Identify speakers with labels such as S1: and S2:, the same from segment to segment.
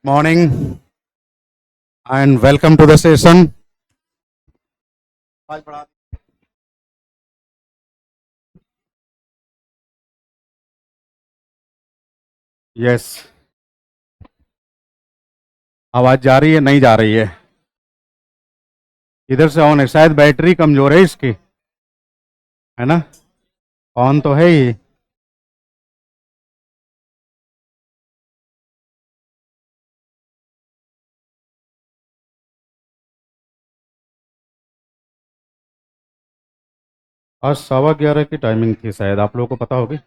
S1: Good morning and welcome to the session. Yes, आवाज जा रही है नहीं जा रही है? इधर से ऑन है, शायद बैटरी कमजोर है इसकी, है ना? ऑन तो है ही। आज 11:15 की टाइमिंग थी, शायद आप लोगों को पता होगी।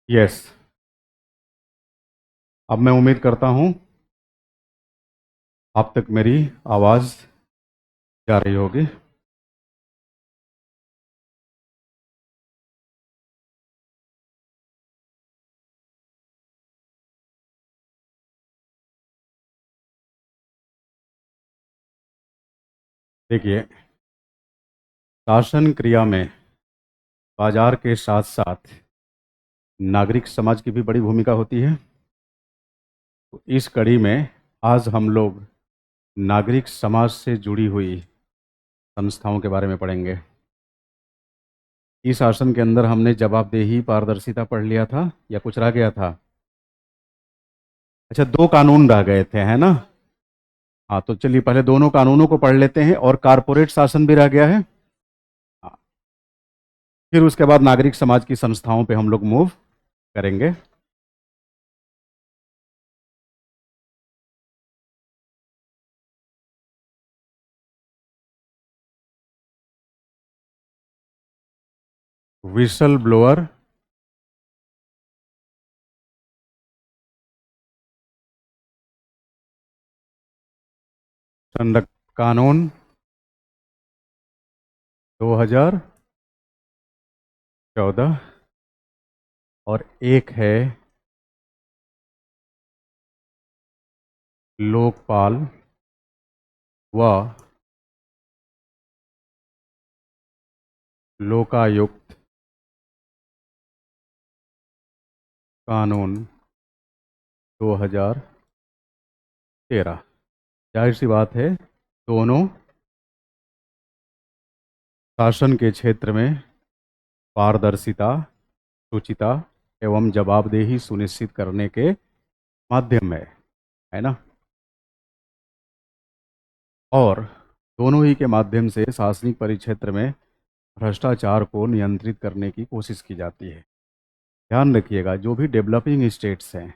S1: यस, अब मैं उम्मीद करता हूँ आप तक मेरी आवाज़ जा रही होगी। देखिए, शासन क्रिया में बाजार के साथ साथ नागरिक समाज की भी बड़ी भूमिका होती है। तो इस कड़ी में आज हम लोग नागरिक समाज से जुड़ी हुई संस्थाओं के बारे में पढ़ेंगे। इस शासन के अंदर हमने जवाबदेही पारदर्शिता पढ़ लिया था या कुछ रह गया था? अच्छा, दो कानून रह गए थे, है ना? हाँ, तो चलिए पहले दोनों कानूनों को पढ़ लेते हैं, और कारपोरेट शासन भी रह गया है। हाँ, फिर उसके बाद नागरिक समाज की संस्थाओं पे हम लोग मूव करेंगे। विसल ब्लोअर कानून 2014, और एक है लोकपाल व लोकायुक्त कानून 2013। जाहिर सी बात है, दोनों शासन के क्षेत्र में पारदर्शिता, शुचिता एवं जवाबदेही सुनिश्चित करने के माध्यम है ना? और दोनों ही के माध्यम से शासनिक परिक्षेत्र में भ्रष्टाचार को नियंत्रित करने की कोशिश की जाती है। ध्यान रखिएगा, जो भी डेवलपिंग स्टेट्स हैं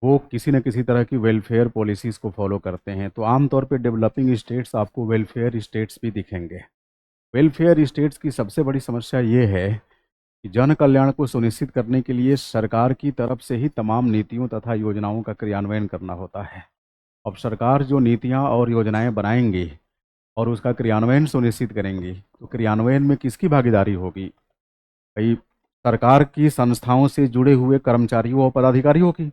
S1: वो किसी न किसी तरह की वेलफेयर पॉलिसीज़ को फॉलो करते हैं। तो आमतौर पे डेवलपिंग स्टेट्स आपको वेलफेयर स्टेट्स भी दिखेंगे। वेलफेयर स्टेट्स की सबसे बड़ी समस्या ये है कि जन कल्याण को सुनिश्चित करने के लिए सरकार की तरफ से ही तमाम नीतियों तथा योजनाओं का क्रियान्वयन करना होता है। अब सरकार जो नीतियाँ और योजनाएं बनाएंगी और उसका क्रियान्वयन सुनिश्चित करेंगी, तो क्रियान्वयन में किसकी भागीदारी होगी? भाई, सरकार की संस्थाओं से जुड़े हुए कर्मचारियों और पदाधिकारियों की।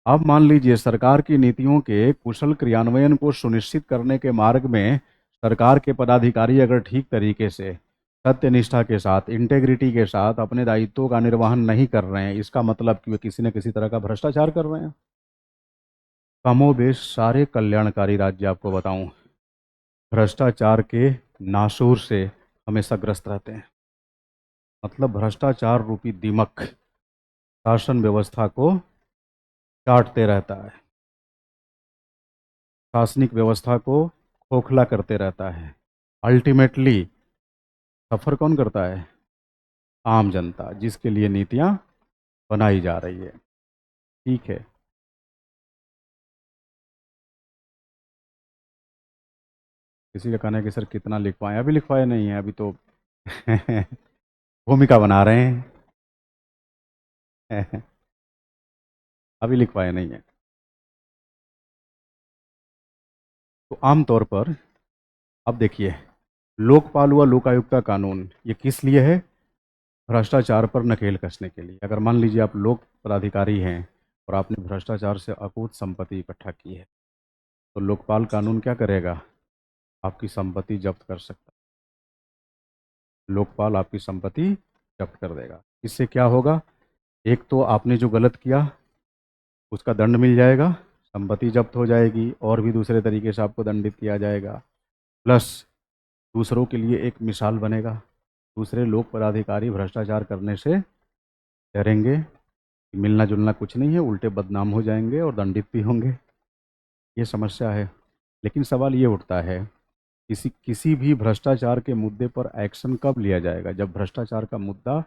S1: अब मान लीजिए सरकार की नीतियों के कुशल क्रियान्वयन को सुनिश्चित करने के मार्ग में सरकार के पदाधिकारी अगर ठीक तरीके से, सत्यनिष्ठा के साथ, इंटेग्रिटी के साथ अपने दायित्वों का निर्वहन नहीं कर रहे हैं, इसका मतलब कि वे किसी न किसी तरह का भ्रष्टाचार कर रहे हैं। कमोबेश सारे कल्याणकारी राज्य, आपको बताऊं, भ्रष्टाचार के नासूर से हमेशा ग्रस्त रहते हैं। मतलब भ्रष्टाचार रूपी दिमक शासन व्यवस्था को काटते रहता है, शासनिक व्यवस्था को खोखला करते रहता है। अल्टीमेटली सफ़र कौन करता है? आम जनता, जिसके लिए नीतियां बनाई जा रही है। ठीक है, किसी का कहना है कि सर कितना लिख पाए, अभी लिखवाए नहीं है, अभी तो भूमिका बना रहे हैं। अभी लिखवाए नहीं है। तो आमतौर पर अब देखिए, लोकपाल व लोकायुक्त का कानून ये किस लिए है? भ्रष्टाचार पर नकेल कसने के लिए। अगर मान लीजिए आप लोक पदाधिकारी हैं और आपने भ्रष्टाचार से अकूत संपत्ति इकट्ठा की है, तो लोकपाल कानून क्या करेगा? आपकी संपत्ति जब्त कर सकता है। लोकपाल आपकी संपत्ति जब्त कर देगा। इससे क्या होगा? एक तो आपने जो गलत किया उसका दंड मिल जाएगा, संपत्ति जब्त हो जाएगी, और भी दूसरे तरीके से आपको दंडित किया जाएगा। प्लस दूसरों के लिए एक मिसाल बनेगा। दूसरे लोक पदाधिकारी भ्रष्टाचार करने से डरेंगे कि मिलना जुलना कुछ नहीं है, उल्टे बदनाम हो जाएंगे और दंडित भी होंगे। ये समस्या है। लेकिन सवाल ये उठता है, किसी किसी भी भ्रष्टाचार के मुद्दे पर एक्शन कब लिया जाएगा? जब भ्रष्टाचार का मुद्दा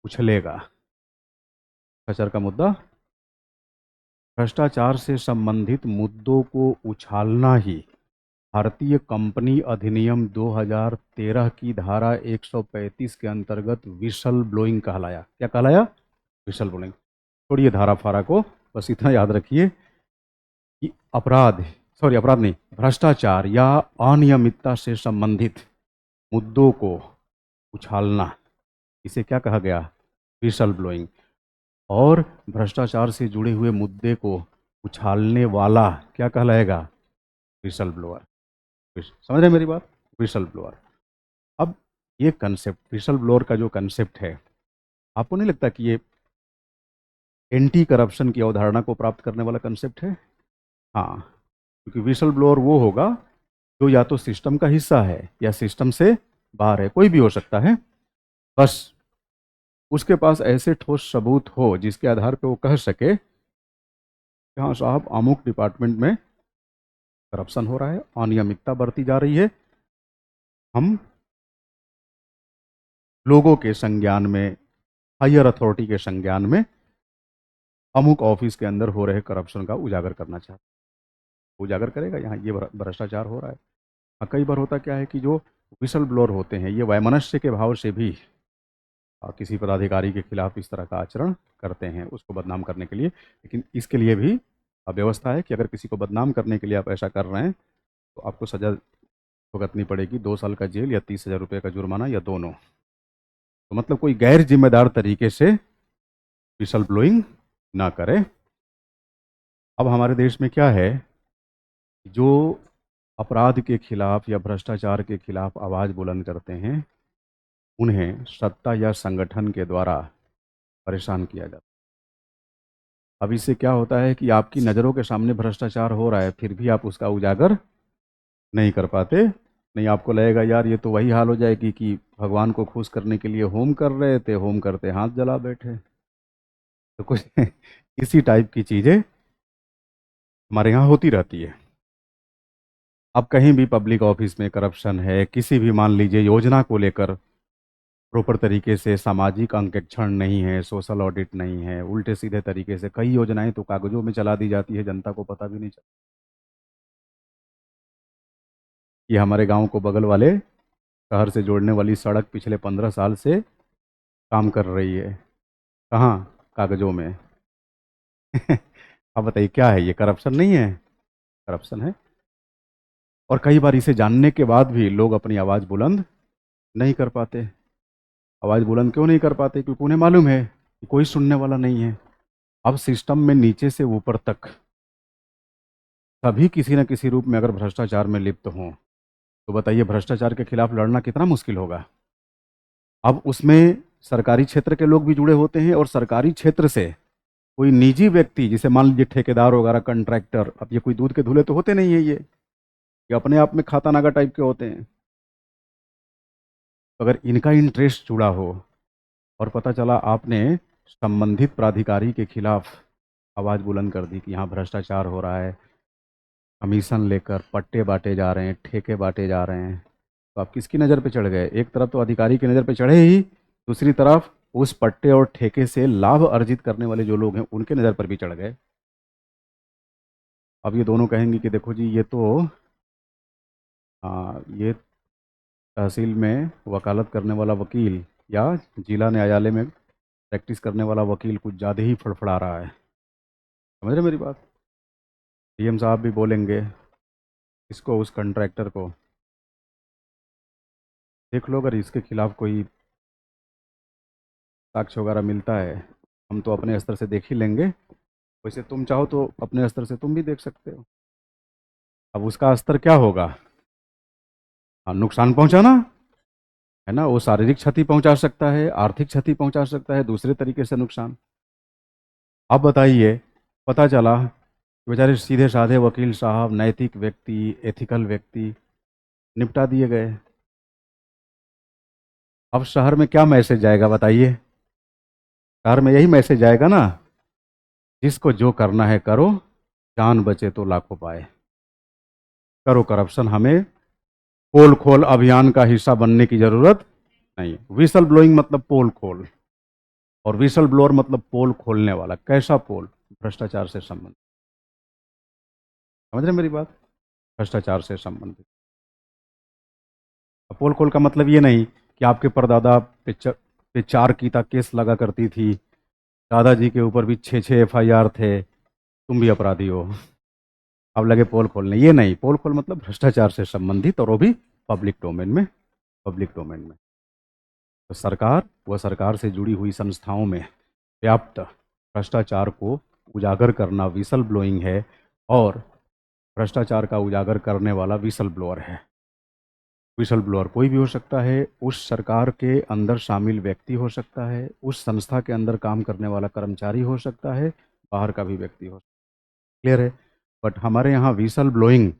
S1: उछलेगा। भ्रष्टाचार का मुद्दा, भ्रष्टाचार से संबंधित मुद्दों को उछालना ही भारतीय कंपनी अधिनियम 2013 की धारा 135 के अंतर्गत विसल ब्लोइंग कहलाया। क्या कहलाया? Whistle blowing. छोड़िए धारा फारा को, बस इतना याद रखिए कि अपराध नहीं, भ्रष्टाचार या अनियमितता से संबंधित मुद्दों को उछालना, इसे क्या कहा गया? Whistle blowing. और भ्रष्टाचार से जुड़े हुए मुद्दे को उछालने वाला क्या कहलाएगा? Whistle blower. समझ रहे हैं मेरी बात? Whistle blower. अब ये कंसेप्ट, विसल ब्लोअर का जो कंसेप्ट है, आपको नहीं लगता कि ये एंटी करप्शन की अवधारणा को प्राप्त करने वाला कंसेप्ट है? हाँ, क्योंकि विसल ब्लोअर वो होगा जो या तो सिस्टम का हिस्सा है या सिस्टम से बाहर है, कोई भी हो सकता है। बस उसके पास ऐसे ठोस सबूत हो जिसके आधार पर वो कह सके कि हाँ साहब, अमुक डिपार्टमेंट में करप्शन हो रहा है, अनियमितता बरती जा रही है, हम लोगों के संज्ञान में, हायर अथॉरिटी के संज्ञान में अमुक ऑफिस के अंदर हो रहे करप्शन का उजागर करना चाहते हैं। उजागर करेगा यहाँ ये भ्रष्टाचार हो रहा है। कई बार होता क्या है कि जो विसल ब्लोअर होते हैं ये वैमनस्य के भाव से भी किसी पदाधिकारी के खिलाफ इस तरह का आचरण करते हैं, उसको बदनाम करने के लिए। लेकिन इसके लिए भी व्यवस्था है कि अगर किसी को बदनाम करने के लिए आप ऐसा कर रहे हैं तो आपको सजा भुगतनी पड़ेगी, 2 साल का जेल या 30,000 रुपये का जुर्माना या दोनों। तो मतलब कोई गैर जिम्मेदार तरीके से विसल ब्लोइंग ना करे। अब हमारे देश में क्या है, जो अपराध के खिलाफ या भ्रष्टाचार के खिलाफ आवाज़ बुलंद करते हैं उन्हें सत्ता या संगठन के द्वारा परेशान किया जाता है। अब इससे क्या होता है कि आपकी नज़रों के सामने भ्रष्टाचार हो रहा है, फिर भी आप उसका उजागर नहीं कर पाते। नहीं, आपको लगेगा यार ये तो वही हाल हो जाएगी कि भगवान को खुश करने के लिए होम कर रहे थे, होम करते हाथ जला बैठे। तो कुछ इसी टाइप की चीज़ें हमारे यहाँ होती रहती है। अब कहीं भी पब्लिक ऑफिस में करप्शन है, किसी भी मान लीजिए योजना को लेकर प्रॉपर तरीके से सामाजिक अंकेक्षण नहीं है, सोशल ऑडिट नहीं है, उल्टे सीधे तरीके से कई योजनाएं तो कागजों में चला दी जाती है, जनता को पता भी नहीं चलता। ये हमारे गांव को बगल वाले शहर से जोड़ने वाली सड़क पिछले 15 साल से काम कर रही है। कहाँ? कागजों में। अब बताइए क्या है ये? करप्शन नहीं है? करप्शन है। और कई बार इसे जानने के बाद भी लोग अपनी आवाज़ बुलंद नहीं कर पाते। आवाज़ बुलंद क्यों नहीं कर पाते? क्योंकि उन्हें मालूम है कि कोई सुनने वाला नहीं है। अब सिस्टम में नीचे से ऊपर तक सभी किसी न किसी रूप में अगर भ्रष्टाचार में लिप्त हों, तो बताइए भ्रष्टाचार के खिलाफ लड़ना कितना मुश्किल होगा। अब उसमें सरकारी क्षेत्र के लोग भी जुड़े होते हैं, और सरकारी क्षेत्र से कोई निजी व्यक्ति, जिसे मान लीजिए ठेकेदार वगैरह, कंट्रैक्टर, अब ये कोई दूध के धुले तो होते नहीं है, ये अपने आप में खाता नागा टाइप के होते हैं। तो अगर इनका इंटरेस्ट जुड़ा हो और पता चला आपने संबंधित प्राधिकारी के खिलाफ आवाज़ बुलंद कर दी कि यहाँ भ्रष्टाचार हो रहा है, कमीशन लेकर पट्टे बांटे जा रहे हैं, ठेके बांटे जा रहे हैं, तो आप किसकी नज़र पे चढ़ गए? एक तरफ तो अधिकारी की नज़र पे चढ़े ही, दूसरी तरफ उस पट्टे और ठेके से लाभ अर्जित करने वाले जो लोग हैं उनके नज़र पर भी चढ़ गए। अब ये दोनों कहेंगे कि देखो जी, ये तो ये तहसील में वकालत करने वाला वकील या जिला न्यायालय में प्रैक्टिस करने वाला वकील कुछ ज़्यादा ही फड़फड़ा रहा है। समझ रहे मेरी बात? डीएम साहब भी बोलेंगे इसको, उस कंट्रैक्टर को, देख लो अगर इसके खिलाफ कोई साक्ष्य वगैरह मिलता है हम तो अपने स्तर से देख ही लेंगे। वैसे तुम चाहो तो अपने स्तर से तुम भी देख सकते हो। अब उसका स्तर क्या होगा? हाँ, नुकसान पहुंचाना है ना। वो शारीरिक क्षति पहुंचा सकता है, आर्थिक क्षति पहुंचा सकता है, दूसरे तरीके से नुकसान। अब बताइए, पता चला कि बेचारे सीधे साधे वकील साहब, नैतिक व्यक्ति, एथिकल व्यक्ति निपटा दिए गए। अब शहर में क्या मैसेज जाएगा बताइए? शहर में यही मैसेज जाएगा ना, जिसको जो करना है करो, जान बचे तो लाखों पाए। करो करप्शन, हमें पोल खोल अभियान का हिस्सा बनने की जरूरत नहीं है। विसल ब्लोइंग मतलब पोल खोल, और विसल ब्लोअर मतलब पोल खोलने वाला। कैसा पोल? भ्रष्टाचार से संबंधित। समझ रहे मेरी बात? भ्रष्टाचार से संबंधित। पोल खोल का मतलब ये नहीं कि आपके परदादा पे 4 केस लगा करती थी, दादाजी के ऊपर भी 6 6 FIR थे, तुम भी अपराधी हो, अब लगे पोल खोलने। ये नहीं। पोल खोल मतलब भ्रष्टाचार से संबंधित, और वो भी पब्लिक डोमेन में। पब्लिक डोमेन में तो सरकार व सरकार से जुड़ी हुई संस्थाओं में व्याप्त भ्रष्टाचार को उजागर करना विसल ब्लोइंग है, और भ्रष्टाचार का उजागर करने वाला विसल ब्लोअर है। विसल ब्लोअर कोई भी हो सकता है, उस सरकार के अंदर शामिल व्यक्ति हो सकता है, उस संस्था के अंदर काम करने वाला कर्मचारी हो सकता है, बाहर का भी व्यक्ति हो सकता है। क्लियर है? बट हमारे यहाँ विसल ब्लोइंग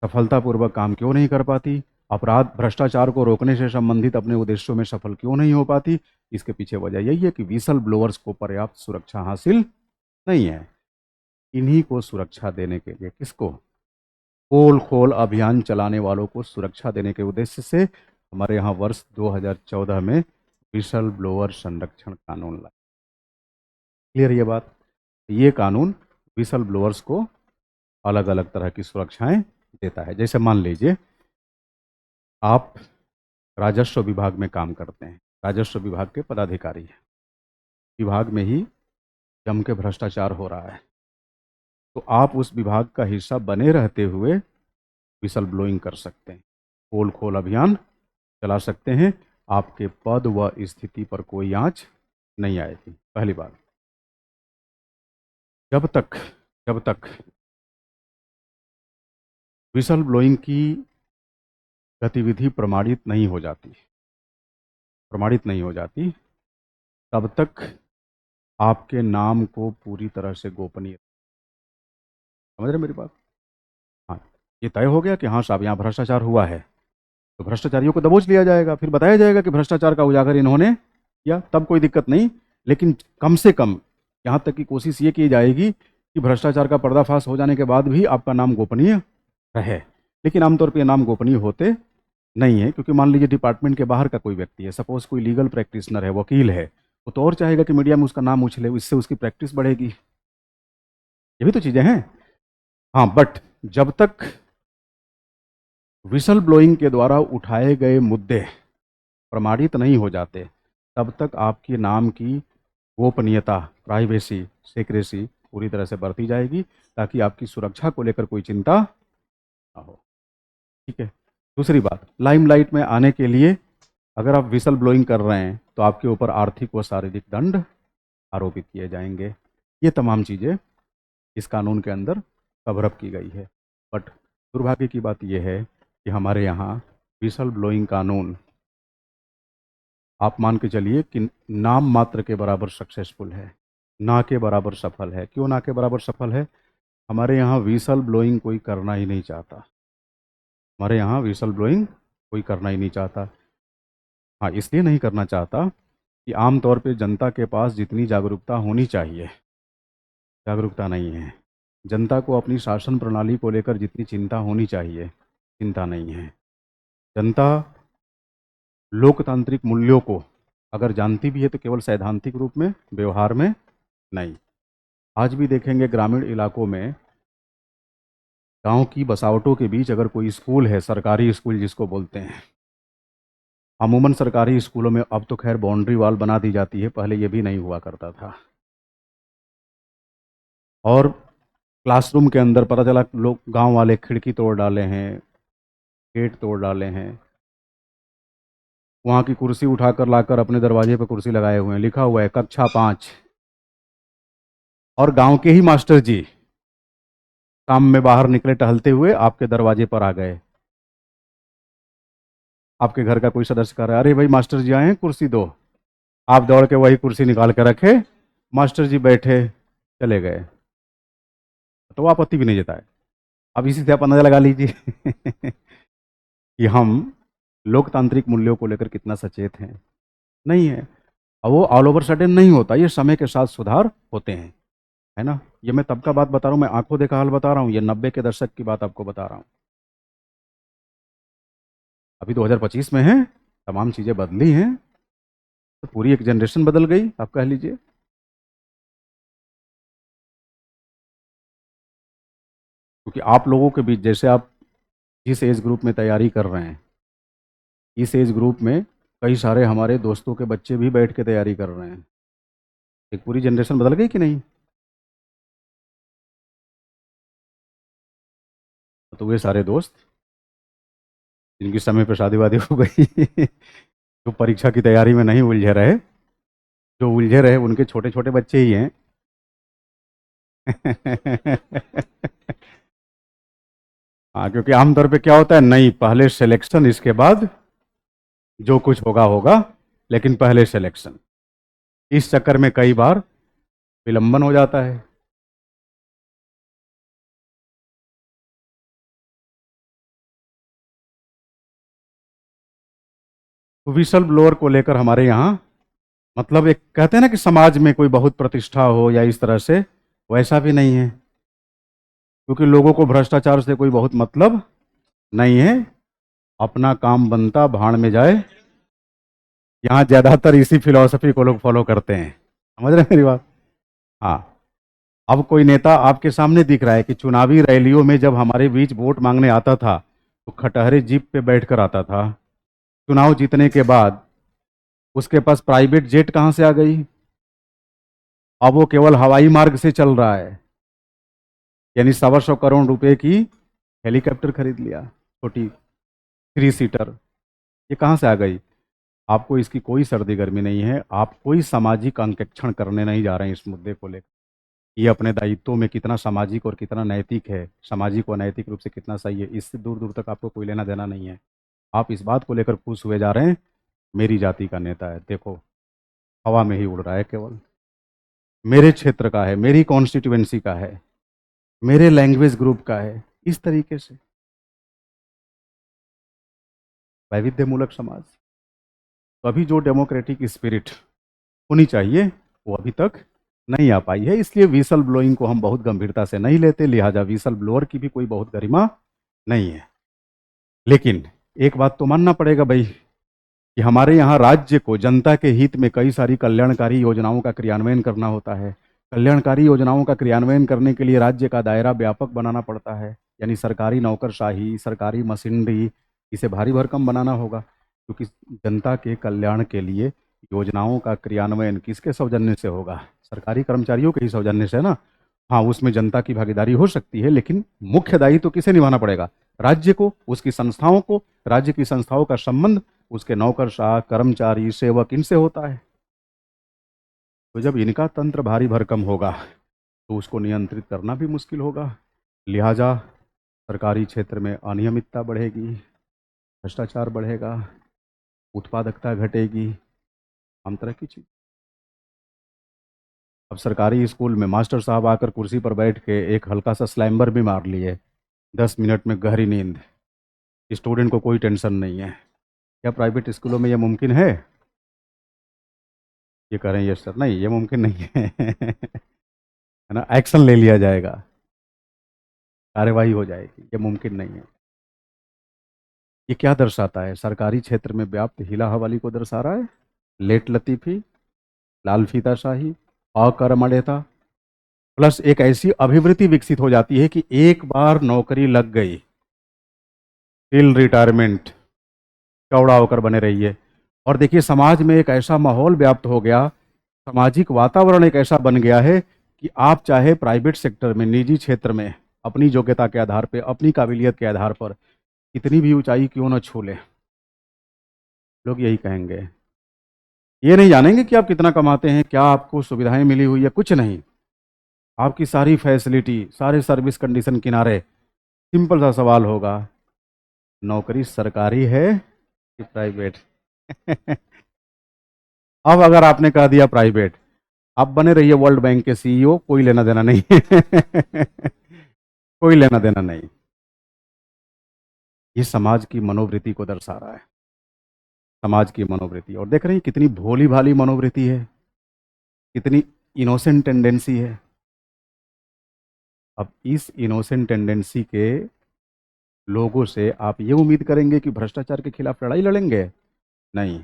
S1: सफलतापूर्वक काम क्यों नहीं कर पाती? अपराध भ्रष्टाचार को रोकने से संबंधित अपने उद्देश्यों में सफल क्यों नहीं हो पाती? इसके पीछे वजह यही है कि विसल ब्लोअर्स को पर्याप्त सुरक्षा हासिल नहीं है। इन्हीं को सुरक्षा देने के लिए, किसको? पोल खोल अभियान चलाने वालों को सुरक्षा देने के उद्देश्य से हमारे यहाँ वर्ष 2014 में विसल ब्लोअर संरक्षण कानून लाया। क्लियर ये बात? ये कानून विसल ब्लोअर्स को अलग अलग तरह की सुरक्षाएं देता है। जैसे मान लीजिए आप राजस्व विभाग में काम करते हैं, राजस्व विभाग के पदाधिकारी हैं, विभाग में ही जम के भ्रष्टाचार हो रहा है, तो आप उस विभाग का हिस्सा बने रहते हुए विसल ब्लोइंग कर सकते हैं, पोल खोल अभियान चला सकते हैं। आपके पद व स्थिति पर कोई आंच नहीं आएगी। पहली बात। जब तक जब तक विसल ब्लोइंग की गतिविधि प्रमाणित नहीं हो जाती, तब तक आपके नाम को पूरी तरह से गोपनीय। समझ रहे मेरी बात? हाँ, ये तय हो गया कि हाँ साहब यहाँ भ्रष्टाचार हुआ है, तो भ्रष्टाचारियों को दबोच लिया जाएगा, फिर बताया जाएगा कि भ्रष्टाचार का उजागर इन्होंने किया, तब कोई दिक्कत नहीं। लेकिन कम से कम यहाँ तक की कोशिश ये की जाएगी कि भ्रष्टाचार का पर्दाफाश हो जाने के बाद भी आपका नाम गोपनीय रहे। लेकिन आमतौर पर नाम गोपनीय होते नहीं है, क्योंकि मान लीजिए डिपार्टमेंट के बाहर का कोई व्यक्ति है, सपोज कोई लीगल प्रैक्टिशनर है, वकील है, वो तो और चाहेगा कि मीडिया में उसका नाम उछले, इससे उसकी प्रैक्टिस बढ़ेगी। ये भी तो चीज़ें हैं। हाँ, बट जब तक विसल ब्लोइंग के द्वारा उठाए गए मुद्दे प्रमाणित नहीं हो जाते, तब तक आपके नाम की गोपनीयता, प्राइवेसी, सीक्रेसी पूरी तरह से बरती जाएगी, ताकि आपकी सुरक्षा को लेकर कोई चिंता ना हो। ठीक है? दूसरी बात, लाइमलाइट में आने के लिए अगर आप विसल ब्लोइंग कर रहे हैं तो आपके ऊपर आर्थिक व शारीरिक दंड आरोपित किए जाएंगे। ये तमाम चीज़ें इस कानून के अंदर कवर अप की गई है। बट दुर्भाग्य की बात यह है कि हमारे यहाँ विसल ब्लोइंग कानून, आप मान के चलिए कि नाम मात्र के बराबर सक्सेसफुल है, ना के बराबर सफल है। क्यों ना के बराबर सफल है? हमारे यहाँ विसल ब्लोइंग कोई करना ही नहीं चाहता। हमारे यहाँ विसल ब्लोइंग कोई करना ही नहीं चाहता। हाँ, इसलिए नहीं करना चाहता कि आमतौर पे जनता के पास जितनी जागरूकता होनी चाहिए, जागरूकता नहीं है। जनता को अपनी शासन प्रणाली को लेकर जितनी चिंता होनी चाहिए, चिंता नहीं है। जनता लोकतांत्रिक मूल्यों को अगर जानती भी है तो केवल सैद्धांतिक रूप में, व्यवहार में नहीं। आज भी देखेंगे ग्रामीण इलाकों में, गांव की बसावटों के बीच अगर कोई स्कूल है, सरकारी स्कूल जिसको बोलते हैं, अमूमन सरकारी स्कूलों में अब तो खैर बाउंड्री वॉल बना दी जाती है, पहले ये भी नहीं हुआ करता था। और क्लासरूम के अंदर पता चला लोग, गांव वाले खिड़की तोड़ डाले हैं, गेट तोड़ डाले हैं, वहाँ की कुर्सी उठाकर लाकर अपने दरवाजे पर कुर्सी लगाए हुए हैं, लिखा हुआ है कक्षा 5। और गांव के ही मास्टर जी शाम में बाहर निकले टहलते हुए आपके दरवाजे पर आ गए। आपके घर का कोई सदस्य कह रहा है, अरे भाई मास्टर जी आए हैं, कुर्सी दो। आप दौड़ के वही कुर्सी निकाल के रखे, मास्टर जी बैठे, चले गए। तो वो आपत्ति भी नहीं जताए। अब इसी से आप अंदाजा लगा लीजिए कि हम लोकतांत्रिक मूल्यों को लेकर कितना सचेत हैं। नहीं है। अब वो ऑल ओवर सडन नहीं होता, ये समय के साथ सुधार होते हैं, है ना। ये मैं तब का बात बता रहा हूँ, मैं आंखों देखा हाल बता रहा हूँ, ये 90 के दशक की बात आपको बता रहा हूँ। अभी 2025 में है, तमाम चीज़ें बदली हैं, तो पूरी एक जनरेशन बदल गई आप कह लीजिए। क्योंकि आप लोगों के बीच, जैसे आप जिस एज ग्रुप में तैयारी कर रहे हैं, इस एज ग्रुप में कई सारे हमारे दोस्तों के बच्चे भी बैठ के तैयारी कर रहे हैं। एक पूरी जनरेशन बदल गई कि नहीं। तो वे सारे दोस्त जिनकी समय पर शादी वादी हो गई जो परीक्षा की तैयारी में नहीं उलझे रहे, जो उलझे रहे उनके छोटे छोटे बच्चे ही हैं हाँ, क्योंकि आमतौर पे क्या होता है, नहीं पहले सिलेक्शन, इसके बाद जो कुछ होगा होगा, लेकिन पहले सिलेक्शन, इस चक्कर में कई बार विलंबन हो जाता है। तो विसल ब्लोअर को लेकर हमारे यहाँ, मतलब एक कहते हैं ना कि समाज में कोई बहुत प्रतिष्ठा हो या इस तरह से, वैसा भी नहीं है। क्योंकि लोगों को भ्रष्टाचार से कोई बहुत मतलब नहीं है, अपना काम बनता भाड़ में जाए। यहाँ ज्यादातर इसी फिलॉसफी को लोग फॉलो करते हैं, समझ रहे हैं मेरी बात। हाँ। अब कोई नेता आपके सामने दिख रहा है कि चुनावी रैलियों में जब हमारे बीच वोट मांगने आता था तो खटहरे जीप पे बैठकर आता था। चुनाव जीतने के बाद उसके पास प्राइवेट जेट कहाँ से आ गई। अब वो केवल हवाई मार्ग से चल रहा है, यानी 125 करोड़ रुपए की हेलीकॉप्टर खरीद लिया, छोटी 3 सीटर। ये कहाँ से आ गई। आपको इसकी कोई सर्दी गर्मी नहीं है, आप कोई सामाजिक अंकेक्षण करने नहीं जा रहे हैं इस मुद्दे को लेकर। ये अपने दायित्वों में कितना सामाजिक और कितना नैतिक है, सामाजिक और नैतिक रूप से कितना सही है, इससे दूर दूर तक आपको कोई लेना देना नहीं है। आप इस बात को लेकर खुश हुए जा रहे हैं, मेरी जाति का नेता है, देखो हवा में ही उड़ रहा है, केवल मेरे क्षेत्र का है, मेरी कॉन्स्टिट्यूएंसी का है, मेरे लैंग्वेज ग्रुप का है, इस तरीके से वैविध्यमूलक समाज। तो अभी जो डेमोक्रेटिक स्पिरिट होनी चाहिए वो अभी तक नहीं आ पाई है, इसलिए विसल ब्लोइंग को हम बहुत गंभीरता से नहीं लेते, लिहाजा विसल ब्लोअर की भी कोई बहुत गरिमा नहीं है। लेकिन एक बात तो मानना पड़ेगा भाई कि हमारे यहाँ राज्य को जनता के हित में कई सारी कल्याणकारी योजनाओं का क्रियान्वयन करना होता है। कल्याणकारी योजनाओं का क्रियान्वयन करने के लिए राज्य का दायरा व्यापक बनाना पड़ता है, यानी सरकारी नौकरशाही, सरकारी मशीनरी, इसे भारी भरकम बनाना होगा। क्योंकि जनता के कल्याण के लिए योजनाओं का क्रियान्वयन किसके सौजन्य से होगा, सरकारी कर्मचारियों के ही सौजन्य से, है ना। हाँ, उसमें जनता की भागीदारी हो सकती है, लेकिन मुख्य दायित्व तो किसे निभाना पड़ेगा, राज्य को, उसकी संस्थाओं को। राज्य की संस्थाओं का संबंध उसके नौकरशाह, कर्मचारी, सेवक, इनसे होता है। तो जब इनका तंत्र भारी भरकम होगा तो उसको नियंत्रित करना भी मुश्किल होगा। लिहाजा सरकारी क्षेत्र में अनियमितता बढ़ेगी, भ्रष्टाचार बढ़ेगा, उत्पादकता घटेगी, हम तरह की चीज। अब सरकारी स्कूल में मास्टर साहब आकर कुर्सी पर बैठ के एक हल्का सा स्लैम्बर भी मार लिए, 10 मिनट में गहरी नींद, स्टूडेंट को कोई टेंशन नहीं है। क्या प्राइवेट स्कूलों में यह मुमकिन है। ये कह रहे हैं यस सर, नहीं ये मुमकिन नहीं है है ना, एक्शन ले लिया जाएगा, कार्यवाही हो जाएगी, ये मुमकिन नहीं है। ये क्या दर्शाता है, सरकारी क्षेत्र में व्याप्त हिला हवाली को दर्शा रहा है, लेट लतीफ़ी, लाल फीताशाही, अकर्मण्यता, प्लस एक ऐसी अभिवृत्ति विकसित हो जाती है कि एक बार नौकरी लग गई, टिल रिटायरमेंट चौड़ा होकर बने रहिए। और देखिए समाज में एक ऐसा माहौल व्याप्त हो गया, सामाजिक वातावरण एक ऐसा बन गया है कि आप चाहे प्राइवेट सेक्टर में, निजी क्षेत्र में, अपनी योग्यता के आधार पर, अपनी काबिलियत के आधार पर कितनी भी ऊंचाई क्यों न छू लें, लोग यही कहेंगे। ये नहीं जानेंगे कि आप कितना कमाते हैं, क्या आपको सुविधाएं मिली हुई है, कुछ नहीं। आपकी सारी फैसिलिटी, सारे सर्विस कंडीशन किनारे। सिंपल सा सवाल होगा, नौकरी सरकारी है कि प्राइवेट? अब अगर आपने कह दिया प्राइवेट, आप बने रहिए वर्ल्ड बैंक के सीईओ, कोई लेना देना नहीं है। कोई लेना देना नहीं। ये समाज की मनोवृत्ति को दर्शा रहा है। समाज की मनोवृत्ति, और देख रहे हैं कितनी भोली भाली मनोवृत्ति है, कितनी इनोसेंट टेंडेंसी है। अब इस इनोसेंट टेंडेंसी के लोगों से आप ये उम्मीद करेंगे कि भ्रष्टाचार के खिलाफ लड़ाई लड़ेंगे? नहीं।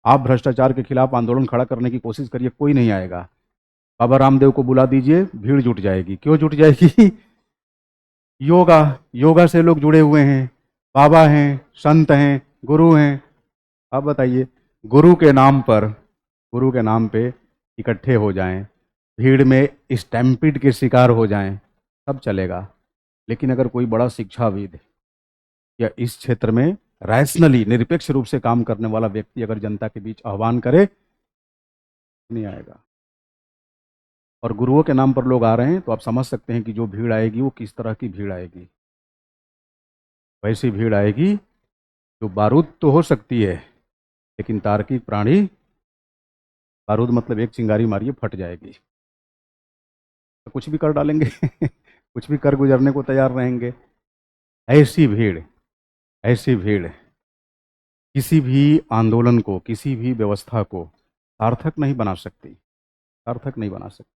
S1: आप भ्रष्टाचार के खिलाफ आंदोलन खड़ा करने की कोशिश करिए, कोई नहीं आएगा। बाबा रामदेव को बुला दीजिए, भीड़ जुट जाएगी। क्यों जुट जाएगी? योगा, योगा से लोग जुड़े हुए हैं, बाबा हैं, संत हैं, गुरु हैं। आप बताइए, गुरु के नाम पर, गुरु के नाम पे इकट्ठे हो जाएं, भीड़ में स्टैम्पिड के शिकार हो जाएं, सब चलेगा। लेकिन अगर कोई बड़ा शिक्षाविद या इस क्षेत्र में रैशनली, निरपेक्ष रूप से काम करने वाला व्यक्ति अगर जनता के बीच आह्वान करे, नहीं आएगा। और गुरुओं के नाम पर लोग आ रहे हैं, तो आप समझ सकते हैं कि जो भीड़ आएगी वो किस तरह की भीड़ आएगी। वैसी भीड़ आएगी जो बारूद तो हो सकती है, लेकिन तार्किक प्राणी, बारूद मतलब एक चिंगारी मारिए फट जाएगी, तो कुछ भी कर डालेंगे। कुछ भी कर गुजरने को तैयार रहेंगे। ऐसी भीड़, ऐसी भीड़ किसी भी आंदोलन को, किसी भी व्यवस्था को सार्थक नहीं बना सकती, सार्थक नहीं बना सकती,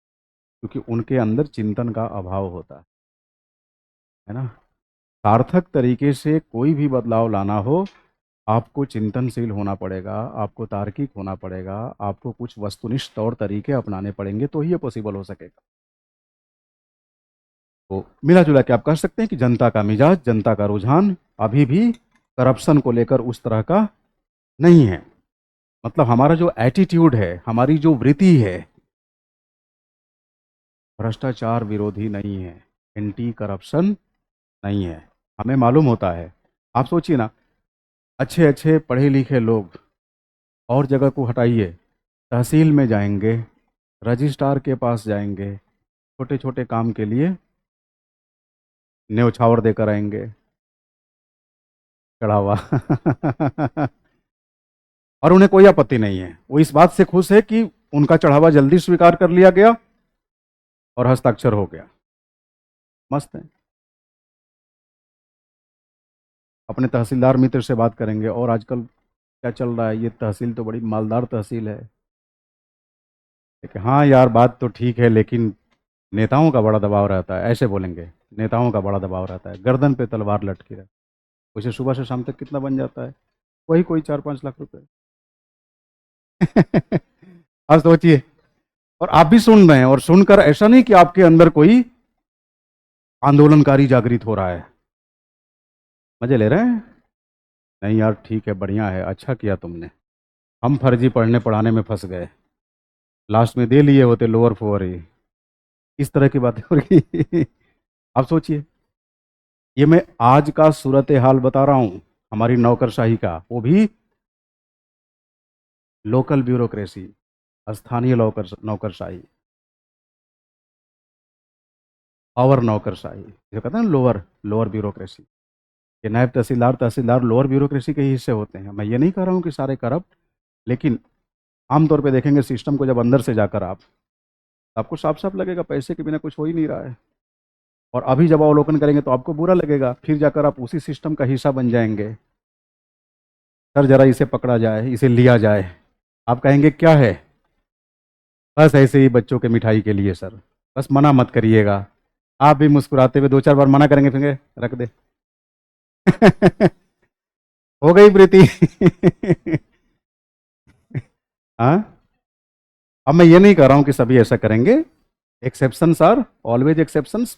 S1: क्योंकि उनके अंदर चिंतन का अभाव होता है ना। सार्थक तरीके से कोई भी बदलाव लाना हो, आपको चिंतनशील होना पड़ेगा, आपको तार्किक होना पड़ेगा, आपको कुछ वस्तुनिष्ठ तौर तरीके अपनाने पड़ेंगे, तो ही ये पॉसिबल हो सकेगा। तो मिला जुला के आप कह सकते हैं कि जनता का मिजाज, जनता का रुझान अभी भी करप्शन को लेकर उस तरह का नहीं है। मतलब हमारा जो एटीट्यूड है, हमारी जो वृत्ति है, भ्रष्टाचार विरोधी नहीं है, एंटी करप्शन नहीं है। हमें मालूम होता है। आप सोचिए ना, अच्छे अच्छे पढ़े लिखे लोग, और जगह को हटाइए, तहसील में जाएंगे, रजिस्ट्रार के पास जाएंगे, छोटे छोटे काम के लिए न्यौछावर देकर आएंगे, चढ़ावा। और उन्हें कोई आपत्ति नहीं है, वो इस बात से खुश है कि उनका चढ़ावा जल्दी स्वीकार कर लिया गया और हस्ताक्षर हो गया। मस्त है। अपने तहसीलदार मित्र से बात करेंगे, और आजकल क्या चल रहा है, ये तहसील तो बड़ी मालदार तहसील है। हाँ यार, बात तो ठीक है, लेकिन नेताओं का बड़ा दबाव रहता है, ऐसे बोलेंगे। नेताओं का बड़ा दबाव रहता है, गर्दन पे तलवार लटकी रहती है। उसे सुबह से शाम तक कितना बन जाता है? वही कोई 4-5 लाख रुपए। अब सोचिए, और आप भी सुन रहे हैं, और सुनकर ऐसा नहीं कि आपके अंदर कोई आंदोलनकारी जागृत हो रहा है। मजे ले रहे हैं? नहीं यार, ठीक है, बढ़िया है, अच्छा किया तुमने। हम फर्जी पढ़ने पढ़ाने में फंस गए, लास्ट में दे लिए होते लोअर फोर ही। इस तरह की बातें हो रही। आप सोचिए, ये मैं आज का सूरत हाल बता रहा हूं, हमारी नौकरशाही का, वो भी लोकल ब्यूरोक्रेसी, स्थानीय नौकरशाही, और नौकरशाही, जो कहते हैं ना लोअर लोअर ब्यूरोक्रेसी। ये नायब तहसीलदार, तहसीलदार लोअर ब्यूरोक्रेसी के ही हिस्से होते हैं। मैं ये नहीं कह रहा हूँ कि सारे करप्ट, लेकिन आमतौर पे देखेंगे सिस्टम को जब अंदर से जाकर आप, आपको साफ साफ लगेगा पैसे के बिना कुछ हो ही नहीं रहा है। और अभी जब अवलोकन करेंगे तो आपको बुरा लगेगा, फिर जाकर आप उसी सिस्टम का हिस्सा बन जाएंगे। सर जरा इसे पकड़ा जाए, इसे लिया जाए, आप कहेंगे क्या है? बस ऐसे ही बच्चों के मिठाई के लिए सर, बस मना मत करिएगा। आप भी मुस्कुराते हुए 2-4 बार मना करेंगे, फिर रख दे। हो गई प्रीति। हाँ, अब मैं ये नहीं कह रहा हूं कि सभी ऐसा करेंगे, एक्सेप्शंस आर ऑलवेज एक्सेप्शंस।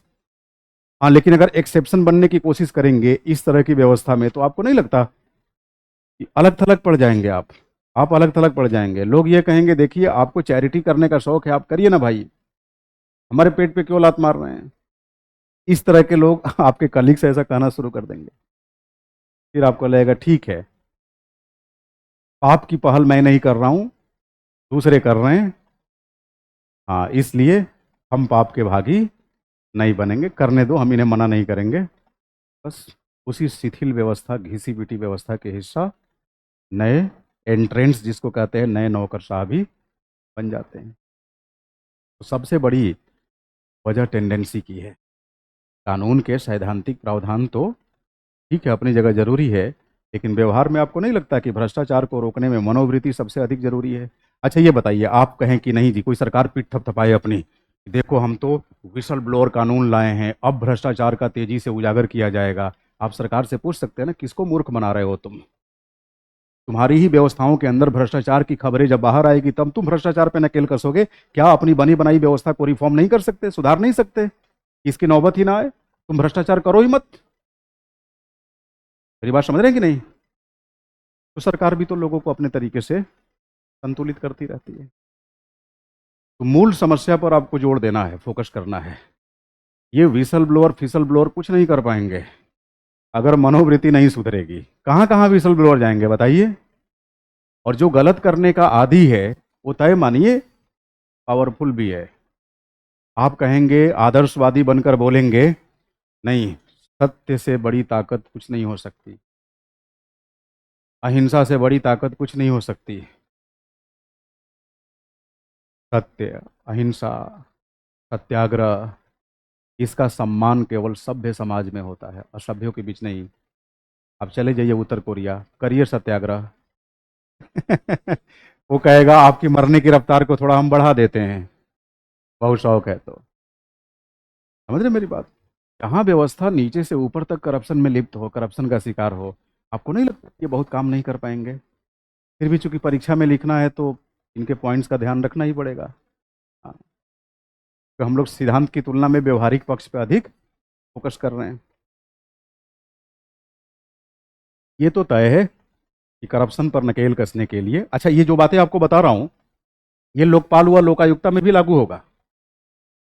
S1: हाँ, लेकिन अगर एक्सेप्शन बनने की कोशिश करेंगे इस तरह की व्यवस्था में, तो आपको नहीं लगता कि अलग थलग पड़ जाएंगे आप अलग थलग पड़ जाएंगे। लोग ये कहेंगे, देखिए आपको चैरिटी करने का शौक है, आप करिए ना भाई, हमारे पेट पे क्यों लात मार रहे हैं? इस तरह के लोग आपके कलीग से ऐसा कहना शुरू कर देंगे, फिर आपको लगेगा ठीक है, पाप की पहल मैं नहीं कर रहा हूँ, दूसरे कर रहे हैं। हाँ, इसलिए हम पाप के भागी नहीं बनेंगे, करने दो, हम इन्हें मना नहीं करेंगे। बस उसी शिथिल व्यवस्था, घिसी पिटी व्यवस्था के हिस्सा नए एंट्रेंट्स, जिसको कहते हैं नए नौकरशाह, भी बन जाते हैं। तो सबसे बड़ी वजह टेंडेंसी की है। कानून के सैद्धांतिक प्रावधान तो ठीक है, अपनी जगह जरूरी है, लेकिन व्यवहार में आपको नहीं लगता कि भ्रष्टाचार को रोकने में मनोवृत्ति सबसे अधिक जरूरी है? अच्छा ये बताइए, आप कहें कि नहीं जी, कोई सरकार पीठ थपथपाए अपनी, देखो हम तो विसल ब्लोअर कानून लाए हैं, अब भ्रष्टाचार का तेजी से उजागर किया जाएगा। आप सरकार से पूछ सकते हैं ना, किसको मूर्ख बना रहे हो तुम? तुम्हारी ही व्यवस्थाओं के अंदर भ्रष्टाचार की खबरें जब बाहर आएगी तब तुम भ्रष्टाचार पे नकेल कसोगे। क्या अपनी बनी बनाई व्यवस्था को रिफॉर्म नहीं कर सकते, सुधार नहीं सकते? इसकी नौबत ही ना आए, तुम भ्रष्टाचार करो ही मत। मेरी बात समझ रहे हैं कि नहीं? तो सरकार भी तो लोगों को अपने तरीके से संतुलित करती रहती है। तो मूल समस्या पर आपको जोर देना है, फोकस करना है। ये विसल ब्लोअर फिसल ब्लोअर कुछ नहीं कर पाएंगे अगर मनोवृत्ति नहीं सुधरेगी। कहाँ कहाँ विसल ब्लोअर जाएंगे बताइए? और जो गलत करने का आदी है वो तय मानिए पावरफुल भी है। आप कहेंगे, आदर्शवादी बनकर बोलेंगे, नहीं, सत्य से बड़ी ताकत कुछ नहीं हो सकती, अहिंसा से बड़ी ताकत कुछ नहीं हो सकती। सत्य, अहिंसा, सत्याग्रह, इसका सम्मान केवल सभ्य समाज में होता है, असभ्यों के बीच नहीं। आप चले जाइए उत्तर कोरिया, करिए सत्याग्रह। वो कहेगा आपकी मरने की रफ्तार को थोड़ा हम बढ़ा देते हैं, बहुत शौक है तो। समझ रहे मेरी बात? जहाँ व्यवस्था नीचे से ऊपर तक करप्शन में लिप्त हो, करप्शन का शिकार हो, आपको नहीं लगता ये बहुत काम नहीं कर पाएंगे? फिर भी चूंकि परीक्षा में लिखना है तो इनके पॉइंट्स का ध्यान रखना ही पड़ेगा। हाँ, तो हम लोग सिद्धांत की तुलना में व्यवहारिक पक्ष पे अधिक फोकस कर रहे हैं। ये तो तय है कि करप्शन पर नकेल कसने के लिए, अच्छा ये जो बातें आपको बता रहा हूँ, ये लोकपाल व लोकायुक्ता में भी लागू होगा।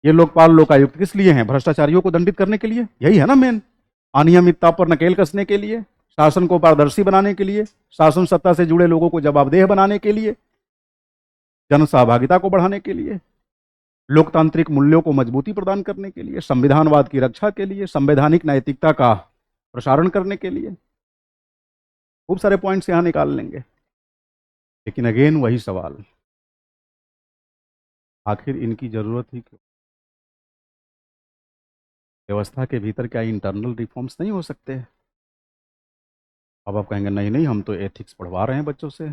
S1: ये लोकपाल लोकायुक्त किस लिए हैं? भ्रष्टाचारियों को दंडित करने के लिए, यही है ना मेन। अनियमितता पर नकेल कसने के लिए, शासन को पारदर्शी बनाने के लिए, शासन सत्ता से जुड़े लोगों को जवाबदेह बनाने के लिए, जन सहभागिता को बढ़ाने के लिए, लोकतांत्रिक मूल्यों को मजबूती प्रदान करने के लिए, संविधानवाद की रक्षा के लिए, संवैधानिक नैतिकता का प्रसारण करने के लिए। खूब सारे पॉइंट्स यहां निकाल लेंगे। लेकिन अगेन वही सवाल, आखिर इनकी जरूरत ही क्यों? व्यवस्था के भीतर क्या इंटरनल रिफॉर्म्स नहीं हो सकते? अब आप कहेंगे नहीं नहीं, हम तो एथिक्स पढ़वा रहे हैं बच्चों से।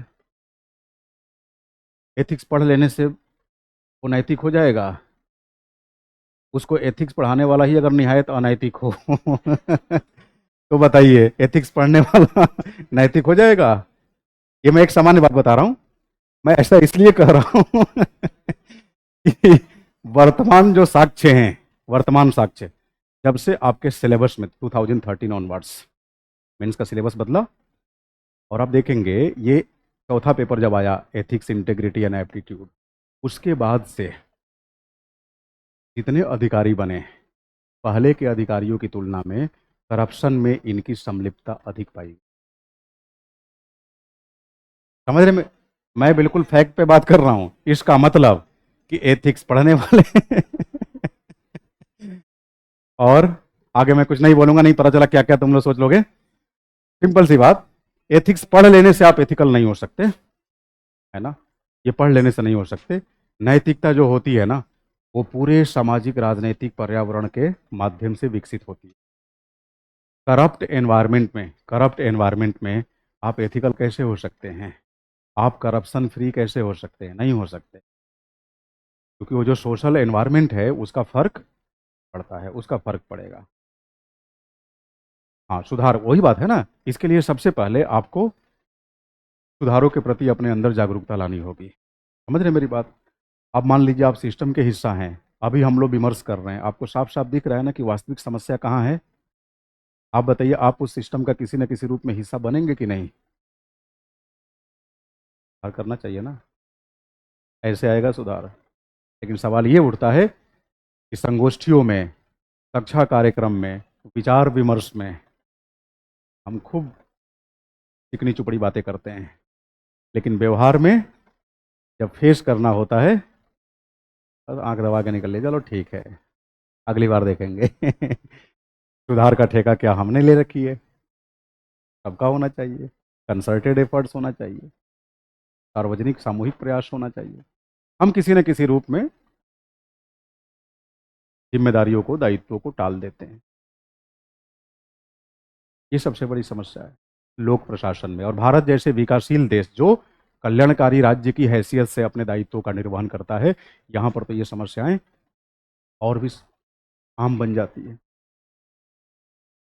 S1: एथिक्स पढ़ लेने से वो नैतिक हो जाएगा? उसको एथिक्स पढ़ाने वाला ही अगर निहायत अनैतिक हो तो बताइए, एथिक्स पढ़ने वाला नैतिक हो जाएगा? ये मैं एक सामान्य बात बता रहा हूँ। मैं ऐसा इसलिए कह रहा हूँ कि वर्तमान जो साक्ष्य हैं, वर्तमान साक्ष्य, जब से आपके सिलेबस में 2013 ऑनवर्ड्स मेंस का सिलेबस बदला, और आप देखेंगे ये चौथा पेपर जब आया, एथिक्स, इंटेग्रिटी एंड एप्टीट्यूड, उसके बाद से जितने अधिकारी बने, पहले के अधिकारियों की तुलना में करप्शन में इनकी संलिप्तता अधिक पाई। समझ रहे? मैं बिल्कुल फैक्ट पे बात कर रहा हूं। इसका मतलब कि एथिक्स पढ़ने वाले और आगे मैं कुछ नहीं बोलूंगा, नहीं पता चला क्या क्या तुम लोग सोच लोगे। सिंपल सी बात, एथिक्स पढ़ लेने से आप एथिकल नहीं हो सकते, है ना? ये पढ़ लेने से नहीं हो सकते। नैतिकता जो होती है ना, वो पूरे सामाजिक राजनीतिक पर्यावरण के माध्यम से विकसित होती है। करप्ट एनवायरनमेंट में आप एथिकल कैसे हो सकते हैं? आप करप्शन फ्री कैसे हो सकते हैं? नहीं हो सकते, क्योंकि वो जो सोशल एनवायरनमेंट है उसका फर्क पड़ता है, उसका फर्क पड़ेगा। हाँ, सुधार, वही बात है ना। इसके लिए सबसे पहले आपको सुधारों के प्रति अपने अंदर जागरूकता लानी होगी। समझ रहे मेरी बात? अब मान लीजिए आप सिस्टम के हिस्सा हैं, अभी हम लोग विमर्श कर रहे हैं, आपको साफ साफ दिख रहा है ना कि वास्तविक समस्या कहाँ है। आप बताइए, आप उस सिस्टम का किसी न किसी रूप में हिस्सा बनेंगे कि नहीं? सुधार करना चाहिए ना, ऐसे आएगा सुधार। लेकिन सवाल ये उठता है कि संगोष्ठियों में, कक्षा कार्यक्रम में, विचार विमर्श में हम खूब चिकनी चुपड़ी बातें करते हैं, लेकिन व्यवहार में जब फेस करना होता है तो आंख दबा के निकल ले, चलो ठीक है अगली बार देखेंगे। सुधार का ठेका क्या हमने ले रखी है? सबका होना चाहिए, कंसर्टेड एफर्ट्स होना चाहिए, सार्वजनिक सामूहिक प्रयास होना चाहिए। हम किसी न किसी रूप में जिम्मेदारियों को, दायित्वों को टाल देते हैं। ये सबसे बड़ी समस्या है लोक प्रशासन में। और भारत जैसे विकासशील देश जो कल्याणकारी राज्य की हैसियत से अपने दायित्वों का निर्वहन करता है, यहाँ पर तो ये समस्याएं और भी आम बन जाती है।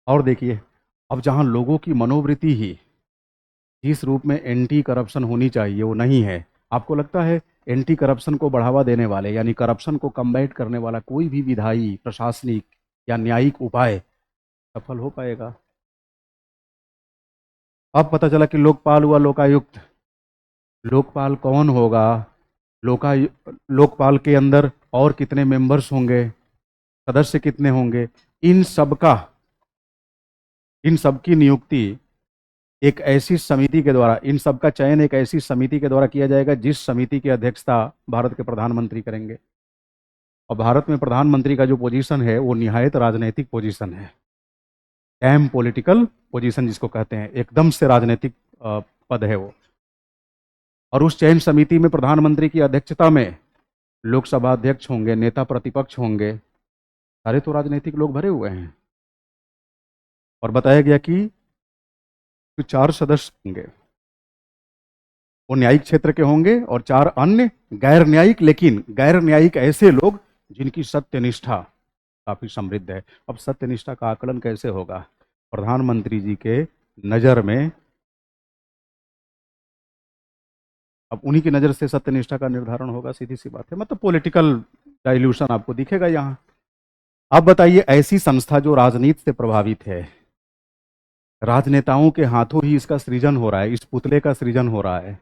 S1: और देखिए, अब जहाँ लोगों की मनोवृत्ति ही जिस रूप में एंटी करप्शन होनी चाहिए वो नहीं है, आपको लगता है एंटी करप्शन को बढ़ावा देने वाले यानी करप्शन को कम्बैट करने वाला कोई भी विधायी, प्रशासनिक या न्यायिक उपाय सफल हो पाएगा? अब पता चला कि लोकपाल हुआ लोकायुक्त। लोकपाल कौन होगा? लोका लोकपाल के अंदर और कितने मेंबर्स होंगे, सदस्य कितने होंगे, इन सबका, इन सबकी नियुक्ति एक ऐसी समिति के द्वारा, इन सबका चयन एक ऐसी समिति के द्वारा किया जाएगा जिस समिति की अध्यक्षता भारत के प्रधानमंत्री करेंगे। और भारत में प्रधानमंत्री का जो पोजीशन है वो निहायत राजनीतिक पोजीशन है, डैम पॉलिटिकल पोजीशन जिसको कहते हैं, एकदम से राजनीतिक पद है वो। और उस चयन समिति में प्रधानमंत्री की अध्यक्षता में लोकसभा अध्यक्ष होंगे, नेता प्रतिपक्ष होंगे, सारे तो राजनीतिक लोग भरे हुए हैं। और बताया गया कि जो 4 सदस्य होंगे वो न्यायिक क्षेत्र के होंगे और 4 अन्य गैर न्यायिक, लेकिन गैर न्यायिक ऐसे लोग जिनकी सत्यनिष्ठा काफी समृद्ध है। अब सत्यनिष्ठा का आकलन कैसे होगा? प्रधानमंत्री जी के नजर में, अब उन्हीं की नजर से सत्यनिष्ठा का निर्धारण होगा, सीधी सी बात है। मतलब पॉलिटिकल डाइल्यूशन आपको दिखेगा यहाँ। अब बताइए, ऐसी संस्था जो राजनीति से प्रभावित है, राजनेताओं के हाथों ही इसका सृजन हो रहा है, इस पुतले का सृजन हो रहा है,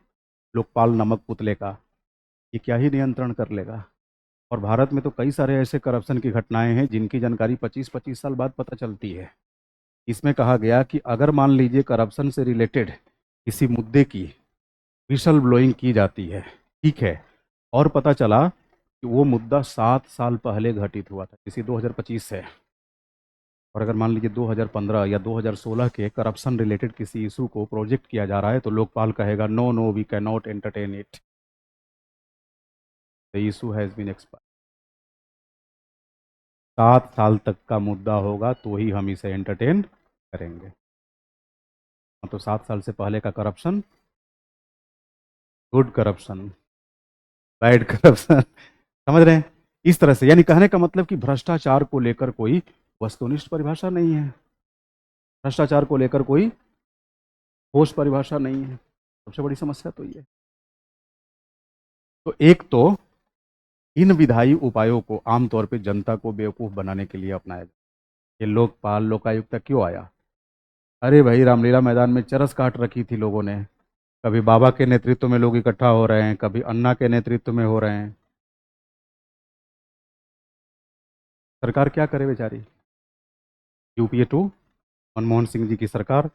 S1: लोकपाल नामक पुतले का, ये क्या ही नियंत्रण कर लेगा? और भारत में तो कई सारे ऐसे करप्शन की घटनाएं हैं जिनकी जानकारी 25-25 साल बाद पता चलती है। इसमें कहा गया कि अगर मान लीजिए करप्शन से रिलेटेड किसी मुद्दे की विशल ब्लोइंग की जाती है, ठीक है, और पता चला कि वो मुद्दा 7 साल पहले घटित हुआ था, किसी 2025 से, और अगर मान लीजिए 2015 या 2016 के करप्शन रिलेटेड किसी इशू को प्रोजेक्ट किया जा रहा है, तो लोकपाल कहेगा no no we can not entertain it, the issue has been expired. 7 साल तक का मुद्दा होगा तो ही हम इसे एंटरटेन करेंगे। तो 7 साल से पहले का corruption good corruption, bad corruption, समझ रहे हैं? इस तरह से, यानी कहने का मतलब कि भ्रष्टाचार को लेकर कोई वस्तुनिष्ठ परिभाषा नहीं है, भ्रष्टाचार को लेकर कोई ठोस परिभाषा नहीं है। सबसे बड़ी समस्या तो ये। तो एक तो इन विधायी उपायों को आमतौर पे जनता को बेवकूफ बनाने के लिए अपनाया जाए। ये लोकपाल, लोकायुक्त क्यों आया? अरे भाई, रामलीला मैदान में चरस काट रखी थी लोगों ने, कभी बाबा के नेतृत्व में लोग इकट्ठा हो रहे हैं, कभी अन्ना के नेतृत्व में हो रहे हैं। सरकार क्या करे बेचारी? यूपीए 2 मनमोहन सिंह जी की सरकार,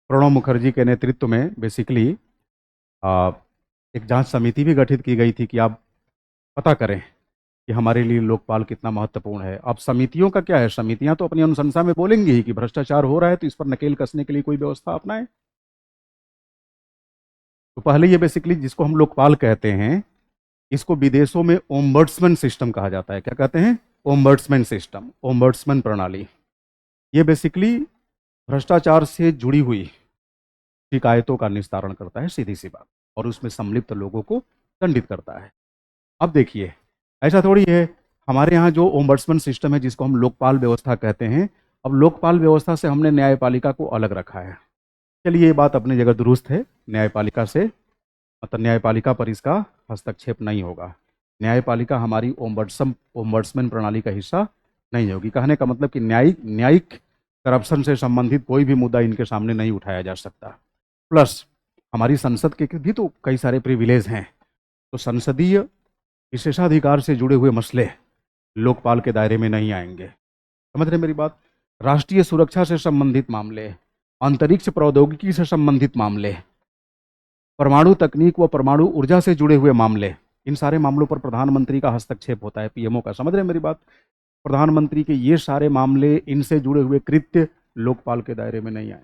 S1: प्रणब मुखर्जी के नेतृत्व में बेसिकली एक जांच समिति भी गठित की गई थी कि आप पता करें कि हमारे लिए लोकपाल कितना महत्वपूर्ण है। अब समितियों का क्या है? समितियां तो अपनी अनुशंसा में बोलेंगी ही कि भ्रष्टाचार हो रहा है, तो इस पर नकेल कसने के लिए कोई व्यवस्था अपनाएं। तो पहले ये बेसिकली जिसको हम लोकपाल कहते हैं, इसको विदेशों में ओम्बड्समैन सिस्टम कहा जाता है। क्या कहते हैं? ओम्बड्समैन सिस्टम, ओम्बड्समैन प्रणाली। ये बेसिकली भ्रष्टाचार से जुड़ी हुई शिकायतों का निस्तारण करता है, सीधी सी बात, और उसमें संलिप्त लोगों को दंडित करता है। अब देखिए, ऐसा थोड़ी है, हमारे यहाँ जो ओम्बड्समैन सिस्टम है जिसको हम लोकपाल व्यवस्था कहते हैं, अब लोकपाल व्यवस्था से हमने न्यायपालिका को अलग रखा है। चलिए, ये बात अपनी जगह दुरुस्त है, न्यायपालिका से, मतलब न्यायपालिका पर इसका हस्तक्षेप नहीं होगा। न्यायपालिका हमारी ओम्बड्समैन प्रणाली का हिस्सा नहीं होगी। कहने का मतलब कि न्यायिक करप्शन से संबंधित कोई भी मुद्दा इनके सामने नहीं उठाया जा सकता। प्लस हमारी संसद के भी तो कई सारे प्रिविलेज हैं, तो संसदीय विशेषाधिकार से जुड़े हुए मसले लोकपाल के दायरे में नहीं आएंगे। समझ रहे मेरी बात? राष्ट्रीय सुरक्षा से संबंधित मामले, अंतरिक्ष प्रौद्योगिकी से संबंधित मामले, परमाणु तकनीक व परमाणु ऊर्जा से जुड़े हुए मामले, इन सारे मामलों पर प्रधानमंत्री का हस्तक्षेप होता है, पीएमओ का। समझ रहे हैं मेरी बात? प्रधानमंत्री के ये सारे मामले, इनसे जुड़े हुए कृत्य लोकपाल के दायरे में नहीं आए।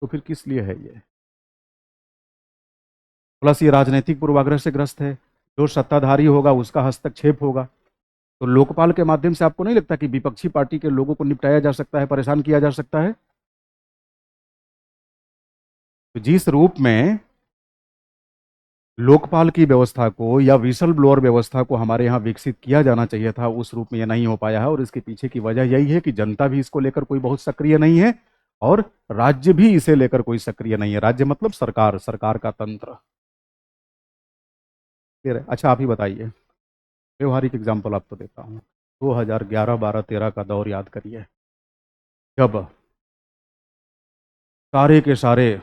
S1: तो फिर किस लिए है ये? प्लस ये राजनीतिक पूर्वाग्रह से ग्रस्त है। जो सत्ताधारी होगा उसका हस्तक्षेप होगा। तो लोकपाल के माध्यम से आपको नहीं लगता कि विपक्षी पार्टी के लोगों को निपटाया जा सकता है, परेशान किया जा सकता है? तो जिस रूप में लोकपाल की व्यवस्था को या विसल ब्लोअर व्यवस्था को हमारे यहाँ विकसित किया जाना चाहिए था, उस रूप में यह नहीं हो पाया है। और इसके पीछे की वजह यही है कि जनता भी इसको लेकर कोई बहुत सक्रिय नहीं है और राज्य भी इसे लेकर कोई सक्रिय नहीं है। राज्य मतलब सरकार, सरकार का तंत्र। फिर अच्छा, आप ही बताइए, व्यवहारिक एग्जाम्पल आपको देता हूँ। 2011, 12, 13 का दौर याद करिए, जब सारे के सारे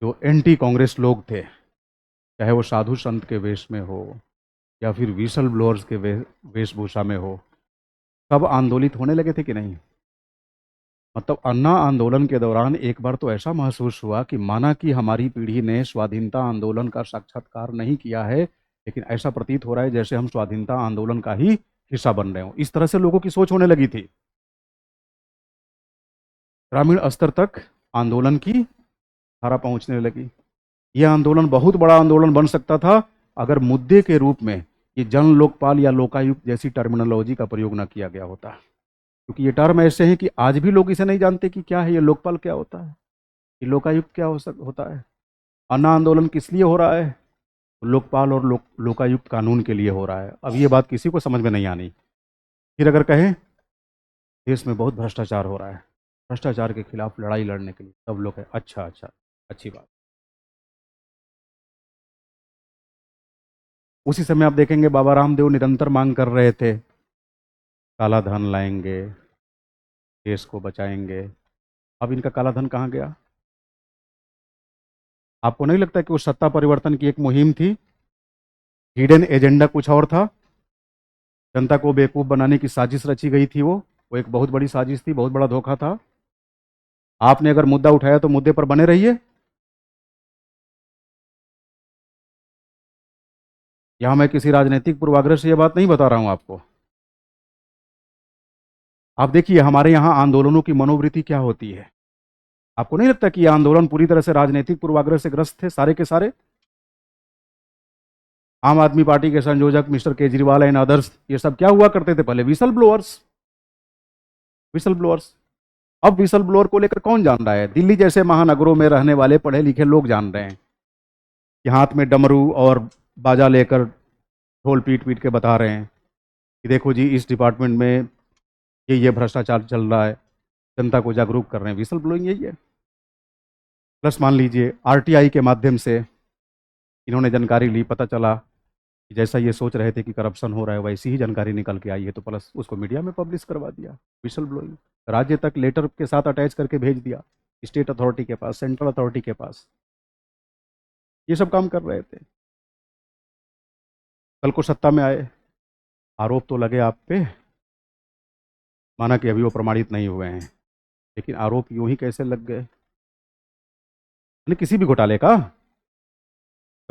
S1: जो एंटी कांग्रेस लोग थे, चाहे वो साधु संत के वेश में हो या फिर विसल ब्लोअर्स के वेशभूषा में हो, सब आंदोलित होने लगे थे कि नहीं? मतलब अन्ना आंदोलन के दौरान एक बार तो ऐसा महसूस हुआ कि माना कि हमारी पीढ़ी ने स्वाधीनता आंदोलन का साक्षात्कार नहीं किया है, लेकिन ऐसा प्रतीत हो रहा है जैसे हम स्वाधीनता आंदोलन का ही हिस्सा बन रहे हो। इस तरह से लोगों की सोच होने लगी थी। ग्रामीण स्तर तक आंदोलन की धारा पहुंचने लगी। यह आंदोलन बहुत बड़ा आंदोलन बन सकता था अगर मुद्दे के रूप में ये जन लोकपाल या लोकायुक्त जैसी टर्मिनोलॉजी का प्रयोग न किया गया होता। क्योंकि ये टर्म ऐसे हैं कि आज भी लोग इसे नहीं जानते कि क्या है ये लोकपाल, क्या होता है, ये लोकायुक्त क्या होता है। अन्ना आंदोलन किस लिए हो रहा है? लोकपाल और लोकायुक्त कानून के लिए हो रहा है। अब ये बात किसी को समझ में नहीं आनी। फिर अगर कहें देश में बहुत भ्रष्टाचार हो रहा है, भ्रष्टाचार के खिलाफ लड़ाई लड़ने के लिए सब लोग हैं, अच्छा अच्छा, अच्छी बात। उसी समय आप देखेंगे बाबा रामदेव निरंतर मांग कर रहे थे, काला धन लाएंगे, देश को बचाएंगे। अब इनका काला धन कहाँ गया? आपको नहीं लगता कि वो सत्ता परिवर्तन की एक मुहिम थी? हिडन एजेंडा कुछ और था। जनता को बेवकूफ बनाने की साजिश रची गई थी। वो एक बहुत बड़ी साजिश थी, बहुत बड़ा धोखा था। आपने अगर मुद्दा उठाया तो मुद्दे पर बने रहिए। यहां मैं किसी राजनीतिक पूर्वाग्रह से यह बात नहीं बता रहा हूं आपको। आप देखिए हमारे यहाँ आंदोलनों की मनोवृत्ति क्या होती है। आपको नहीं लगता कि ये आंदोलन पूरी तरह से राजनीतिक पूर्वाग्रह से ग्रस्त थे सारे के सारे? आम आदमी पार्टी के संयोजक मिस्टर केजरीवाल एंड अदर्स, ये सब क्या हुआ करते थे पहले? Whistle blowers, whistle blowers. अब विसल ब्लोअर को लेकर कौन जान रहा है? दिल्ली जैसे महानगरों में रहने वाले पढ़े लिखे लोग जान रहे हैं कि हाथ में डमरू और बाजा लेकर ढोल पीट पीट के बता रहे हैं कि देखो जी इस डिपार्टमेंट में ये भ्रष्टाचार चल रहा है। जनता को जागरूक कर रहे हैं, विसल ब्लोइंग यही है। प्लस मान लीजिए आरटीआई के माध्यम से इन्होंने जानकारी ली, पता चला कि जैसा ये सोच रहे थे कि करप्शन हो रहा है वैसी ही जानकारी निकल के आई है, तो प्लस उसको मीडिया में पब्लिश करवा दिया, विसल ब्लोइंग। राज्य तक लेटर के साथ अटैच करके भेज दिया, स्टेट अथॉरिटी के पास, सेंट्रल अथॉरिटी के पास। ये सब काम कर रहे थे। कल को सत्ता में आए, आरोप तो लगे आप पे, माना कि अभी वो प्रमाणित नहीं हुए हैं, लेकिन आरोप यूं ही कैसे लग गए? यानी किसी भी घोटाले का,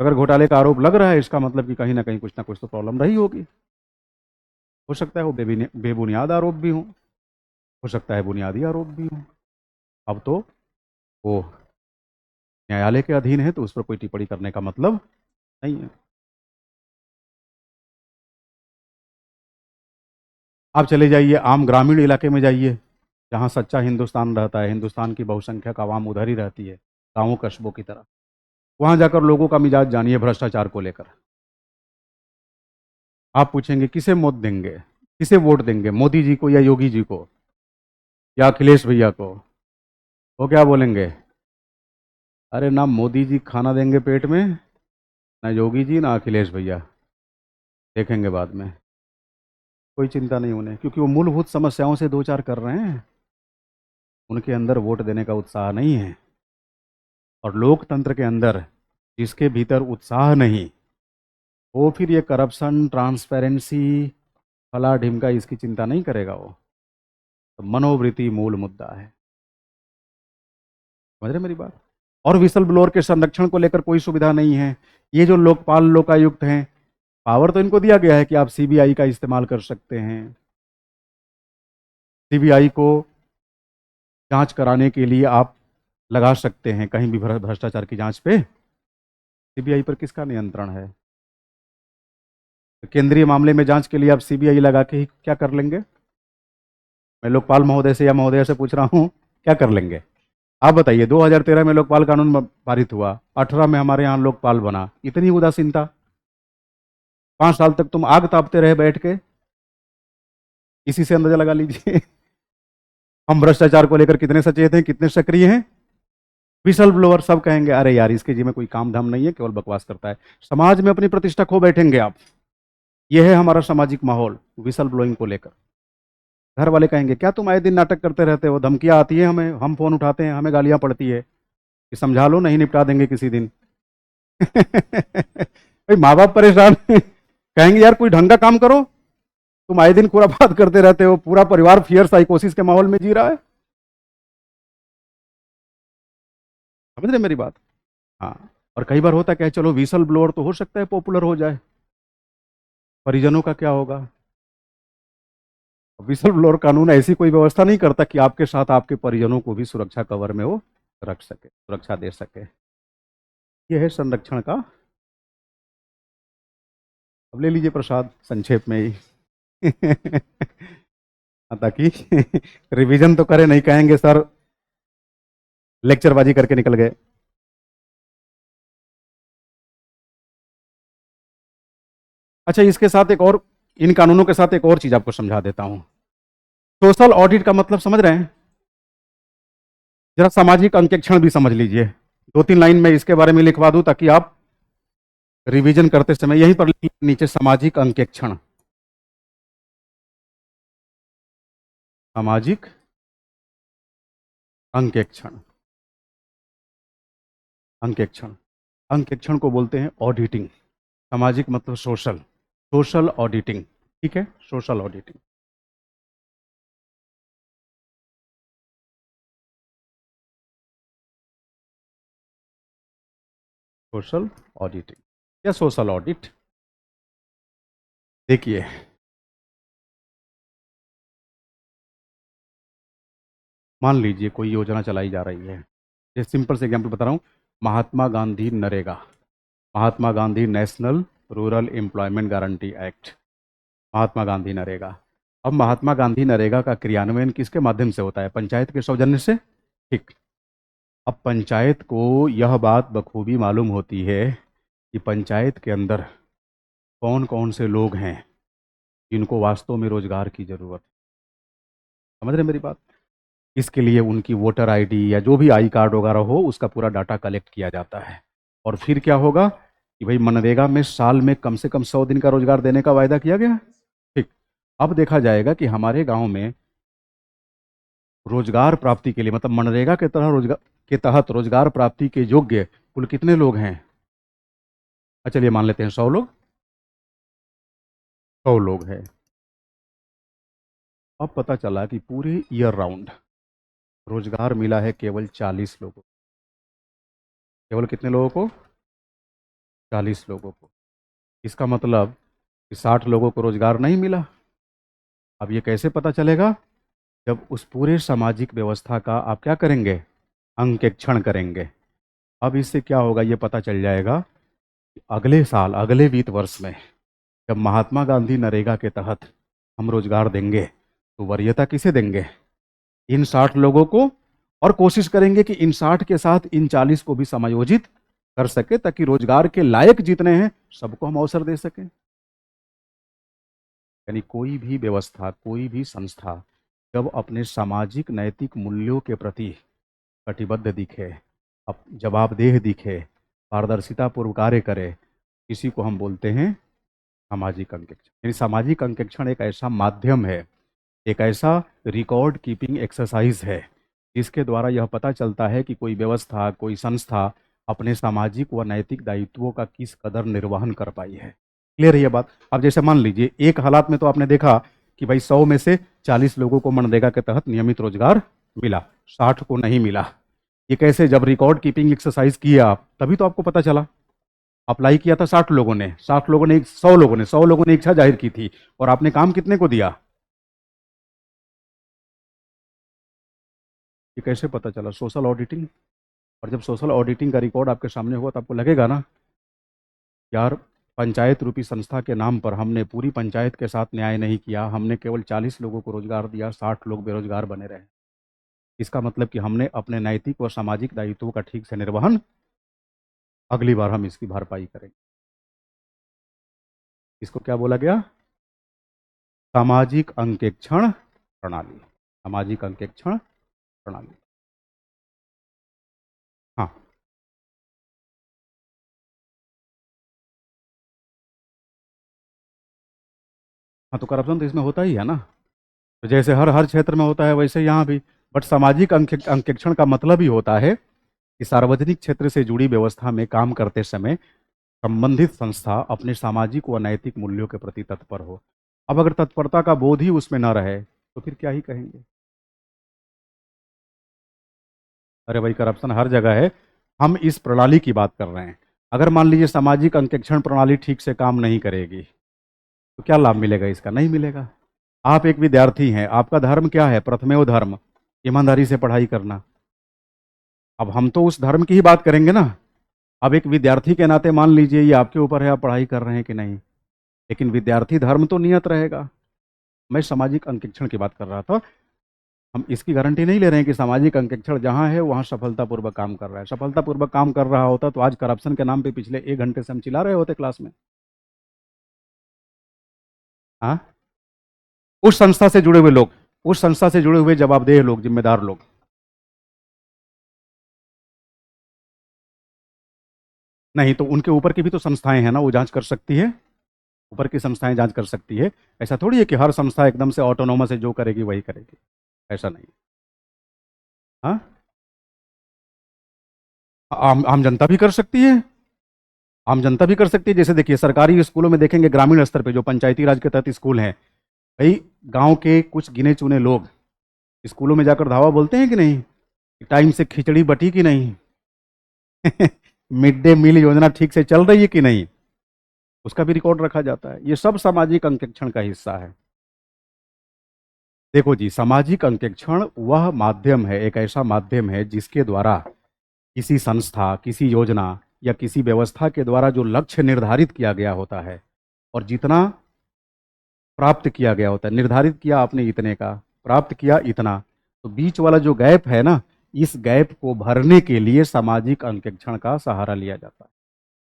S1: अगर घोटाले का आरोप लग रहा है इसका मतलब कि कहीं ना कुछ तो प्रॉब्लम रही होगी। हो सकता है वो बेबुनियाद आरोप भी हो सकता है बुनियादी आरोप भी हो। अब तो वो न्यायालय के अधीन है, तो उस पर कोई टिप्पणी करने का मतलब नहीं है। आप चले जाइए आम ग्रामीण इलाके में जाइए, जहाँ सच्चा हिंदुस्तान रहता है, हिंदुस्तान की बहुसंख्यक आवाम उधर ही रहती है, गाँवों कस्बों की तरह। वहाँ जाकर लोगों का मिजाज जानिए भ्रष्टाचार को लेकर। आप पूछेंगे किसे मत देंगे, किसे वोट देंगे, मोदी जी को या योगी जी को या अखिलेश भैया को? वो क्या बोलेंगे? अरे ना मोदी जी खाना देंगे पेट में, ना योगी जी, ना अखिलेश भैया, देखेंगे बाद में। कोई चिंता नहीं उन्हें, क्योंकि वो मूलभूत समस्याओं से दो चार कर रहे हैं। उनके अंदर वोट देने का उत्साह नहीं है। और लोकतंत्र के अंदर जिसके भीतर उत्साह नहीं, वो फिर ये करप्शन, ट्रांसपेरेंसी, फला ढिमका, इसकी चिंता नहीं करेगा वो। तो मनोवृत्ति मूल मुद्दा है। समझ रहे मेरी बात? और विसल ब्लोअर के संरक्षण को लेकर कोई सुविधा नहीं है। ये जो लोकपाल लोकायुक्त हैं, पावर तो इनको दिया गया है कि आप सीबीआई का इस्तेमाल कर सकते हैं। सीबीआई को जांच कराने के लिए आप लगा सकते हैं कहीं भी भ्रष्टाचार की जांच पे। सीबीआई पर किसका नियंत्रण है? तो केंद्रीय मामले में जांच के लिए आप सीबीआई लगा के ही क्या कर लेंगे? मैं लोकपाल महोदय से या महोदय से पूछ रहा हूँ, क्या कर लेंगे? आप बताइए। 2013 में लोकपाल कानून पारित हुआ, 18 में हमारे यहाँ लोकपाल बना, इतनी उदासीनता। 5 साल तक तुम आग तापते रहे बैठ के, इसी से अंदाजा लगा लीजिए हम भ्रष्टाचार को लेकर कितने सचेत हैं, कितने सक्रिय हैं। विसल ब्लोअर सब कहेंगे अरे यार इसके जी में कोई काम धाम नहीं है, केवल बकवास करता है। समाज में अपनी प्रतिष्ठा खो बैठेंगे आप। यह है हमारा सामाजिक माहौल विसल ब्लोइंग को लेकर। घर वाले कहेंगे क्या तुम आए दिन नाटक करते रहते हो, धमकियां आती है हमें, हम फोन उठाते हैं, हमें गालियां पड़ती है कि समझा लो, नहीं निपटा देंगे किसी दिन भाई माँ बाप परेशान कहेंगे यार कोई ढंग का काम करो, तुम आए दिन खुरापात करते रहते हो, पूरा परिवार फियर साइकोसिस के माहौल में जी रहा है। समझ रहे मेरी बात? हाँ। और कई बार होता क्या है, चलो विसल ब्लोअर तो हो सकता है पॉपुलर हो जाए, परिजनों का क्या होगा? विसल ब्लोअर कानून ऐसी कोई व्यवस्था नहीं करता कि आपके साथ आपके परिजनों को भी सुरक्षा कवर में वो रख सके, सुरक्षा दे सके। यह है संरक्षण का। अब ले लीजिए प्रसाद संक्षेप में ही ताकि रिवीजन तो करे, नहीं कहेंगे सर लेक्चरबाजी करके निकल गए। अच्छा, इसके साथ एक और, इन कानूनों के साथ एक और चीज आपको समझा देता हूं। सोशल ऑडिट का मतलब समझ रहे हैं? जरा सामाजिक अंकेक्षण भी समझ लीजिए। 2-3 लाइन में इसके बारे में लिखवा दूं ताकि आप रिवीजन करते समय यहीं पर लिख नीचे सामाजिक अंकेक्षण। सामाजिक अंकेक्षण, अंकेक्षण, अंकेक्षण को बोलते हैं ऑडिटिंग। सामाजिक मतलब सोशल, सोशल ऑडिटिंग। ठीक है, सोशल ऑडिटिंग। सोशल ऑडिटिंग या सोशल ऑडिट। देखिए, मान लीजिए कोई योजना चलाई जा रही है, ये सिंपल से एग्जाम्पल बता रहा हूँ। Mahatma Gandhi NREGA, Mahatma Gandhi national rural employment guarantee act, Mahatma Gandhi NREGA. अब महात्मा गांधी नरेगा का क्रियान्वयन किसके माध्यम से होता है? पंचायत के सौजन्य से। ठीक। अब पंचायत को यह बात बखूबी मालूम होती है कि पंचायत के अंदर कौन कौन से लोग हैं जिनको वास्तव में रोजगार की जरूरत है। समझ रहे मेरी बात? इसके लिए उनकी वोटर आईडी या जो भी आई कार्ड वगैरह हो, उसका पूरा डाटा कलेक्ट किया जाता है। और फिर क्या होगा कि भाई मनरेगा में साल में कम से कम 100 दिन का रोजगार देने का वायदा किया गया है। ठीक। अब देखा जाएगा कि हमारे गांव में रोजगार प्राप्ति के लिए, मतलब मनरेगा के तरह रोजगार के तहत रोजगार प्राप्ति के योग्य कुल कितने लोग हैं? चलिए मान लेते हैं 100 लोग। 100 लोग हैं। अब पता चला कि पूरे ईयर राउंड रोजगार मिला है केवल 40 लोगों को। केवल कितने लोगों को? 40 लोगों को। इसका मतलब कि 60 लोगों को रोजगार नहीं मिला। अब ये कैसे पता चलेगा? जब उस पूरे सामाजिक व्यवस्था का आप क्या करेंगे? अंकेक्षण करेंगे। अब इससे क्या होगा ये पता चल जाएगा कि अगले साल, अगले वित्त वर्ष में जब महात्मा गांधी नरेगा के तहत हम रोजगार देंगे तो वरीयता किसे देंगे? इन 60 लोगों को। और कोशिश करेंगे कि इन 60 के साथ इन 40 को भी समायोजित कर सके, ताकि रोजगार के लायक जितने हैं सबको हम अवसर दे सकें। यानी कोई भी व्यवस्था, कोई भी संस्था जब अपने सामाजिक नैतिक मूल्यों के प्रति कटिबद्ध दिखे, अब जवाबदेह दिखे, पारदर्शिता पूर्व कार्य करे, इसी को हम बोलते हैं सामाजिक अंकेक्षण। यानी सामाजिक अंकेक्षण एक ऐसा माध्यम है, एक ऐसा रिकॉर्ड कीपिंग एक्सरसाइज है जिसके द्वारा यह पता चलता है कि कोई व्यवस्था, कोई संस्था अपने सामाजिक व नैतिक दायित्वों का किस कदर निर्वहन कर पाई है। क्लियर है ये बात? अब जैसे मान लीजिए एक हालात में तो आपने देखा कि भाई 100 में से 40 लोगों को मनरेगा के तहत नियमित रोजगार मिला, 60 को नहीं मिला। ये कैसे? जब रिकॉर्ड कीपिंग एक्सरसाइज किए आप, तभी तो आपको पता चला। अप्लाई किया था 60 लोगों ने, 60 लोगों ने, 100 लोगों ने, 100 लोगों ने इच्छा जाहिर की थी, और आपने काम कितने को दिया? ये कैसे पता चला? Social auditing. और जब सोशल ऑडिटिंग का रिकॉर्ड आपके सामने होगा तो आपको लगेगा ना, यार, पंचायत रूपी संस्था के नाम पर हमने पूरी पंचायत के साथ न्याय नहीं किया, हमने केवल 40 लोगों को रोजगार दिया, 60 लोग बेरोजगार बने रहे। इसका मतलब कि हमने अपने नैतिक और सामाजिक दायित्वों का ठीक से निर्वहन, अगली बार हम इसकी भरपाई करेंगे। इसको क्या बोला गया? सामाजिक अंकेक्षण प्रणाली। सामाजिक अंकेक्षण प्रणाली। हाँ। हाँ, तो करप्शन तो इसमें होता ही है ना। तो जैसे हर हर क्षेत्र में होता है, वैसे यहाँ भी। बट सामाजिक अंकेक्षण का मतलब ही होता है कि सार्वजनिक क्षेत्र से जुड़ी व्यवस्था में काम करते समय संबंधित संस्था अपने सामाजिक व नैतिक मूल्यों के प्रति तत्पर हो। अब अगर तत्परता का बोध ही उसमें न रहे तो फिर क्या ही कहेंगे? अरे भाई, करप्शन हर जगह है। हम इस प्रणाली की बात कर रहे हैं। अगर मान लीजिए सामाजिक अंकेक्षण प्रणाली ठीक से काम नहीं करेगी, तो क्या लाभ मिलेगा? इसका नहीं मिलेगा। आप एक विद्यार्थी हैं, आपका धर्म क्या है? प्रथमेव धर्म, ईमानदारी से पढ़ाई करना। अब हम तो उस धर्म की ही बात करेंगे ना। अब एक विद्यार्थी के नाते मान लीजिए, ये आपके ऊपर है, आप पढ़ाई कर रहे हैं कि नहीं, लेकिन विद्यार्थी धर्म तो नियत रहेगा। मैं सामाजिक अंकेक्षण की बात कर रहा था। हम इसकी गारंटी नहीं ले रहे हैं कि सामाजिक अंकेक्षण जहाँ है वहाँ सफलतापूर्वक काम कर रहा है। सफलतापूर्वक काम कर रहा होता तो आज करप्शन के नाम पे पिछले 1 घंटे से हम चिल्ला रहे होते क्लास में। हाँ। उस संस्था से जुड़े हुए लोग, उस संस्था से जुड़े हुए जवाबदेह लोग, जिम्मेदार लोग। नहीं तो उनके ऊपर की भी तो संस्थाएं हैं ना, वो जांच कर सकती है। ऊपर की संस्थाएं जांच कर सकती है। ऐसा थोड़ी है कि हर संस्था एकदम से ऑटोनोमस है, जो करेगी वही करेगी। ऐसा नहीं। हाँ। आम जनता भी कर सकती है। आम जनता भी कर सकती है। जैसे देखिए, सरकारी स्कूलों में देखेंगे, ग्रामीण स्तर पे जो पंचायती राज के तहत स्कूल हैं, भाई, गांव के कुछ गिने चुने लोग स्कूलों में जाकर धावा बोलते हैं कि नहीं, टाइम से खिचड़ी बटी कि नहीं, मिड डे मील योजना ठीक से चल रही है कि नहीं, उसका भी रिकॉर्ड रखा जाता है। ये सब सामाजिक अंकेक्षण का हिस्सा है। देखो जी, सामाजिक अंकेक्षण वह माध्यम है, एक ऐसा माध्यम है जिसके द्वारा किसी संस्था, किसी योजना या किसी व्यवस्था के द्वारा जो लक्ष्य निर्धारित किया गया होता है, और जितना प्राप्त किया गया होता है, निर्धारित किया आपने इतने का, प्राप्त किया इतना, तो बीच वाला जो गैप है ना, इस गैप को भरने के लिए सामाजिक अंकेक्षण का सहारा लिया जाता है।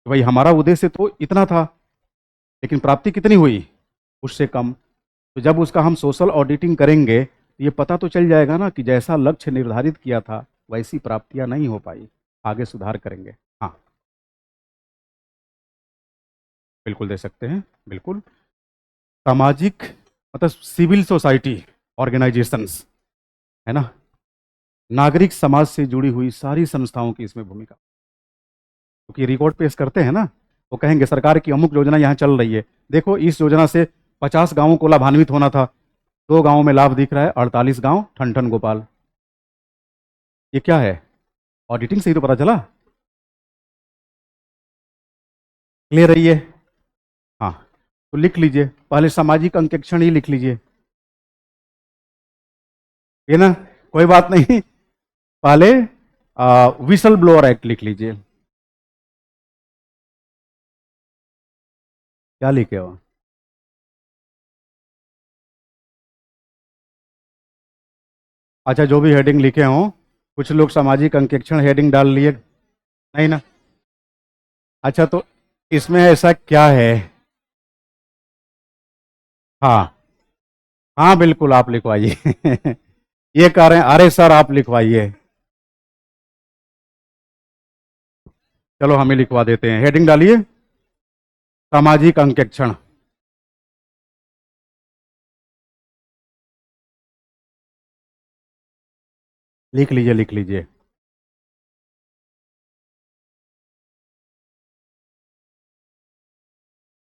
S1: तो भाई, हमारा उद्देश्य तो इतना था, लेकिन प्राप्ति कितनी हुई? उससे कम। तो जब उसका हम सोशल ऑडिटिंग करेंगे तो ये पता तो चल जाएगा ना कि जैसा लक्ष्य निर्धारित किया था वैसी प्राप्तियां नहीं हो पाई। आगे सुधार करेंगे। हाँ, बिल्कुल दे सकते हैं, बिल्कुल। सामाजिक, मतलब सिविल सोसाइटी ऑर्गेनाइजेशंस, है ना, नागरिक समाज से जुड़ी हुई सारी संस्थाओं की इसमें भूमिका। क्योंकि रिकॉर्ड पेश करते हैं ना, वो कहेंगे सरकार की अमुक योजना यहाँ चल रही है, देखो इस योजना से 50 गांवों को लाभान्वित होना था, 2 गांवों में लाभ दिख रहा है, 48 गांव ठन ठन गोपाल। ये क्या है? ऑडिटिंग से ही तो पता चला। क्लियर है ये? हाँ। तो लिख लीजिए, पहले सामाजिक अंकेक्षण ही लिख लीजिए, ये ना, कोई बात नहीं। पहले विसल ब्लोअर एक्ट लिख लीजिए। क्या लिखे हो? अच्छा, जो भी हेडिंग लिखे हों, कुछ लोग सामाजिक अंकेक्षण हेडिंग डाल लिए, नहीं ना? अच्छा, तो इसमें ऐसा क्या है? हाँ। हाँ, बिल्कुल, आप लिखवाइए। ये कह रहे हैं, अरे सर आप लिखवाइए। चलो, हम ही लिखवा देते हैं, हेडिंग डालिए, सामाजिक अंकेक्षण। लिख लीजिए, लिख लीजिए।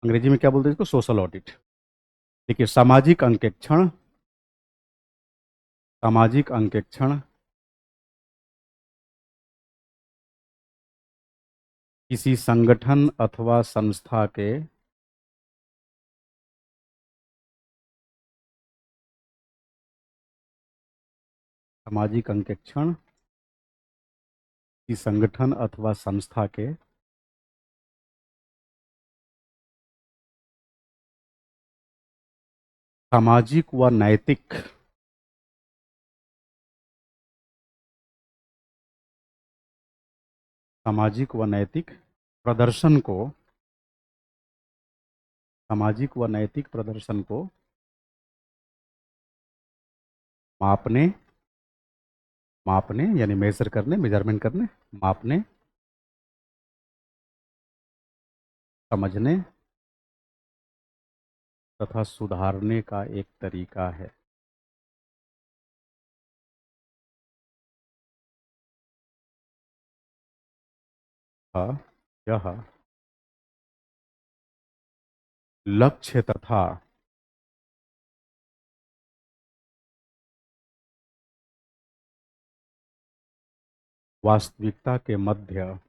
S1: अंग्रेजी में क्या बोलते हैं इसको? Social audit. देखिए, सामाजिक अंकेक्षण, सामाजिक अंकेक्षण किसी संगठन अथवा संस्था के सामाजिक अंकेक्षण, किसी संगठन अथवा संस्था के सामाजिक व नैतिक सामाजिक व नैतिक प्रदर्शन को सामाजिक व नैतिक प्रदर्शन को मापने मापने यानी मेजर करने, मेजरमेंट करने, मापने, समझने तथा सुधारने का एक तरीका है। यह लक्ष्य तथा वास्तविकता के मध्य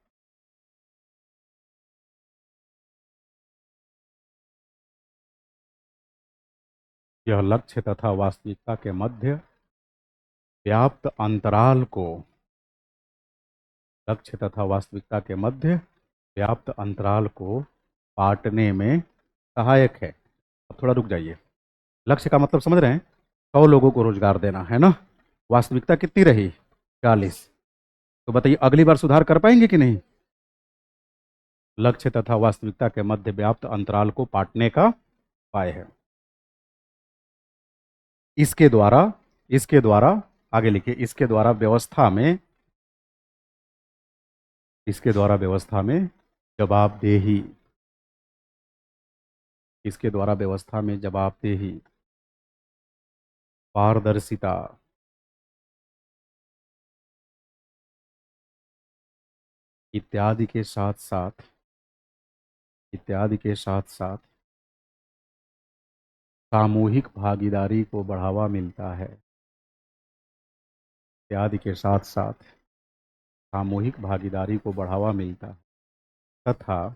S1: यह लक्ष्य तथा वास्तविकता के मध्य व्याप्त अंतराल को लक्ष्य तथा वास्तविकता के मध्य व्याप्त अंतराल को पाटने में सहायक है। अब थोड़ा रुक जाइए। लक्ष्य का मतलब समझ रहे हैं? 100 लोगों को रोजगार देना है ना। वास्तविकता कितनी रही? 40। तो बताइए अगली बार सुधार कर पाएंगे कि नहीं? लक्ष्य तथा वास्तविकता के मध्य व्याप्त अंतराल को पाटने का उपाय है। इसके द्वारा आगे लिखिए, इसके द्वारा व्यवस्था में जवाबदेही जवाबदेही, पारदर्शिता, इत्यादि के साथ साथ सामूहिक भागीदारी को बढ़ावा मिलता है। इत्यादि के साथ साथ सामूहिक भागीदारी को बढ़ावा मिलता है तथा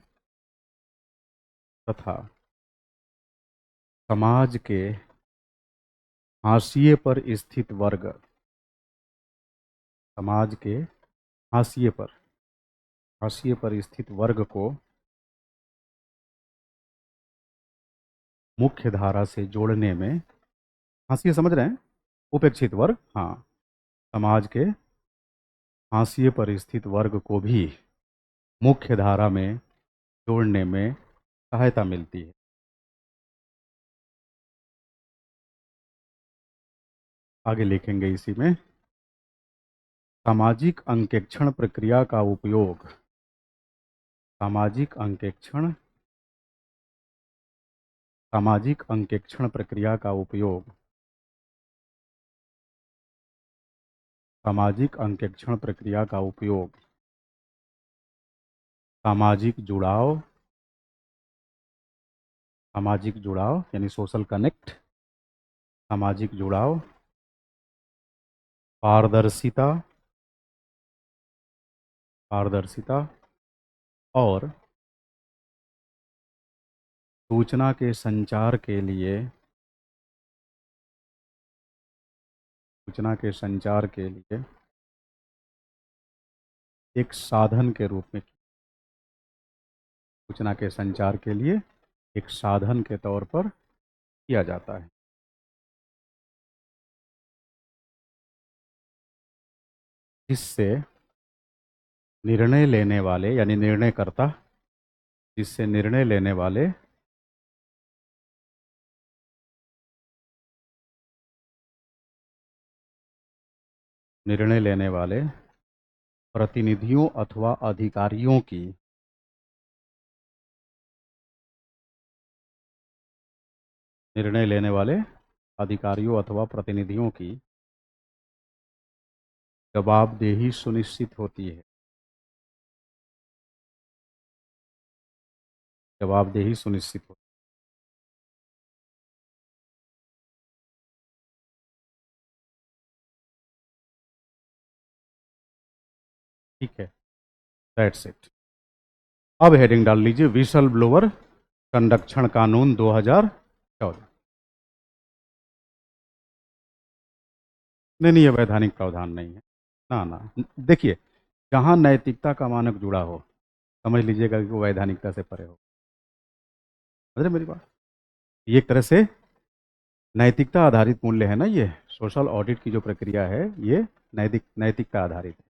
S1: तथा समाज के हाशिए पर स्थित वर्ग समाज के हाशिए पर स्थित वर्ग को मुख्य धारा से जोड़ने में, हाशिए समझ रहे हैं? उपेक्षित वर्ग, हाँ, समाज के हाशिए पर स्थित वर्ग को भी मुख्य धारा में जोड़ने में सहायता मिलती है। आगे लिखेंगे इसी में, सामाजिक अंकेक्षण प्रक्रिया का उपयोग सामाजिक अंकेक्षण सामाजिक अंकेक्षण प्रक्रिया का उपयोग सामाजिक अंकेक्षण प्रक्रिया का उपयोग सामाजिक जुड़ाव यानी सोशल कनेक्ट, सामाजिक जुड़ाव, पारदर्शिता और सूचना के संचार के लिए एक साधन के रूप में सूचना के संचार के लिए एक साधन के तौर पर किया जाता है। जिससे निर्णय लेने वाले यानी निर्णयकर्ता जिससे निर्णय लेने वाले प्रतिनिधियों अथवा अधिकारियों की निर्णय लेने वाले अधिकारियों अथवा प्रतिनिधियों की जवाबदेही सुनिश्चित होती है। जवाबदेही सुनिश्चित होती है। ठीक है, दैट्स इट। अब हेडिंग डाल लीजिए विसल ब्लोअर संरक्षण कानून 2014। नहीं नहीं, ये वैधानिक प्रावधान नहीं है। ना ना, देखिए, जहाँ नैतिकता का मानक जुड़ा हो, समझ लीजिएगा कि वो वैधानिकता से परे हो। समझ रहे मेरी बात? ये एक तरह से नैतिकता आधारित मूल्य है ना, ये सोशल ऑडिट की जो प्रक्रिया है, ये नैतिकता आधारित है।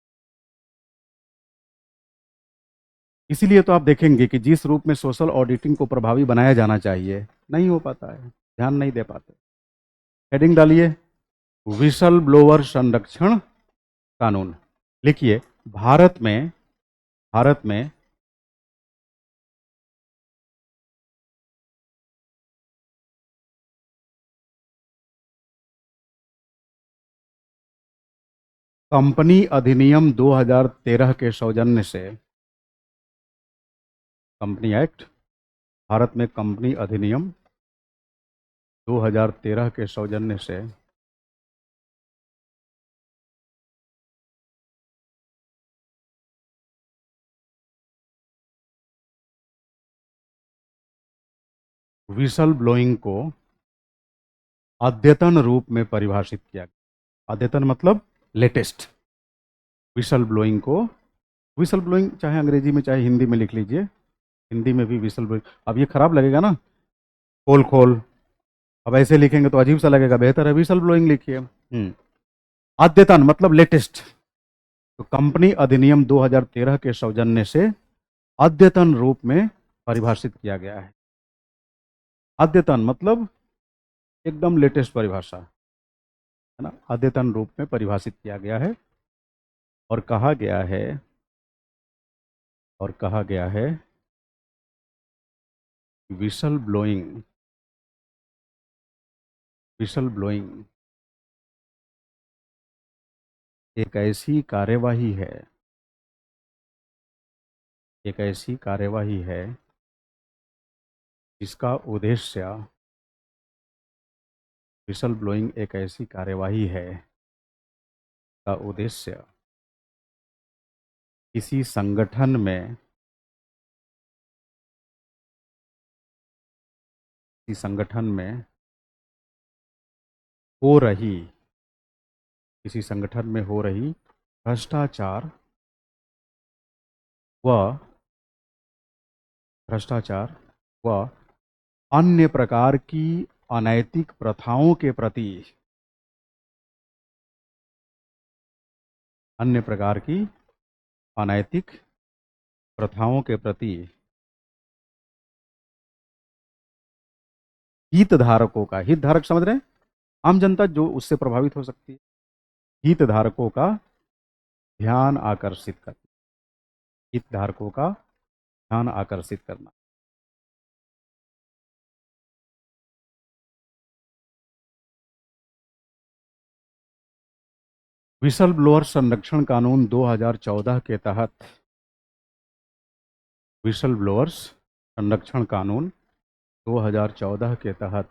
S1: इसीलिए तो आप देखेंगे कि जिस रूप में सोशल ऑडिटिंग को प्रभावी बनाया जाना चाहिए, नहीं हो पाता है, ध्यान नहीं दे पाते। हेडिंग डालिए विसल ब्लोअर संरक्षण कानून। लिखिए भारत में कंपनी अधिनियम 2013 के सौजन्य से, कंपनी एक्ट, भारत में कंपनी अधिनियम 2013 के सौजन्य से विसल ब्लोइंग को अद्यतन रूप में परिभाषित किया गया। अद्यतन मतलब लेटेस्ट। विसल ब्लोइंग को, विसल ब्लोइंग चाहे अंग्रेजी में चाहे हिंदी में लिख लीजिए, हिंदी में भी विसल ब्लोइंग। अब ये खराब लगेगा ना, खोल खोल, अब ऐसे लिखेंगे तो अजीब सा लगेगा, बेहतर है विसल ब्लोइंग लिखिए। अद्यतन मतलब लेटेस्ट। तो कंपनी अधिनियम 2013 के सौजन्य से अद्यतन रूप में परिभाषित किया गया है। अद्यतन मतलब एकदम लेटेस्ट परिभाषा है ना, अद्यतन रूप में परिभाषित किया गया है। और कहा गया है, और कहा गया है विसल ब्लोइंग, विसल ब्लोइंग एक ऐसी कार्यवाही है, एक ऐसी कार्यवाही है जिसका उद्देश्य, विसल ब्लोइंग एक ऐसी कार्यवाही है का उद्देश्य किसी संगठन में, किसी संगठन में हो रही, किसी संगठन में हो रही भ्रष्टाचार व भ्रष्टाचार व अन्य प्रकार की अनैतिक प्रथाओं के प्रति, अन्य प्रकार की अनैतिक प्रथाओं के प्रति हितधारकों का, हितधारक समझ रहे हैं, आम जनता जो उससे प्रभावित हो सकती है, हितधारकों का ध्यान आकर्षित करना, हितधारकों का ध्यान आकर्षित करना। विसल ब्लोअर संरक्षण कानून 2014 के तहत, विसल ब्लोअर्स संरक्षण कानून 2014 के तहत,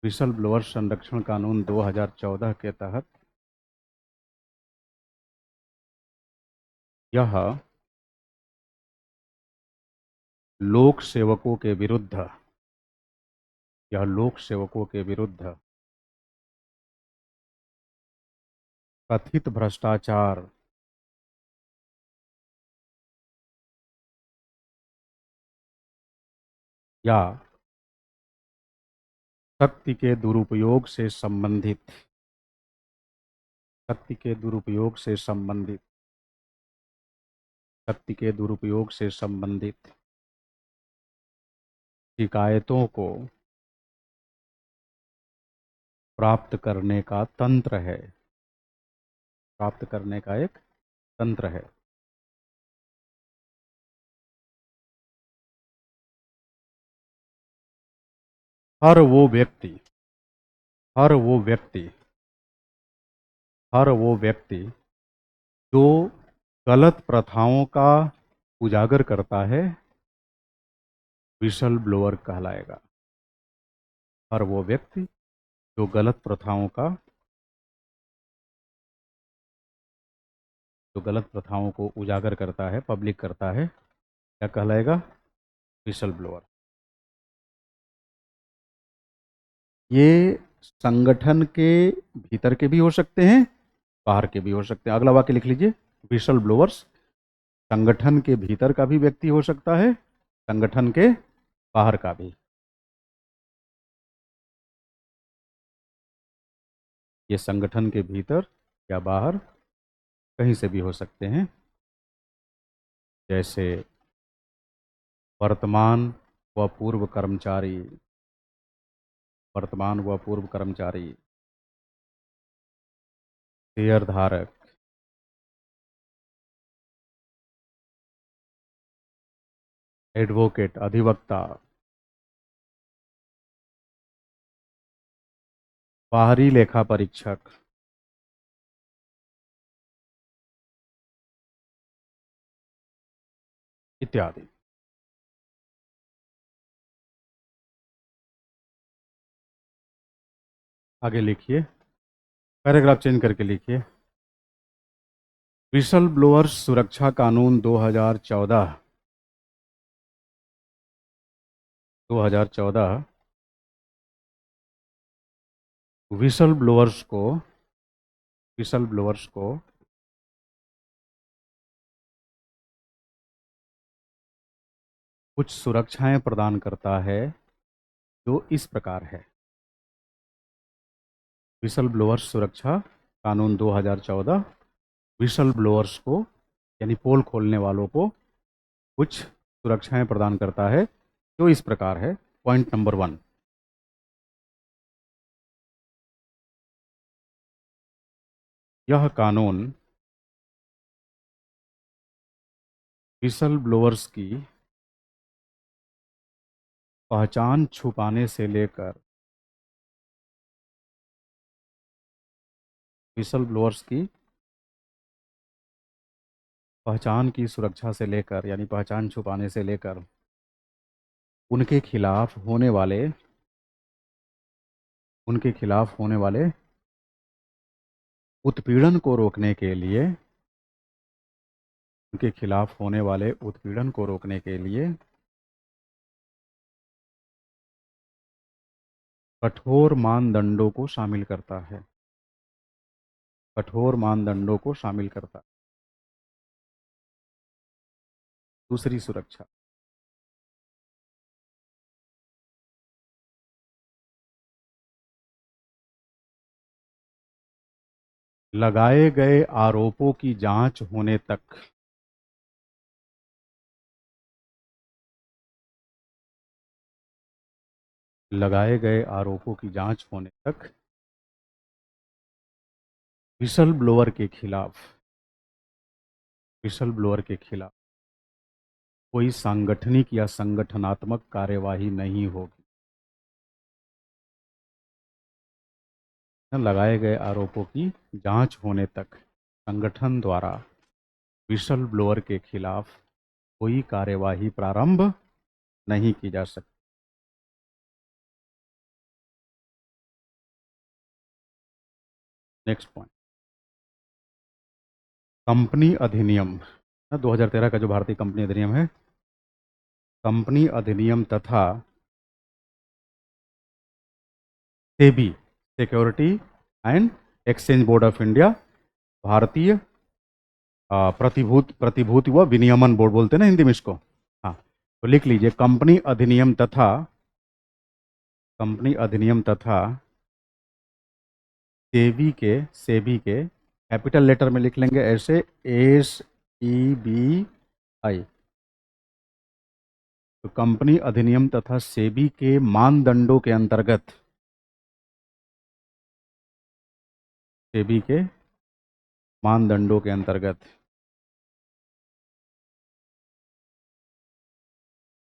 S1: विसल ब्लोअर संरक्षण कानून 2014 के तहत यह लोक सेवकों के विरुद्ध, यह लोक सेवकों के विरुद्ध कथित भ्रष्टाचार या शक्ति के दुरुपयोग से संबंधित, शक्ति के दुरुपयोग से संबंधित, शक्ति के दुरुपयोग से संबंधित शिकायतों को प्राप्त करने का तंत्र है, प्राप्त करने का एक तंत्र है। हर वो व्यक्ति, हर वो व्यक्ति, हर वो व्यक्ति जो गलत प्रथाओं का उजागर करता है, विसल ब्लोअर कहलाएगा। हर वो व्यक्ति जो गलत प्रथाओं का, जो गलत प्रथाओं को उजागर करता है, पब्लिक करता है, क्या कहलाएगा? Whistle blower. ये संगठन के भीतर के भी हो सकते हैं, बाहर के भी हो सकते हैं। अगला वाक्य लिख लीजिए, विसल ब्लोअर्स संगठन के भीतर का भी व्यक्ति हो सकता है, संगठन के बाहर का भी। ये संगठन के भीतर या बाहर कहीं से भी हो सकते हैं। जैसे वर्तमान व पूर्व कर्मचारी, वर्तमान व पूर्व कर्मचारी, शेयर धारक, एडवोकेट अधिवक्ता, बाहरी लेखा परीक्षक, इत्यादि। आगे लिखिए, पैराग्राफ चेंज करके लिखिए। विसल ब्लोअर्स सुरक्षा कानून 2014, 2014 विसल ब्लोअर्स को, विसल ब्लोअर्स को कुछ सुरक्षाएं प्रदान करता है जो इस प्रकार है। विसल ब्लोअर्स सुरक्षा कानून 2014 विसल ब्लोअर्स को, यानी पोल खोलने वालों को कुछ सुरक्षाएं प्रदान करता है जो इस प्रकार है। पॉइंट नंबर 1, यह कानून विसल ब्लोअर्स की पहचान छुपाने से लेकर, विसल ब्लोअर्स की पहचान की सुरक्षा से लेकर, यानी पहचान छुपाने से लेकर उनके खिलाफ होने वाले, उनके खिलाफ होने वाले उत्पीड़न को रोकने के लिए, उनके खिलाफ होने वाले उत्पीड़न को रोकने के लिए कठोर मानदंडों को शामिल करता है, कठोर मानदंडों को शामिल करता है। दूसरी सुरक्षा, लगाए गए आरोपों की जांच होने तक, लगाए गए आरोपों की जांच होने तक विसल ब्लोअर के खिलाफ, विसल ब्लोअर के खिलाफ कोई सांगठनिक या संगठनात्मक कार्यवाही नहीं होगी। लगाए गए आरोपों की जांच होने तक संगठन द्वारा विसल ब्लोअर के खिलाफ कोई कार्यवाही प्रारंभ नहीं की जा सकती। नेक्स्ट पॉइंट, कंपनी अधिनियम 2013 का जो भारतीय कंपनी अधिनियम है, कंपनी अधिनियम तथा SEBI, security and exchange board of India, भारतीय प्रतिभूति व विनियमन बोर्ड बोलते हैं ना हिंदी में इसको। हाँ, तो लिख लीजिए, कंपनी अधिनियम तथा, कंपनी अधिनियम तथा सेबी के कैपिटल लेटर में लिख लेंगे ऐसे, SEBI। तो कंपनी अधिनियम तथा सेबी के मानदंडों के अंतर्गत, सेबी के मानदंडों के अंतर्गत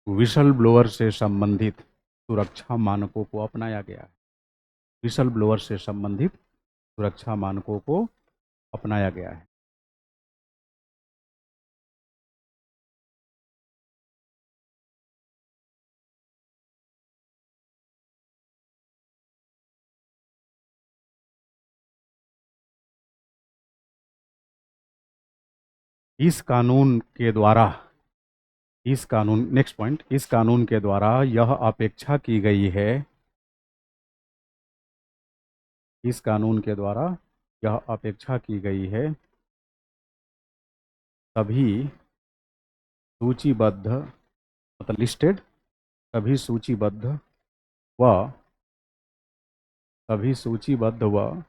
S1: विसल ब्लोअर से संबंधित सुरक्षा मानकों को अपनाया गया है। विसल ब्लोअर से संबंधित सुरक्षा मानकों को अपनाया गया है। इस कानून के द्वारा इस कानून, नेक्स्ट पॉइंट, इस कानून के द्वारा यह अपेक्षा की गई है, इस कानून के द्वारा यह अपेक्षा की गई है सभी सूचीबद्ध, मतलब लिस्टेड, सभी सूचीबद्ध व सभी सूचीबद्ध व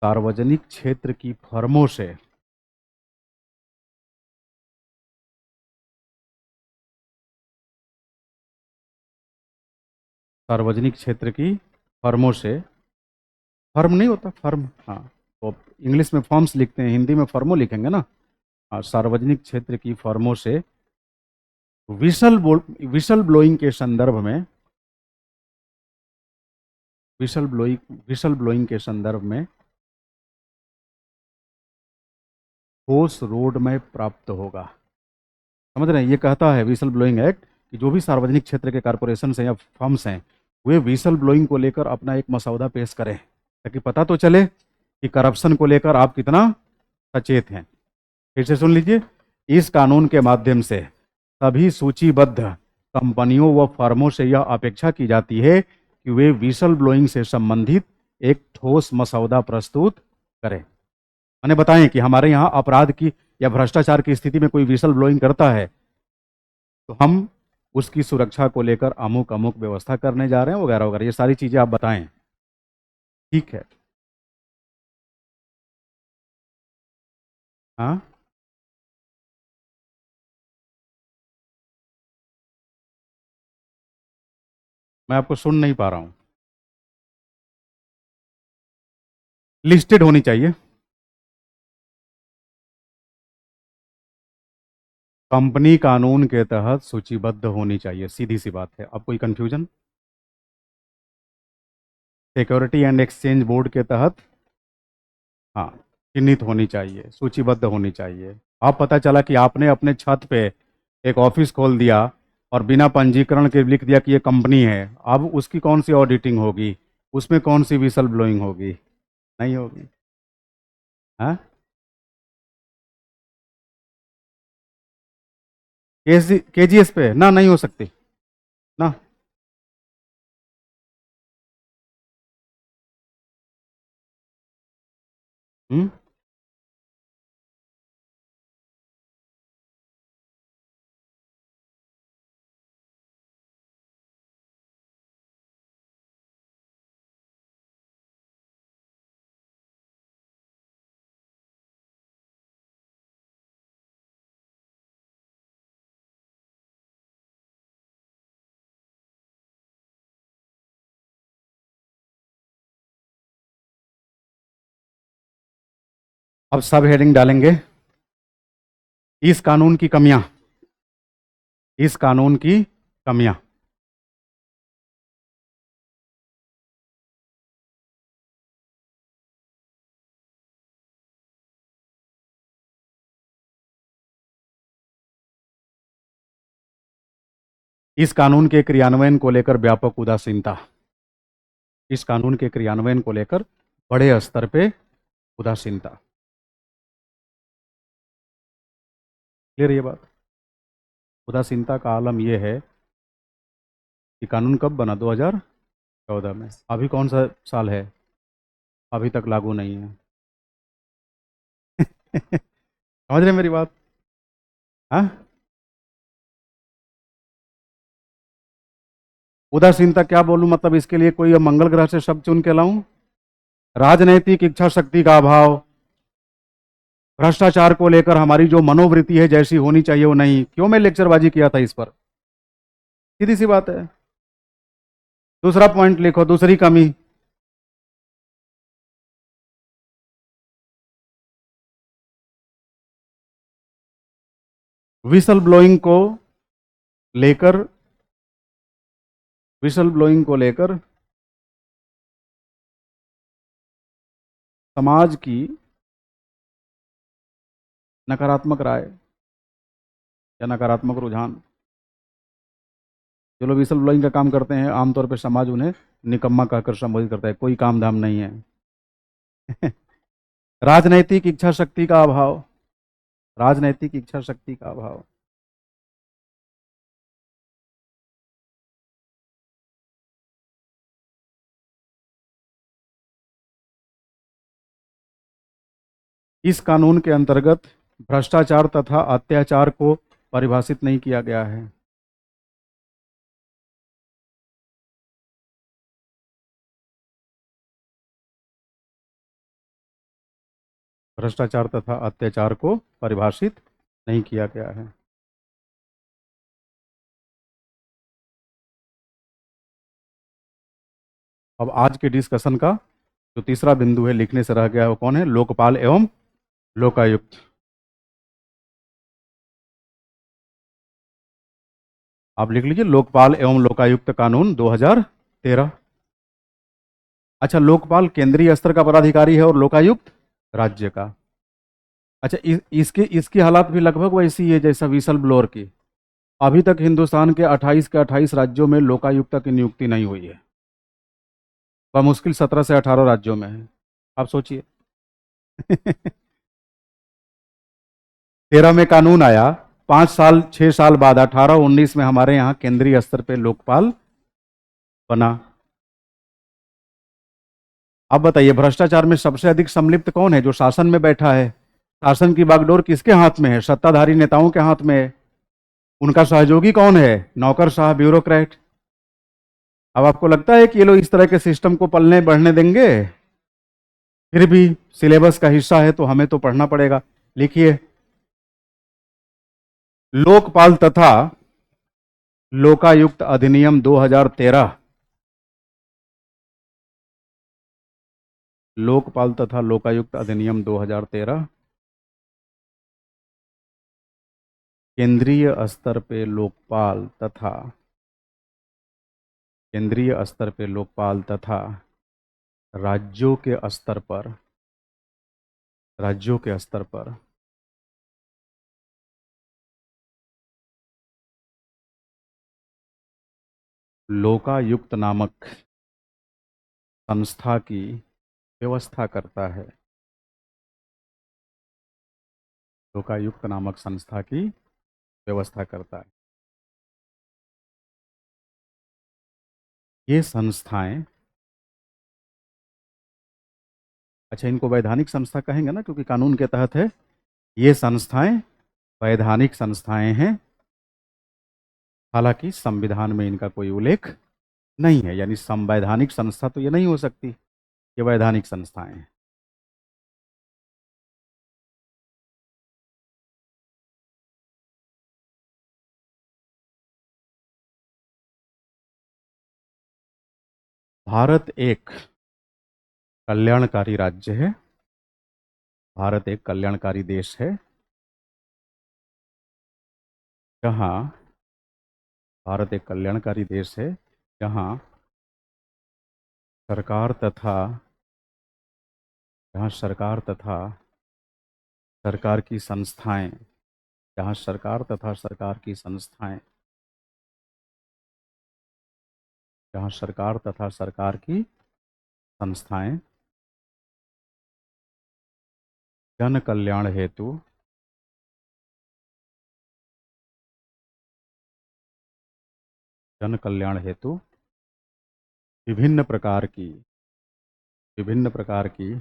S1: सार्वजनिक क्षेत्र की फर्मों से सार्वजनिक क्षेत्र की फर्मों से, फर्म नहीं होता, फर्म, हाँ, तो इंग्लिश में फर्म्स लिखते हैं, हिंदी में फर्मों लिखेंगे ना। हाँ, सार्वजनिक क्षेत्र की फर्मों से विशल ब्लोइंग के संदर्भ में, विशल ब्लोइंग के संदर्भ में ठोस रोड मैप प्राप्त होगा। समझ रहे हैं, ये कहता है विशल ब्लोइंग एक्ट कि जो भी सार्वजनिक क्षेत्र के कॉरपोरेशन हैं या फर्म्स हैं, वे विशल ब्लोइंग को लेकर अपना एक मसौदा पेश करें, ताकि पता तो चले कि करप्शन को लेकर आप कितना सचेत हैं। फिर से सुन लीजिए, इस कानून के माध्यम से सभी सूचीबद्ध कंपनियों व फर्मों से यह अपेक्षा की जाती है कि वे विशल ब्लोइंग से संबंधित एक ठोस मसौदा प्रस्तुत करें। मैंने बताएं कि हमारे यहाँ अपराध की या भ्रष्टाचार की स्थिति में कोई विशल ब्लोइंग करता है तो हम उसकी सुरक्षा को लेकर अमुक अमुक व्यवस्था करने जा रहे हैं, वगैरह वगैरह, ये सारी चीजें आप बताएं। ठीक है, हाँ, मैं आपको सुन नहीं पा रहा हूं। लिस्टेड होनी चाहिए, कंपनी कानून के तहत सूचीबद्ध होनी चाहिए, सीधी सी बात है। अब कोई confusion? Security and exchange board के तहत, हाँ, चिन्हित होनी चाहिए, सूचीबद्ध होनी चाहिए। अब पता चला कि आपने अपने छत पे एक ऑफिस खोल दिया और बिना पंजीकरण के लिख दिया कि ये कंपनी है, अब उसकी कौन सी ऑडिटिंग होगी, उसमें कौन सी विसल ब्लोइंग होगी? नहीं होगी। हाँ, केजीएस पे ना, नहीं हो सकती ना। हम्म, अब सब हेडिंग डालेंगे, इस कानून की कमियां, इस कानून की कमियां। इस कानून के क्रियान्वयन को लेकर व्यापक उदासीनता, इस कानून के क्रियान्वयन को लेकर बड़े स्तर पे उदासीनता। क्लियर ये बात? उदासीनता का आलम यह है कि कानून कब बना? 2014 में। अभी कौन सा साल है? अभी तक लागू नहीं है। समझ रहे हैं मेरी बात? हाँ, उदासीनता क्या बोलूं, मतलब इसके लिए कोई मंगल ग्रह से शब्द चुन के लाऊं? राजनैतिक इच्छा शक्ति का अभाव, भ्रष्टाचार को लेकर हमारी जो मनोवृत्ति है जैसी होनी चाहिए वो नहीं। क्यों मैं लेक्चरबाजी किया था इस पर? सीधी सी बात है। दूसरा पॉइंट लिखो, दूसरी कमी, विसल ब्लोइंग को लेकर, विसल ब्लोइंग को लेकर समाज की नकारात्मक राय या नकारात्मक रुझान। जो लोग विसल ब्लोइंग का काम करते हैं आमतौर पर समाज उन्हें निकम्मा कहकर संबोधित करता है, कोई काम धाम नहीं है। राजनैतिक इच्छा शक्ति का अभाव, राजनैतिक इच्छा शक्ति का अभाव, इस कानून के अंतर्गत भ्रष्टाचार तथा अत्याचार को परिभाषित नहीं किया गया है। भ्रष्टाचार तथा अत्याचार को परिभाषित नहीं किया गया है। अब आज के डिस्कशन का जो तीसरा बिंदु है लिखने से रह गया है वो कौन है? लोकपाल एवं लोकायुक्त। आप लिख लीजिए लोकपाल एवं लोकायुक्त कानून 2013। अच्छा, लोकपाल केंद्रीय स्तर का पदाधिकारी है और लोकायुक्त राज्य का। अच्छा, इसके इसकी हालात भी लगभग वैसी है जैसा विसल ब्लोअर की। अभी तक हिंदुस्तान के 28 के 28 राज्यों में लोकायुक्त की नियुक्ति नहीं हुई है। बमुश्किल 17 से 18 राज्यों में है। आप सोचिए। 13 में कानून आया, 5 साल 6 साल बाद 18-19 में हमारे यहाँ केंद्रीय स्तर पे लोकपाल बना। अब बताइए भ्रष्टाचार में सबसे अधिक संलिप्त कौन है? जो शासन में बैठा है। शासन की बागडोर किसके हाथ में है? सत्ताधारी नेताओं के हाथ में है। उनका सहयोगी कौन है? नौकरशाह, ब्यूरोक्रेट। अब आपको लगता है कि ये लोग इस तरह के सिस्टम को पलने बढ़ने देंगे? फिर भी सिलेबस का हिस्सा है तो हमें तो पढ़ना पड़ेगा। लिखिए, लोकपाल तथा लोकायुक्त अधिनियम 2013। लोकपाल तथा लोकायुक्त अधिनियम 2013 केंद्रीय स्तर पे लोकपाल तथा केंद्रीय स्तर पे लोकपाल तथा राज्यों के स्तर पर राज्यों के स्तर पर लोकायुक्त नामक संस्था की व्यवस्था करता है। लोकायुक्त नामक संस्था की व्यवस्था करता है। ये संस्थाएं, अच्छा इनको वैधानिक संस्था कहेंगे ना क्योंकि कानून के तहत है। ये संस्थाएं वैधानिक संस्थाएं हैं। हालांकि संविधान में इनका कोई उल्लेख नहीं है, यानी संवैधानिक संस्था तो ये नहीं हो सकती, ये वैधानिक संस्थाएं हैं। भारत एक कल्याणकारी राज्य है। भारत एक कल्याणकारी देश है जहाँ भारत एक कल्याणकारी देश है जहाँ सरकार तथा जहाँ सरकार तथा सरकार की संस्थाएं जहाँ सरकार तथा सरकार की संस्थाएं जहाँ सरकार तथा सरकार की संस्थाएं जन कल्याण हेतु जन कल्याण हेतु विभिन्न प्रकार की विभिन्न प्रकार की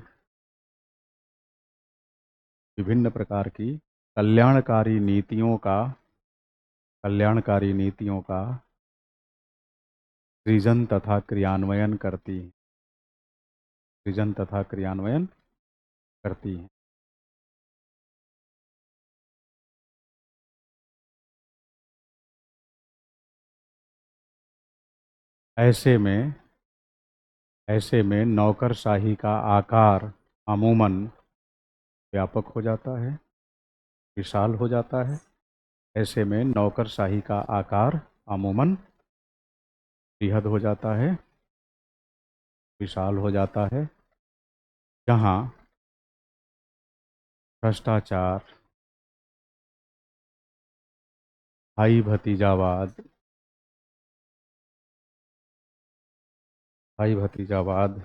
S1: विभिन्न प्रकार की कल्याणकारी नीतियों का सृजन तथा क्रियान्वयन करती सृजन तथा क्रियान्वयन करती है। ऐसे में नौकरशाही का आकार अमूमन व्यापक हो जाता है, विशाल हो जाता है। ऐसे में नौकरशाही का आकार अमूमन बृहद हो जाता है, विशाल हो जाता है। जहाँ भ्रष्टाचार, भाई भतीजावाद भाई भतीजावाद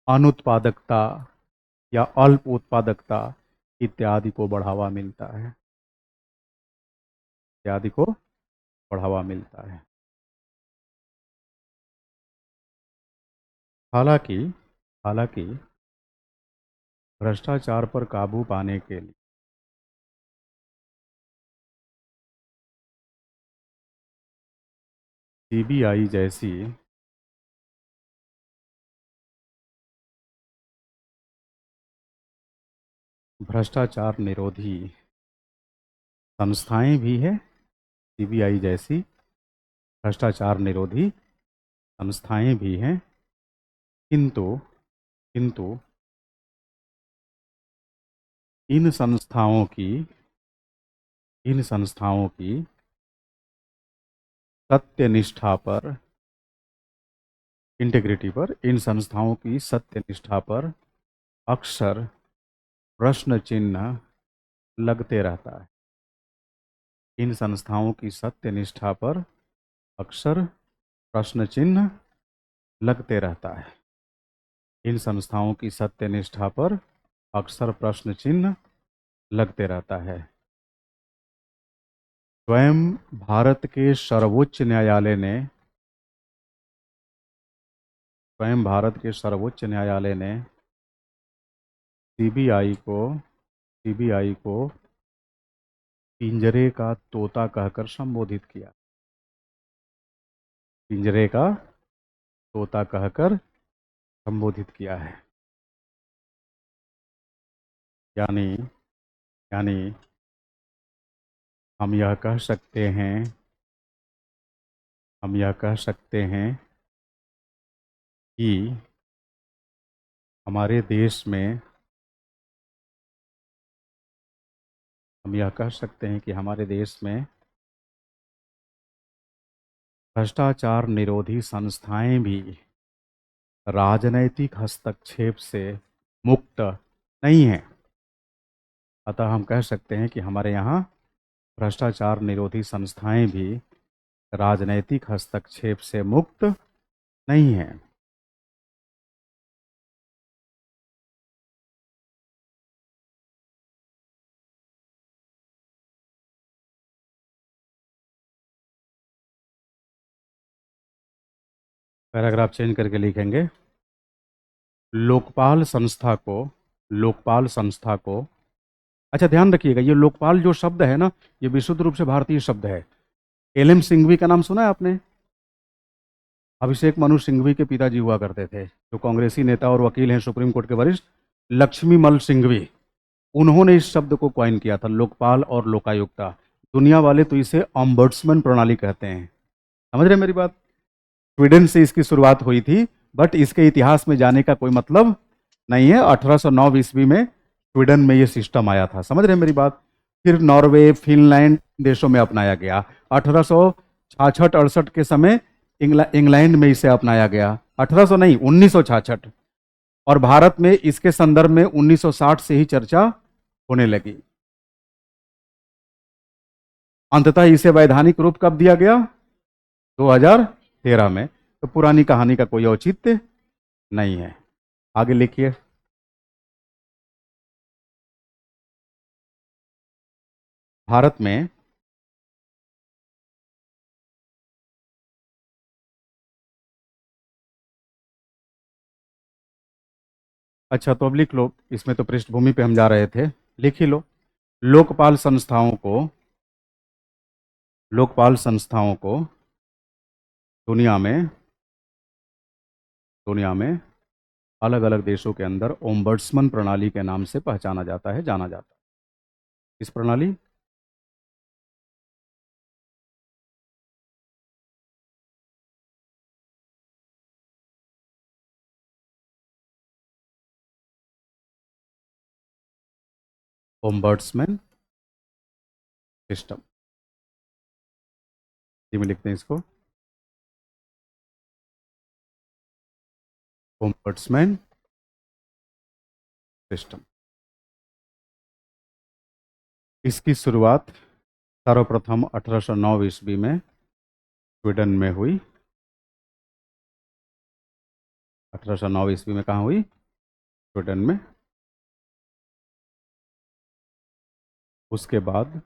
S1: अनुत्पादकता या अल्प उत्पादकता इत्यादि को बढ़ावा मिलता है इत्यादि को बढ़ावा मिलता है। हालांकि हालांकि भ्रष्टाचार पर काबू पाने के लिए सीबीआई जैसी भ्रष्टाचार निरोधी संस्थाएं भी है, सीबीआई जैसी भ्रष्टाचार निरोधी संस्थाएं भी हैं, किंतु किंतु इन संस्थाओं की इन संस्थाओं की सत्यनिष्ठा पर, इंटीग्रिटी पर, इन संस्थाओं की सत्यनिष्ठा पर अक्सर प्रश्न चिन्ह लगते रहता है। इन संस्थाओं की सत्यनिष्ठा पर अक्सर प्रश्न चिन्ह लगते रहता है। इन संस्थाओं की सत्यनिष्ठा पर अक्सर प्रश्न चिन्ह लगते रहता है। स्वयं भारत के सर्वोच्च न्यायालय ने स्वयं भारत के सर्वोच्च न्यायालय ने सीबीआई को सीबीआई को पिंजरे का तोता कहकर संबोधित किया। पिंजरे का तोता कहकर संबोधित किया है। यानी यानी हम यह कह सकते हैं हम यह कह सकते हैं कि हमारे देश में हम यह कह सकते हैं कि हमारे देश में भ्रष्टाचार निरोधी संस्थाएं भी राजनैतिक हस्तक्षेप से मुक्त नहीं हैं। अतः हम कह सकते हैं कि हमारे यहाँ भ्रष्टाचार निरोधी संस्थाएं भी राजनैतिक हस्तक्षेप से मुक्त नहीं हैं। पैराग्राफ चेंज करके लिखेंगे, लोकपाल संस्था को लोकपाल संस्था को अच्छा ध्यान रखिएगा, ये लोकपाल जो शब्द है ना, ये विशुद्ध रूप से भारतीय शब्द है। एल एम सिंघवी का नाम सुना है आपने? अभिषेक मनु सिंघवी के पिताजी हुआ करते थे, जो कांग्रेसी नेता और वकील हैं, सुप्रीम कोर्ट के वरिष्ठ लक्ष्मी मल सिंघवी। उन्होंने इस शब्द को क्वाइन किया था, लोकपाल और लोकायुक्ता। दुनिया वाले तो इसे ऑम्बड्समैन प्रणाली कहते हैं। समझ रहे हैं मेरी बात? स्वीडन से इसकी शुरुआत हुई थी, बट इसके इतिहास में जाने का कोई मतलब नहीं है। 1809 ईस्वी में स्वीडन में ये सिस्टम आया था। समझ रहे हैं मेरी बात? फिर नॉर्वे, फिनलैंड देशों में अपनाया गया। 1866-68 के समय इंग्लैंड में इसे अपनाया गया। 1800 नहीं, 1966। और भारत में इसके संदर्भ में 1960 से ही चर्चा होने लगी। अंततः इसे वैधानिक रूप कब दिया गया? 2013 में। तो पुरानी कहानी का कोई औचित्य नहीं है। आगे लिखिए। भारत में अच्छा, तो अब लिख लो, इसमें तो पृष्ठभूमि पे हम जा रहे थे, लिख ही लो। लोकपाल संस्थाओं को लोकपाल संस्थाओं को दुनिया में दुनिया में अलग अलग देशों के अंदर ओम्बड्समन प्रणाली के नाम से पहचाना जाता है, जाना जाता है। इस प्रणाली ओम्बड्समैन सिस्टम, जी में लिखते हैं इसको, ओम्बड्समैन सिस्टम। इसकी शुरुआत सर्वप्रथम 1809 ईस्वी में स्वीडन में हुई। 1809 ईस्वी में कहाँ हुई? स्वीडन में। उसके बाद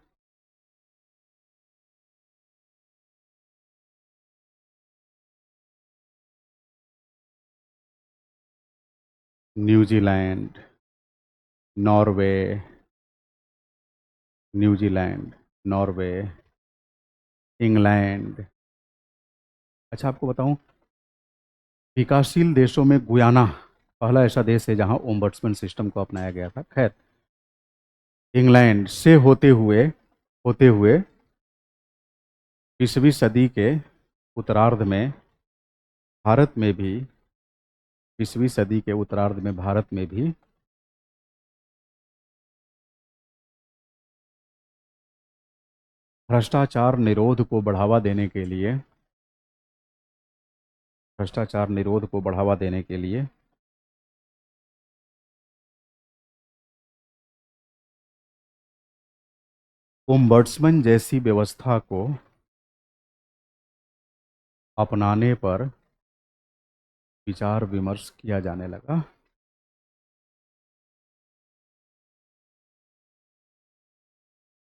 S1: New Zealand, Norway, New Zealand, Norway, England. अच्छा आपको बताऊं, विकासशील देशों में गुयाना पहला ऐसा देश है जहां ओम्बड्समैन सिस्टम को अपनाया गया था। खैर, इंग्लैंड से होते हुए 20वीं सदी के उत्तरार्ध में भारत में भी 20वीं सदी के उत्तरार्ध में भारत में भी भ्रष्टाचार निरोध को बढ़ावा देने के लिए भ्रष्टाचार निरोध को बढ़ावा देने के लिए ओम्बड्समैन जैसी व्यवस्था को अपनाने पर विचार विमर्श किया जाने लगा।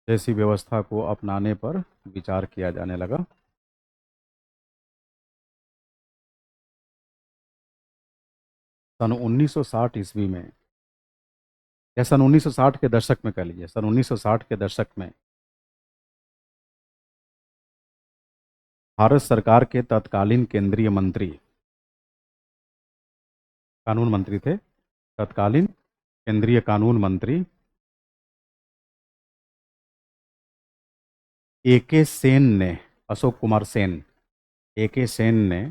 S1: जैसी व्यवस्था को अपनाने पर विचार किया जाने लगा। सन 1960 ईस्वी में, या सन 1960 के दशक में कह लीजिए, सन 1960 के दशक में भारत सरकार के तत्कालीन केंद्रीय मंत्री, कानून मंत्री थे, तत्कालीन केंद्रीय कानून मंत्री ए के सेन ने, अशोक कुमार सेन, ए के सेन ने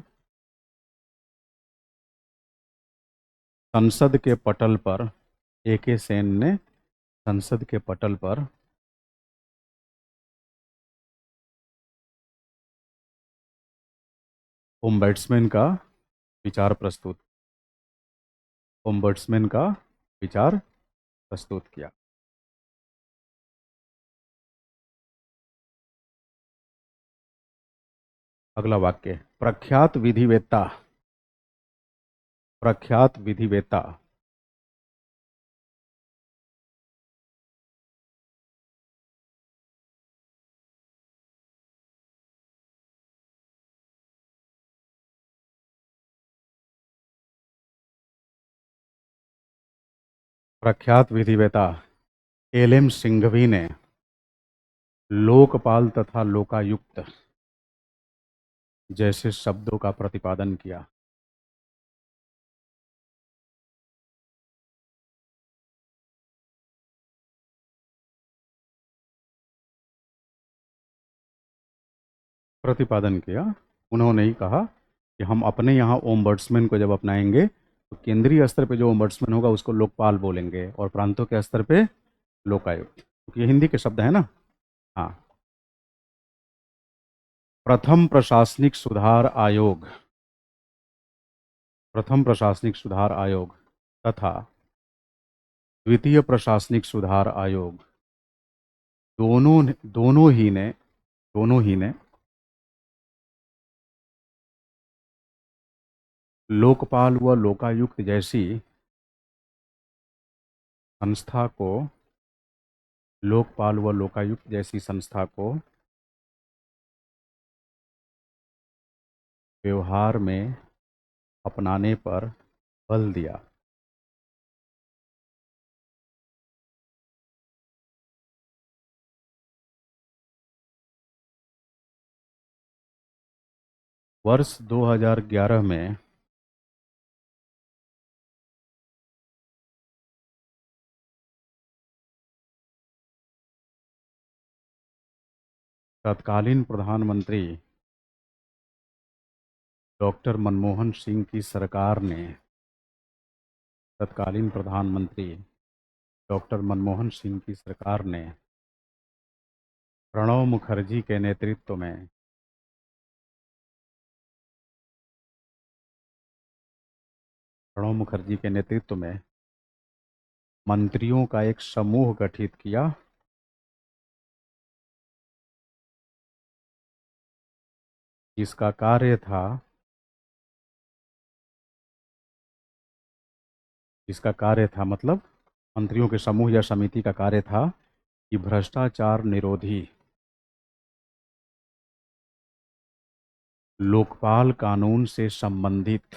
S1: संसद के पटल पर ए के सेन ने संसद के पटल पर ओम्बड्समैन का विचार प्रस्तुत ओम्बड्समैन का विचार प्रस्तुत किया। अगला वाक्य, प्रख्यात विधिवेत्ता प्रख्यात विधिवेत्ता एल एम सिंघवी ने लोकपाल तथा लोकायुक्त जैसे शब्दों का प्रतिपादन किया। प्रतिपादन किया। उन्होंने ही कहा कि हम अपने यहाँ ओम्बड्समैन को जब अपनाएंगे तो केंद्रीय स्तर पे जो ओम्बड्समैन होगा उसको लोकपाल बोलेंगे और प्रांतों के स्तर पे लोकायुक्त, क्योंकि ये हिंदी के शब्द है ना। हाँ। प्रथम प्रशासनिक सुधार आयोग प्रथम प्रशासनिक सुधार आयोग तथा द्वितीय प्रशासनिक सुधार आयोग दोनों ही ने लोकपाल व लोकायुक्त जैसी संस्था को लोकपाल व लोकायुक्त जैसी संस्था को व्यवहार में अपनाने पर बल दिया। वर्ष 2011 में तत्कालीन प्रधानमंत्री डॉक्टर मनमोहन सिंह की सरकार ने तत्कालीन प्रधानमंत्री डॉक्टर मनमोहन सिंह की सरकार ने प्रणब मुखर्जी के नेतृत्व में प्रणब मुखर्जी के नेतृत्व में मंत्रियों का एक समूह गठित किया, जिसका कार्य था मतलब मंत्रियों के समूह या समिति का कार्य था कि भ्रष्टाचार निरोधी लोकपाल कानून से संबंधित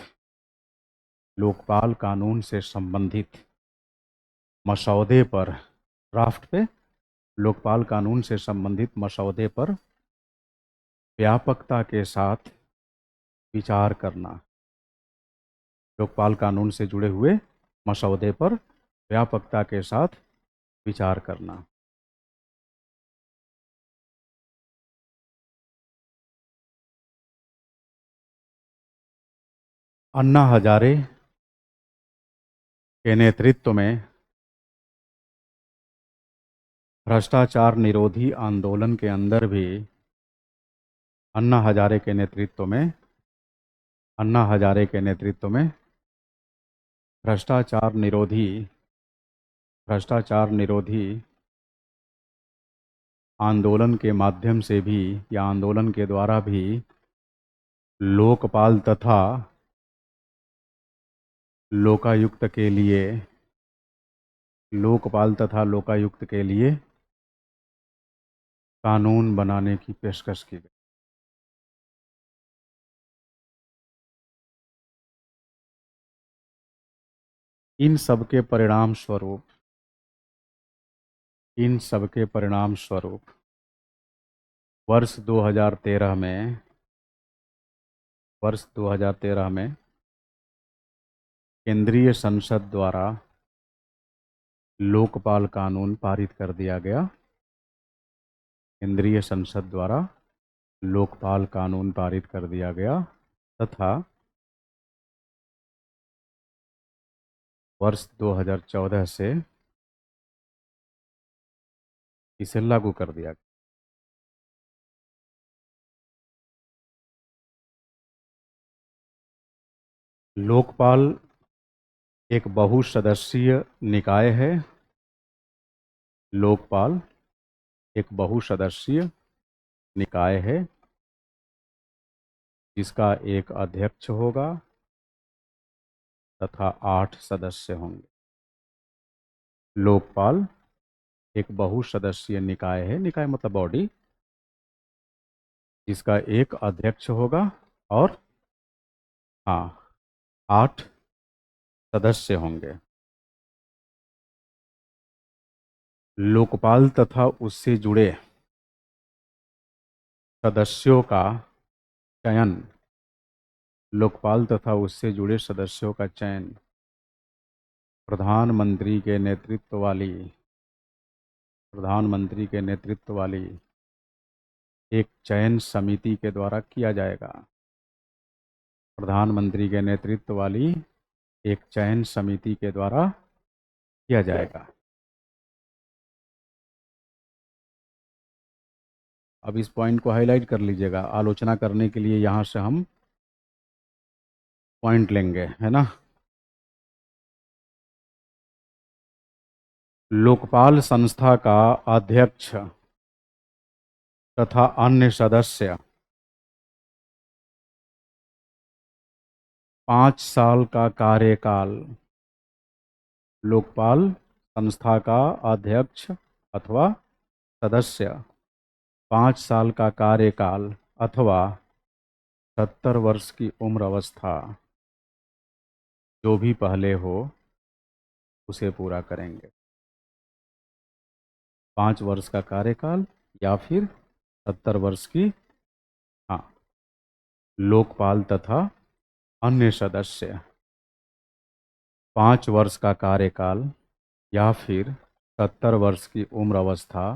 S1: लोकपाल कानून से संबंधित मसौदे पर, ड्राफ्ट पे, लोकपाल कानून से संबंधित मसौदे पर व्यापकता के साथ विचार करना। लोकपाल कानून से जुड़े हुए मसौदे पर व्यापकता के साथ विचार करना। अन्ना हजारे के नेतृत्व में भ्रष्टाचार निरोधी आंदोलन के अंदर भी अन्ना हजारे के नेतृत्व में भ्रष्टाचार निरोधी आंदोलन के माध्यम से भी, या आंदोलन के द्वारा भी, लोकपाल तथा लोकायुक्त के लिए कानून बनाने की पेशकश की गई। इन सब के परिणाम स्वरूप वर्ष 2013 में केंद्रीय संसद द्वारा लोकपाल कानून पारित कर दिया गया। केंद्रीय संसद द्वारा लोकपाल कानून पारित कर दिया गया तथा वर्ष 2014 से इसे लागू कर दिया गया। लोकपाल एक बहुसदस्यीय निकाय है। लोकपाल एक बहुसदस्यीय निकाय है जिसका एक अध्यक्ष होगा तथा 8 सदस्य होंगे। लोकपाल एक बहुसदस्यीय निकाय है, निकाय मतलब बॉडी, जिसका एक अध्यक्ष होगा और 8 सदस्य होंगे। लोकपाल तथा उससे जुड़े सदस्यों का चयन प्रधानमंत्री के नेतृत्व वाली एक चयन समिति के द्वारा किया जाएगा। प्रधानमंत्री के नेतृत्व वाली एक चयन समिति के द्वारा किया जाएगा। अब इस पॉइंट को हाईलाइट कर लीजिएगा। आलोचना करने के लिए यहाँ से हम पॉइंट लेंगे, है ना। लोकपाल संस्था का अध्यक्ष तथा अन्य सदस्य 5 साल का कार्यकाल। लोकपाल संस्था का अध्यक्ष अथवा सदस्य 5 साल का कार्यकाल अथवा 70 वर्ष की उम्र अवस्था, जो भी पहले हो, उसे पूरा करेंगे। 5 वर्ष का कार्यकाल या फिर 70 वर्ष की, लोकपाल तथा अन्य सदस्य 5 वर्ष का कार्यकाल या फिर 70 वर्ष की उम्र अवस्था,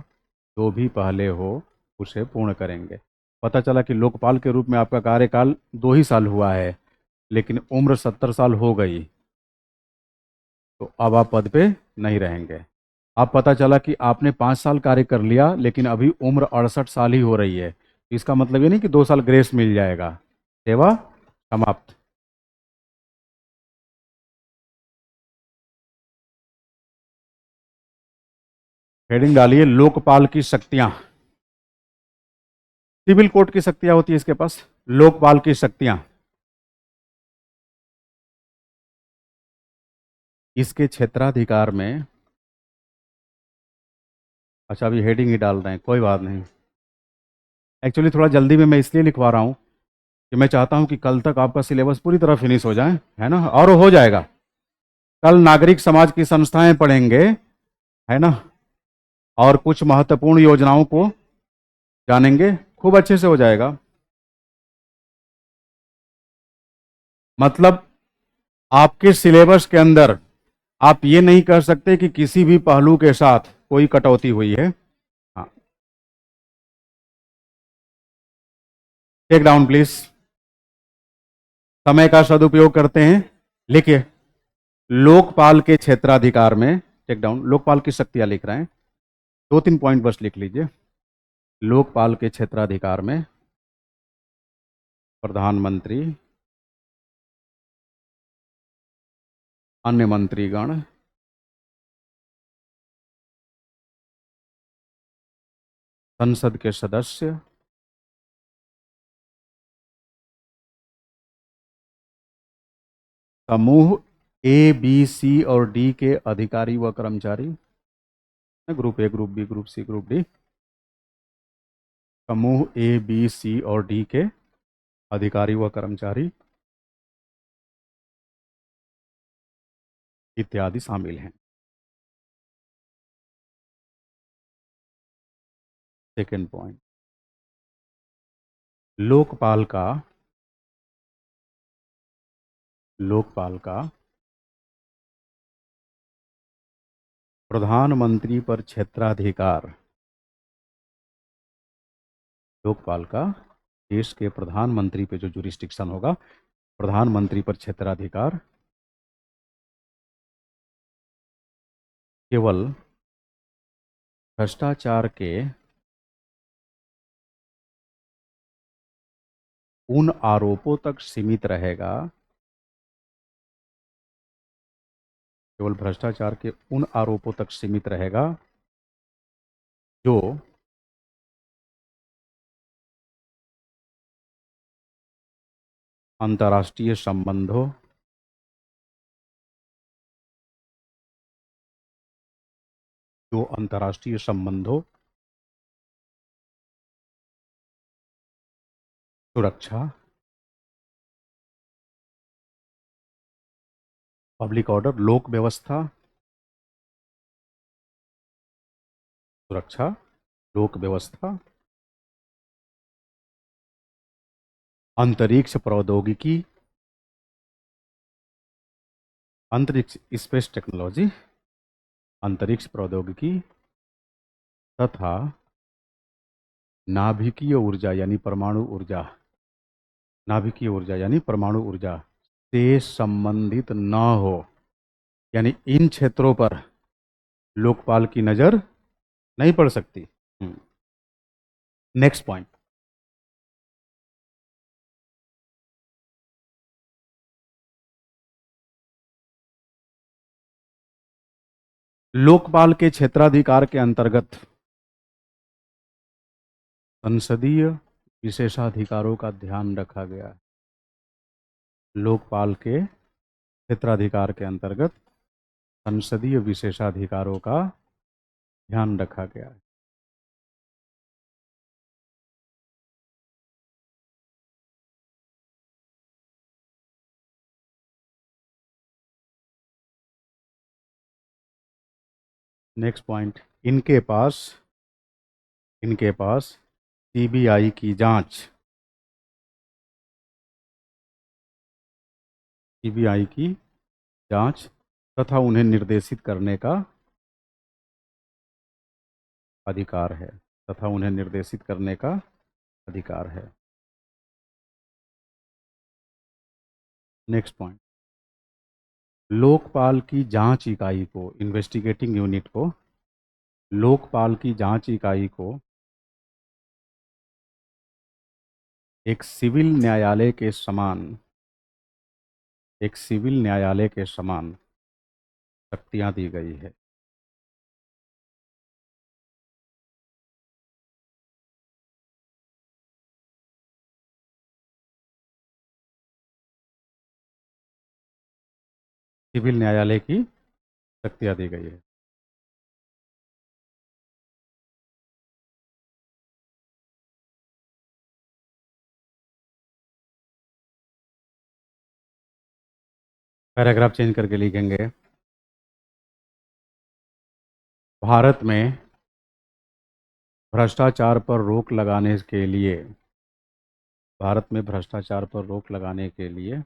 S1: जो भी पहले हो, उसे पूर्ण करेंगे। पता चला कि लोकपाल के रूप में आपका कार्यकाल 2 ही साल हुआ है, लेकिन उम्र 70 साल हो गई, तो अब आप पद पे नहीं रहेंगे। अब पता चला कि आपने 5 साल कार्य कर लिया, लेकिन अभी उम्र 68 साल ही हो रही है। इसका मतलब ये नहीं कि 2 साल ग्रेस मिल जाएगा। सेवा समाप्त। हेडिंग डालिए, लोकपाल की शक्तियां। सिविल कोर्ट की शक्तियां होती है इसके पास, लोकपाल की शक्तियां इसके क्षेत्राधिकार में। अच्छा, अभी हेडिंग ही डाल रहे हैं, कोई बात नहीं। एक्चुअली थोड़ा जल्दी में मैं इसलिए लिखवा रहा हूं कि मैं चाहता हूं कि कल तक आपका सिलेबस पूरी तरह फिनिश हो जाए, है ना, और हो जाएगा। कल नागरिक समाज की संस्थाएं पढ़ेंगे, है ना, और कुछ महत्वपूर्ण योजनाओं को जानेंगे, खूब अच्छे से हो जाएगा। मतलब आपके सिलेबस के अंदर आप ये नहीं कर सकते कि किसी भी पहलू के साथ कोई कटौती हुई है। हाँ, टेक डाउन प्लीज। समय का सदुपयोग करते हैं। लिखिए, लोकपाल के क्षेत्राधिकार में, टेक डाउन, लोकपाल की शक्तियां लिख रहे हैं, दो तीन पॉइंट बस लिख लीजिए। लोकपाल के क्षेत्राधिकार में प्रधानमंत्री, अन्य मंत्रीगण, संसद के सदस्य, समूह ए, बी, सी और डी के अधिकारी व कर्मचारी, group A, group B, group C, group D, समूह ए, बी, सी और डी के अधिकारी व कर्मचारी इत्यादि शामिल हैं। सेकेंड पॉइंट, लोकपाल का प्रधानमंत्री पर क्षेत्राधिकार, लोकपाल का देश के प्रधानमंत्री पे जो जुरिस्डिक्शन होगा, प्रधानमंत्री पर क्षेत्राधिकार केवल भ्रष्टाचार के उन आरोपों तक सीमित रहेगा, केवल भ्रष्टाचार के उन आरोपों तक सीमित रहेगा जो अंतर्राष्ट्रीय संबंधों, सुरक्षा, पब्लिक ऑर्डर, लोक व्यवस्था, सुरक्षा, लोक व्यवस्था, अंतरिक्ष प्रौद्योगिकी, अंतरिक्ष स्पेस टेक्नोलॉजी, अंतरिक्ष प्रौद्योगिकी तथा नाभिकीय ऊर्जा यानी परमाणु ऊर्जा, नाभिकीय ऊर्जा यानी परमाणु ऊर्जा से संबंधित न हो, यानी इन क्षेत्रों पर लोकपाल की नजर नहीं पड़ सकती। नेक्स्ट पॉइंट, लोकपाल के क्षेत्राधिकार के अंतर्गत संसदीय विशेषाधिकारों का ध्यान रखा गया है। लोकपाल के क्षेत्राधिकार के अंतर्गत संसदीय विशेषाधिकारों का ध्यान रखा गया है। नेक्स्ट पॉइंट, इनके पास सीबीआई की जांच, सीबीआई की जांच तथा उन्हें निर्देशित करने का अधिकार है, तथा उन्हें निर्देशित करने का अधिकार है। नेक्स्ट पॉइंट, लोकपाल की जांच इकाई को, इन्वेस्टिगेटिंग यूनिट को, लोकपाल की जांच इकाई को एक सिविल न्यायालय के समान, एक सिविल न्यायालय के समान शक्तियां दी गई है। सिविल न्यायालय की शक्तियां दी गई है। पैराग्राफ चेंज करके लिखेंगे, भारत में भ्रष्टाचार पर रोक लगाने के लिए, भारत में भ्रष्टाचार पर रोक लगाने के लिए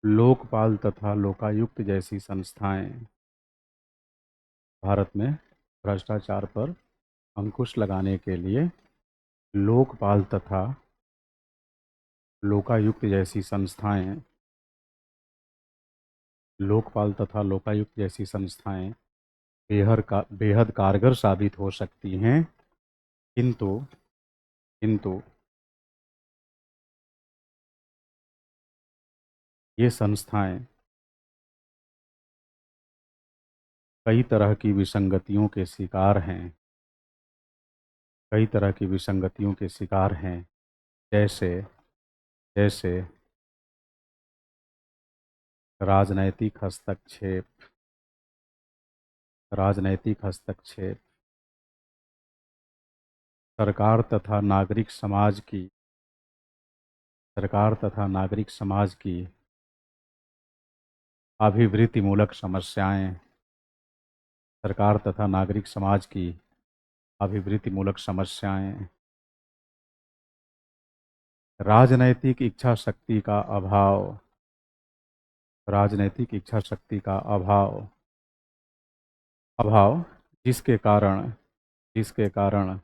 S1: लोकपाल तथा लोकायुक्त जैसी संस्थाएं, भारत में भ्रष्टाचार पर अंकुश लगाने के लिए लोकपाल तथा लोकायुक्त जैसी संस्थाएं, लोकपाल तथा लोकायुक्त जैसी संस्थाएं बेहद कारगर साबित हो सकती हैं, किंतु किंतु ये संस्थाएं कई तरह की विसंगतियों के शिकार हैं, कई तरह की विसंगतियों के शिकार हैं, जैसे जैसे राजनैतिक हस्तक्षेप, राजनैतिक हस्तक्षेप, सरकार तथा नागरिक समाज की, सरकार तथा नागरिक समाज की अभिवृत्तिमूलक समस्याएं, सरकार तथा नागरिक समाज की अभिवृत्तिमूलक समस्याएं, राजनैतिक इच्छा शक्ति का अभाव, राजनैतिक इच्छा शक्ति का अभाव, अभाव जिसके कारण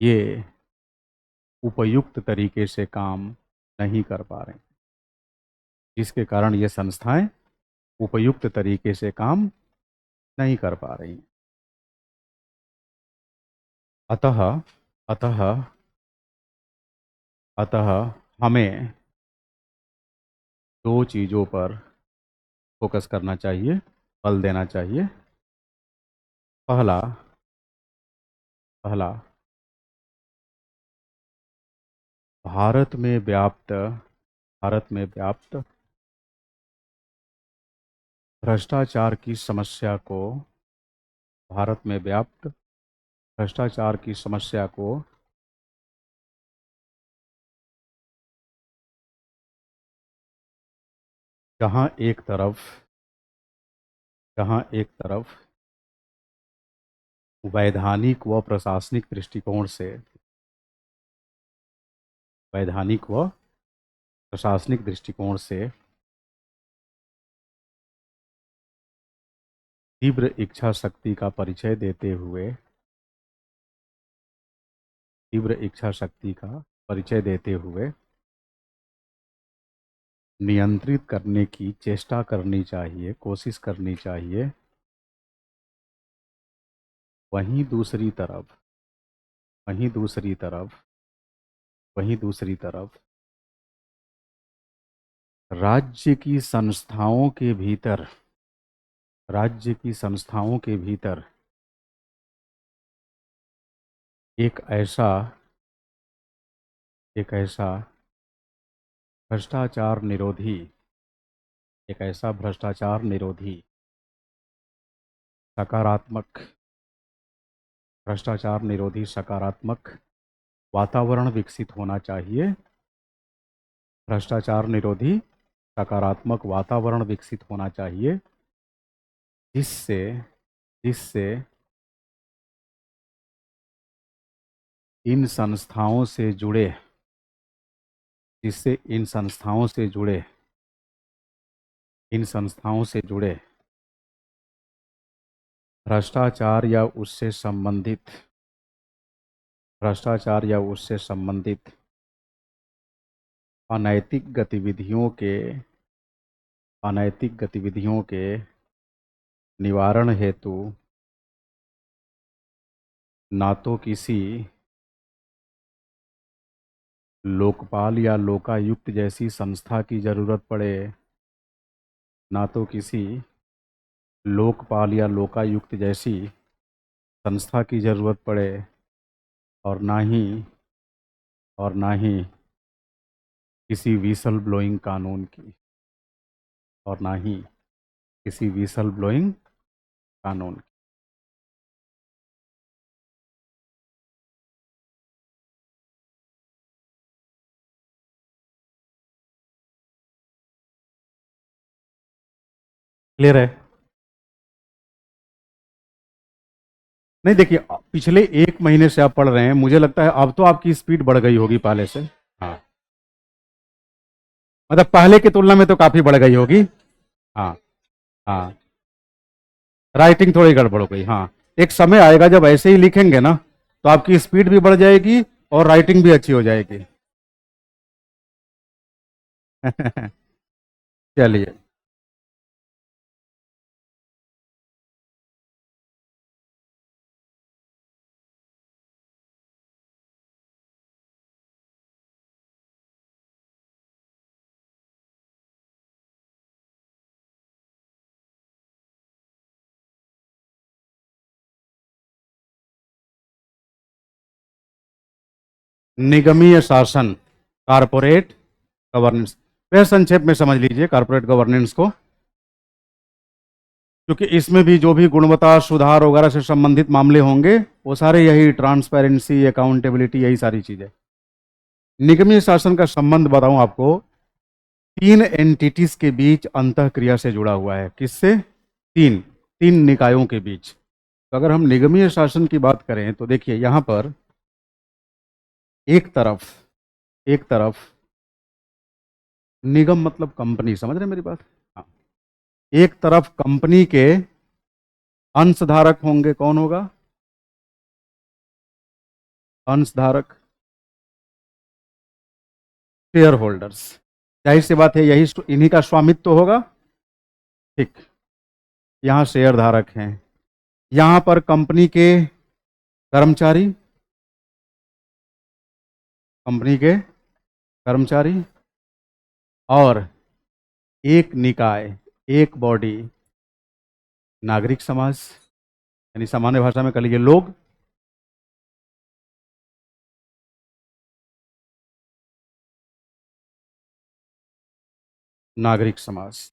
S1: ये उपयुक्त तरीके से काम नहीं कर पा रहे, जिसके कारण ये संस्थाएं उपयुक्त तरीके से काम नहीं कर पा रही। अतः अतः अतः हमें दो चीज़ों पर फोकस करना चाहिए, बल देना चाहिए। पहला पहला भारत में व्याप्त भ्रष्टाचार की समस्या को, भारत में व्याप्त भ्रष्टाचार की समस्या को जहां एक तरफ जहां एक तरफ वैधानिक व प्रशासनिक दृष्टिकोण से, वैधानिक व प्रशासनिक दृष्टिकोण से तीव्र इच्छा शक्ति का परिचय देते हुए, तीव्र इच्छा शक्ति का परिचय देते हुए नियंत्रित करने की चेष्टा करनी चाहिए, कोशिश करनी चाहिए। वहीं दूसरी तरफ वहीं दूसरी तरफ वहीं दूसरी तरफ राज्य की संस्थाओं के भीतर, राज्य की संस्थाओं के भीतर एक ऐसा एक ऐसा भ्रष्टाचार निरोधी एक ऐसा भ्रष्टाचार निरोधी सकारात्मक भ्रष्टाचार निरोधी सकारात्मक वातावरण विकसित होना चाहिए, भ्रष्टाचार निरोधी सकारात्मक वातावरण विकसित होना चाहिए, जिससे जिससे इन संस्थाओं से जुड़े जिससे इन संस्थाओं से जुड़े भ्रष्टाचार या उससे संबंधित भ्रष्टाचार या उससे संबंधित अनैतिक गतिविधियों के अनैतिक गतिविधियों के निवारण हेतु ना तो किसी लोकपाल या लोकायुक्त जैसी संस्था की जरूरत पड़े, ना तो किसी लोकपाल या लोकायुक्त जैसी संस्था की जरूरत पड़े, और ना ही किसी विसल ब्लोइंग कानून की, और ना ही किसी विसल ब्लोइंग कानून की। क्लियर है? नहीं देखिए, पिछले 1 महीने से आप पढ़ रहे हैं, मुझे लगता है अब तो आपकी स्पीड बढ़ गई होगी पहले से। हाँ, मतलब पहले की तुलना में तो काफी बढ़ गई होगी। हाँ। हाँ, राइटिंग थोड़ी गड़बड़ हो गई। हाँ, एक समय आएगा जब ऐसे ही लिखेंगे ना, तो आपकी स्पीड भी बढ़ जाएगी और राइटिंग भी अच्छी हो जाएगी। चलिए। निगमीय शासन, कारपोरेट गवर्नेंस, वह संक्षेप में समझ लीजिए कारपोरेट गवर्नेंस को, क्योंकि इसमें भी जो भी गुणवत्ता सुधार वगैरह से संबंधित मामले होंगे, वो सारे यही ट्रांसपेरेंसी, अकाउंटेबिलिटी, यही सारी चीजें। निगमीय शासन का संबंध बताऊं आपको, 3 एंटिटीज के बीच अंतः क्रिया से जुड़ा हुआ है। किससे? तीन तीन निकायों के बीच। तो अगर हम निगमीय शासन की बात करें तो देखिए यहां पर एक तरफ एक तरफ निगम मतलब कंपनी, समझ रहे हैं मेरी बात? हाँ। एक तरफ कंपनी के अंशधारक होंगे, कौन होगा? अंशधारक, शेयर होल्डर्स। जाहिर सी बात है, यही इन्हीं का स्वामित्व होगा। ठीक। यहाँ शेयर धारक हैं, यहाँ पर कंपनी के कर्मचारी, कंपनी के कर्मचारी, और एक निकाय, एक बॉडी, नागरिक समाज, यानी सामान्य भाषा में कह लीजिए लोग। नागरिक समाज।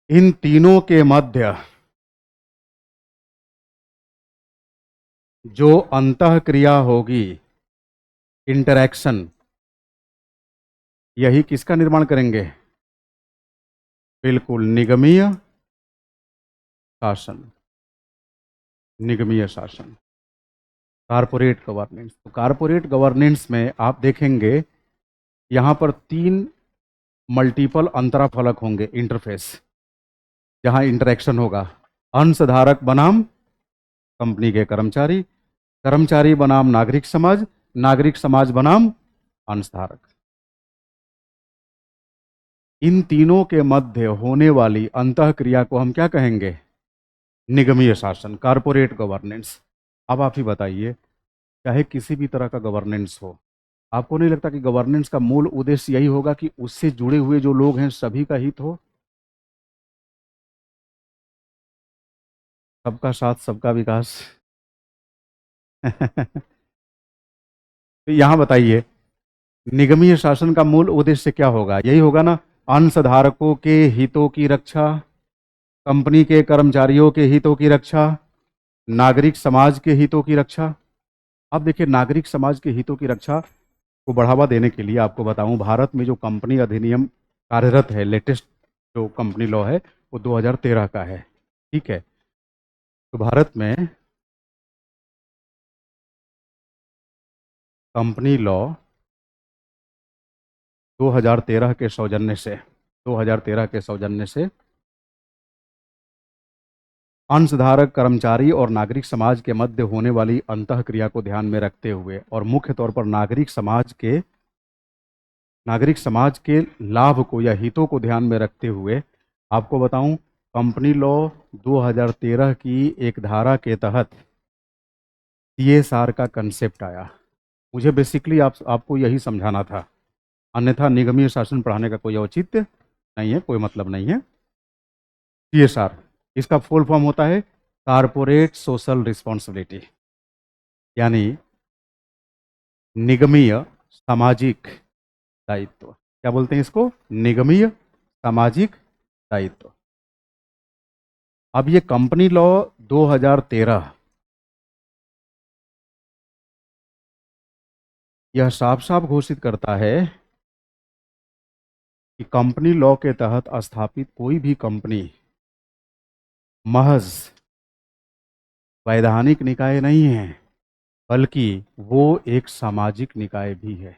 S1: इन तीनों के मध्य जो अंतः क्रिया होगी, इंटरैक्शन, यही किसका निर्माण करेंगे? बिल्कुल, निगमीय शासन। निगमीय शासन, कारपोरेट गवर्नेंस। तो कारपोरेट गवर्नेंस में आप देखेंगे यहां पर 3 मल्टीपल अंतराफलक होंगे, इंटरफेस, जहां इंटरेक्शन होगा। अंशधारक बनाम कंपनी के कर्मचारी, कर्मचारी बनाम नागरिक समाज, नागरिक समाज बनाम अंशधारक। इन तीनों के मध्य होने वाली अंतः क्रिया को हम क्या कहेंगे? निगमीय शासन, कारपोरेट गवर्नेंस। अब आप ही बताइए, चाहे किसी भी तरह का गवर्नेंस हो, आपको नहीं लगता कि गवर्नेंस का मूल उद्देश्य यही होगा कि उससे जुड़े हुए जो लोग हैं सभी का हित हो? सबका साथ, सबका विकास। तो यहां बताइए, निगमीय शासन का मूल उद्देश्य क्या होगा? यही होगा ना, अंशधारकों के हितों की रक्षा, कंपनी के कर्मचारियों के हितों की रक्षा, नागरिक समाज के हितों की रक्षा। अब देखिए, नागरिक समाज के हितों की रक्षा को बढ़ावा देने के लिए आपको बताऊं, भारत में जो कंपनी अधिनियम कार्यरत है, लेटेस्ट जो कंपनी लॉ है, वो 2013 का है। ठीक है? तो भारत में कंपनी लॉ 2013 के सौजन्य से 2013 के सौजन्य से अंशधारक, कर्मचारी और नागरिक समाज के मध्य होने वाली अंतःक्रिया को ध्यान में रखते हुए, और मुख्य तौर पर नागरिक समाज के लाभ को या हितों को ध्यान में रखते हुए, आपको बताऊं, कंपनी लॉ 2013 की एक धारा के तहत सीएसआर का कंसेप्ट आया। मुझे बेसिकली आपको यही समझाना था, अन्यथा निगमीय शासन पढ़ाने का कोई औचित्य नहीं है, कोई मतलब नहीं है। सीएसआर, इसका फुल फॉर्म होता है कारपोरेट सोशल रिस्पॉन्सिबिलिटी, यानी निगमीय सामाजिक दायित्व। क्या बोलते हैं इसको? निगमीय सामाजिक दायित्व। अब ये कंपनी लॉ 2013 यह साफ साफ घोषित करता है कि कंपनी लॉ के तहत स्थापित कोई भी कंपनी महज वैधानिक निकाय नहीं है, बल्कि वो एक सामाजिक निकाय भी है।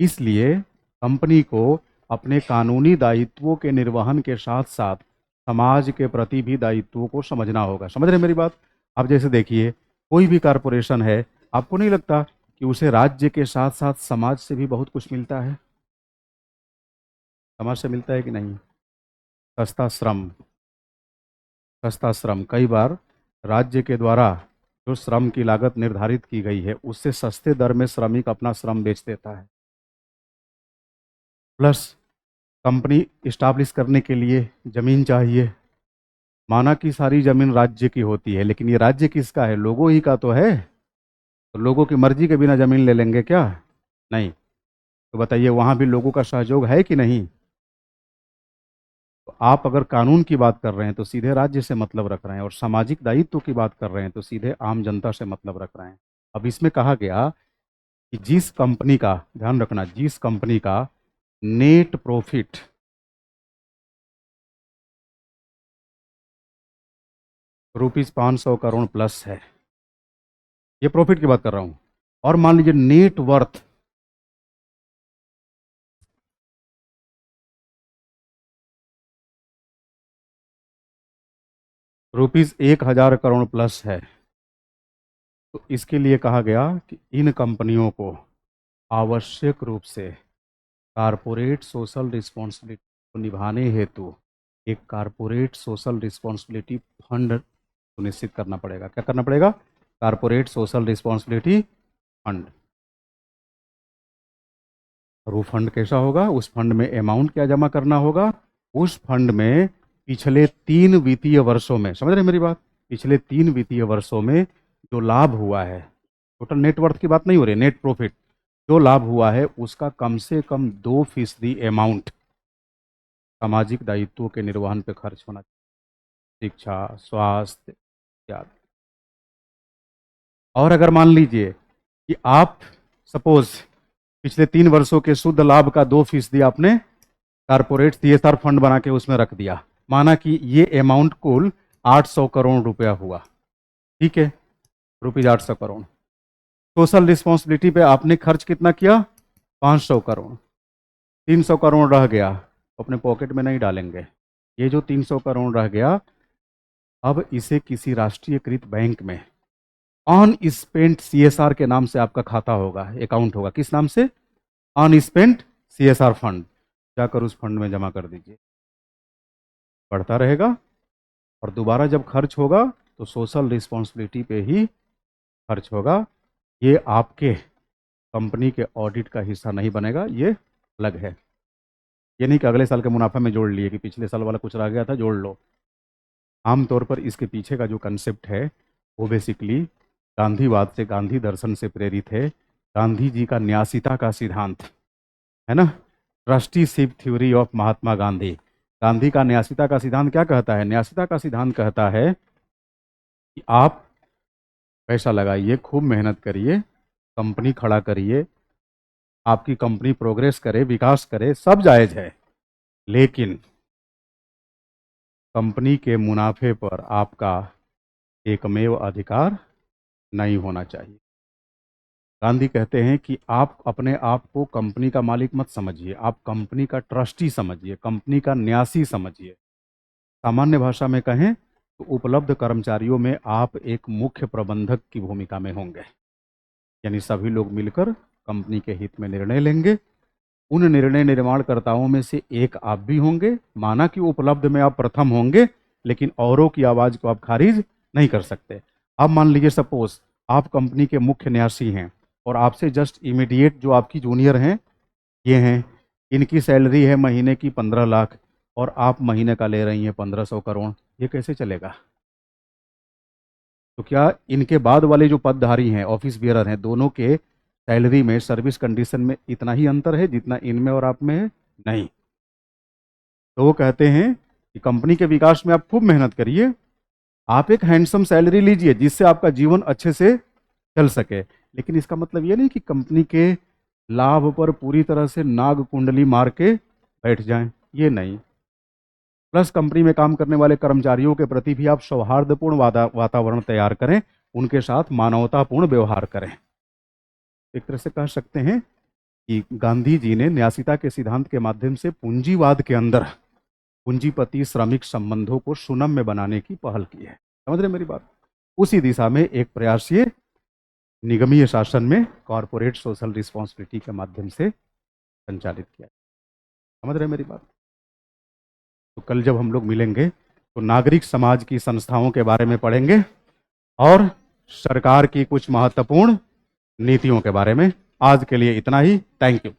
S1: इसलिए कंपनी को अपने कानूनी दायित्वों के निर्वहन के साथ साथ समाज के प्रति भी दायित्वों को समझना होगा। समझ रहे हैं मेरी बात? अब जैसे देखिए, कोई भी कारपोरेशन है, आपको नहीं लगता कि उसे राज्य के साथ साथ समाज से भी बहुत कुछ मिलता है? समाज से मिलता है कि नहीं? सस्ता श्रम, सस्ता श्रम। कई बार राज्य के द्वारा जो श्रम की लागत निर्धारित की गई है, उससे सस्ते दर में श्रमिक अपना श्रम बेच देता है। प्लस कंपनी इस्टाब्लिश करने के लिए जमीन चाहिए। माना कि सारी जमीन राज्य की होती है, लेकिन ये राज्य किसका है? लोगों ही का तो है। तो लोगों की मर्जी के बिना जमीन ले लेंगे क्या? नहीं। तो बताइए, वहां भी लोगों का सहयोग है कि नहीं? तो आप अगर कानून की बात कर रहे हैं तो सीधे राज्य से मतलब रख रहे हैं, और सामाजिक दायित्व की बात कर रहे हैं तो सीधे आम जनता से मतलब रख रहे हैं। अब इसमें कहा गया कि जिस कंपनी का, ध्यान रखना, जिस कंपनी का नेट प्रॉफिट ₹500 करोड़ प्लस है, ये प्रॉफिट की बात कर रहा हूं, और मान लीजिए नेट वर्थ ₹1000 करोड़ प्लस है, तो इसके लिए कहा गया कि इन कंपनियों को आवश्यक रूप से कारपोरेट सोशल रिस्पॉन्सिबिलिटी को निभाने हेतु एक कारपोरेट सोशल रिस्पॉन्सिबिलिटी फंड सुनिश्चित करना पड़ेगा। क्या करना पड़ेगा? Corporate social responsibility fund. और वो फंड कैसा होगा? उस फंड में अमाउंट क्या जमा करना होगा? उस फंड में पिछले 3 वित्तीय वर्षों में, समझ रहे हैं मेरी बात, पिछले 3 वित्तीय वर्षों में जो लाभ हुआ है, टोटल नेटवर्थ की बात नहीं हो रही, नेट प्रॉफिट, जो लाभ हुआ है उसका कम से कम 2% अमाउंट सामाजिक दायित्वों के निर्वहन पे खर्च होना चाहिए, शिक्षा, स्वास्थ्य इत्यादि। और अगर मान लीजिए कि आप सपोज पिछले 3 वर्षों के शुद्ध लाभ का 2% आपने कारपोरेट सीएसआर फंड बना के उसमें रख दिया, माना कि ये अमाउंट कुल 800 करोड़ रुपया हुआ, ठीक है, ₹800 करोड़। सोशल रिस्पॉन्सिबिलिटी पे आपने खर्च कितना किया? 500 करोड़। 300 करोड़ रह गया, अपने पॉकेट में नहीं डालेंगे। ये जो 300 करोड़ रह गया, अब इसे किसी राष्ट्रीयकृत बैंक में ऑन स्पेंट सीएसआर के नाम से आपका खाता होगा, अकाउंट होगा। किस नाम से? On spent CSR fund. जाकर उस फंड में जमा कर दीजिए, बढ़ता रहेगा, और दोबारा जब खर्च होगा तो सोशल रिस्पॉन्सिबिलिटी पे ही खर्च होगा। ये आपके कंपनी के ऑडिट का हिस्सा नहीं बनेगा, ये अलग है। ये नहीं कि अगले साल के मुनाफा में जोड़ लिए कि पिछले साल वाला कुछ रह गया था जोड़ लो। आमतौर पर इसके पीछे का जो कंसेप्ट है वो बेसिकली गांधीवाद से, गांधी दर्शन से प्रेरित है। गांधी जी का न्यासिता का सिद्धांत है ना, trusteeship theory of Mahatma Gandhi. Gandhi का न्यासिता का सिद्धांत क्या कहता है? न्यासिता का सिद्धांत कहता है कि आप पैसा लगाइए, खूब मेहनत करिए, कंपनी खड़ा करिए, आपकी कंपनी प्रोग्रेस करे, विकास करे, सब जायज है, लेकिन कंपनी के मुनाफे पर आपका एकमेव अधिकार नहीं होना चाहिए। गांधी कहते हैं कि आप अपने आप को कंपनी का मालिक मत समझिए, आप कंपनी का ट्रस्टी समझिए, कंपनी का न्यासी समझिए। सामान्य भाषा में कहें तो उपलब्ध कर्मचारियों में आप एक मुख्य प्रबंधक की भूमिका में होंगे, यानी सभी लोग मिलकर कंपनी के हित में निर्णय लेंगे। उन निर्णय निर्माणकर्ताओं में से एक आप भी होंगे। माना कि उपलब्ध में आप प्रथम होंगे, लेकिन औरों की आवाज़ को आप खारिज नहीं कर सकते। अब मान लीजिए सपोज आप कंपनी के मुख्य न्यासी हैं, और आपसे जस्ट इमीडिएट जो आपकी जूनियर हैं ये हैं, इनकी सैलरी है महीने की 15 लाख, और आप महीने का ले रही हैं 1500 करोड़। ये कैसे चलेगा? तो क्या इनके बाद वाले जो पदधारी हैं, ऑफिस बियरर हैं, दोनों के सैलरी में, सर्विस कंडीशन में इतना ही अंतर है जितना इनमें और आप में है? नहीं। तो वो कहते हैं कि कंपनी के विकास में आप खूब मेहनत करिए, आप एक हैंडसम सैलरी लीजिए जिससे आपका जीवन अच्छे से चल सके, लेकिन इसका मतलब ये नहीं कि कंपनी के लाभ पर पूरी तरह से नाग कुंडली मार के बैठ जाएं, ये नहीं। प्लस कंपनी में काम करने वाले कर्मचारियों के प्रति भी आप सौहार्दपूर्ण वातावरण तैयार करें, उनके साथ मानवतापूर्ण व्यवहार करें। एक तरह से कह सकते हैं कि गांधी जी ने न्यासीता के सिद्धांत के माध्यम से पूंजीवाद के अंदर पूंजीपति श्रमिक संबंधों को सुनम्य बनाने की पहल की है। समझ रहे मेरी बात? उसी दिशा में एक प्रयास ये निगमीय शासन में कॉरपोरेट सोशल रिस्पॉन्सिबिलिटी के माध्यम से संचालित किया। समझ रहे मेरी बात? तो कल जब हम लोग मिलेंगे तो नागरिक समाज की संस्थाओं के बारे में पढ़ेंगे और सरकार की कुछ महत्वपूर्ण नीतियों के बारे में। आज के लिए इतना ही। Thank you.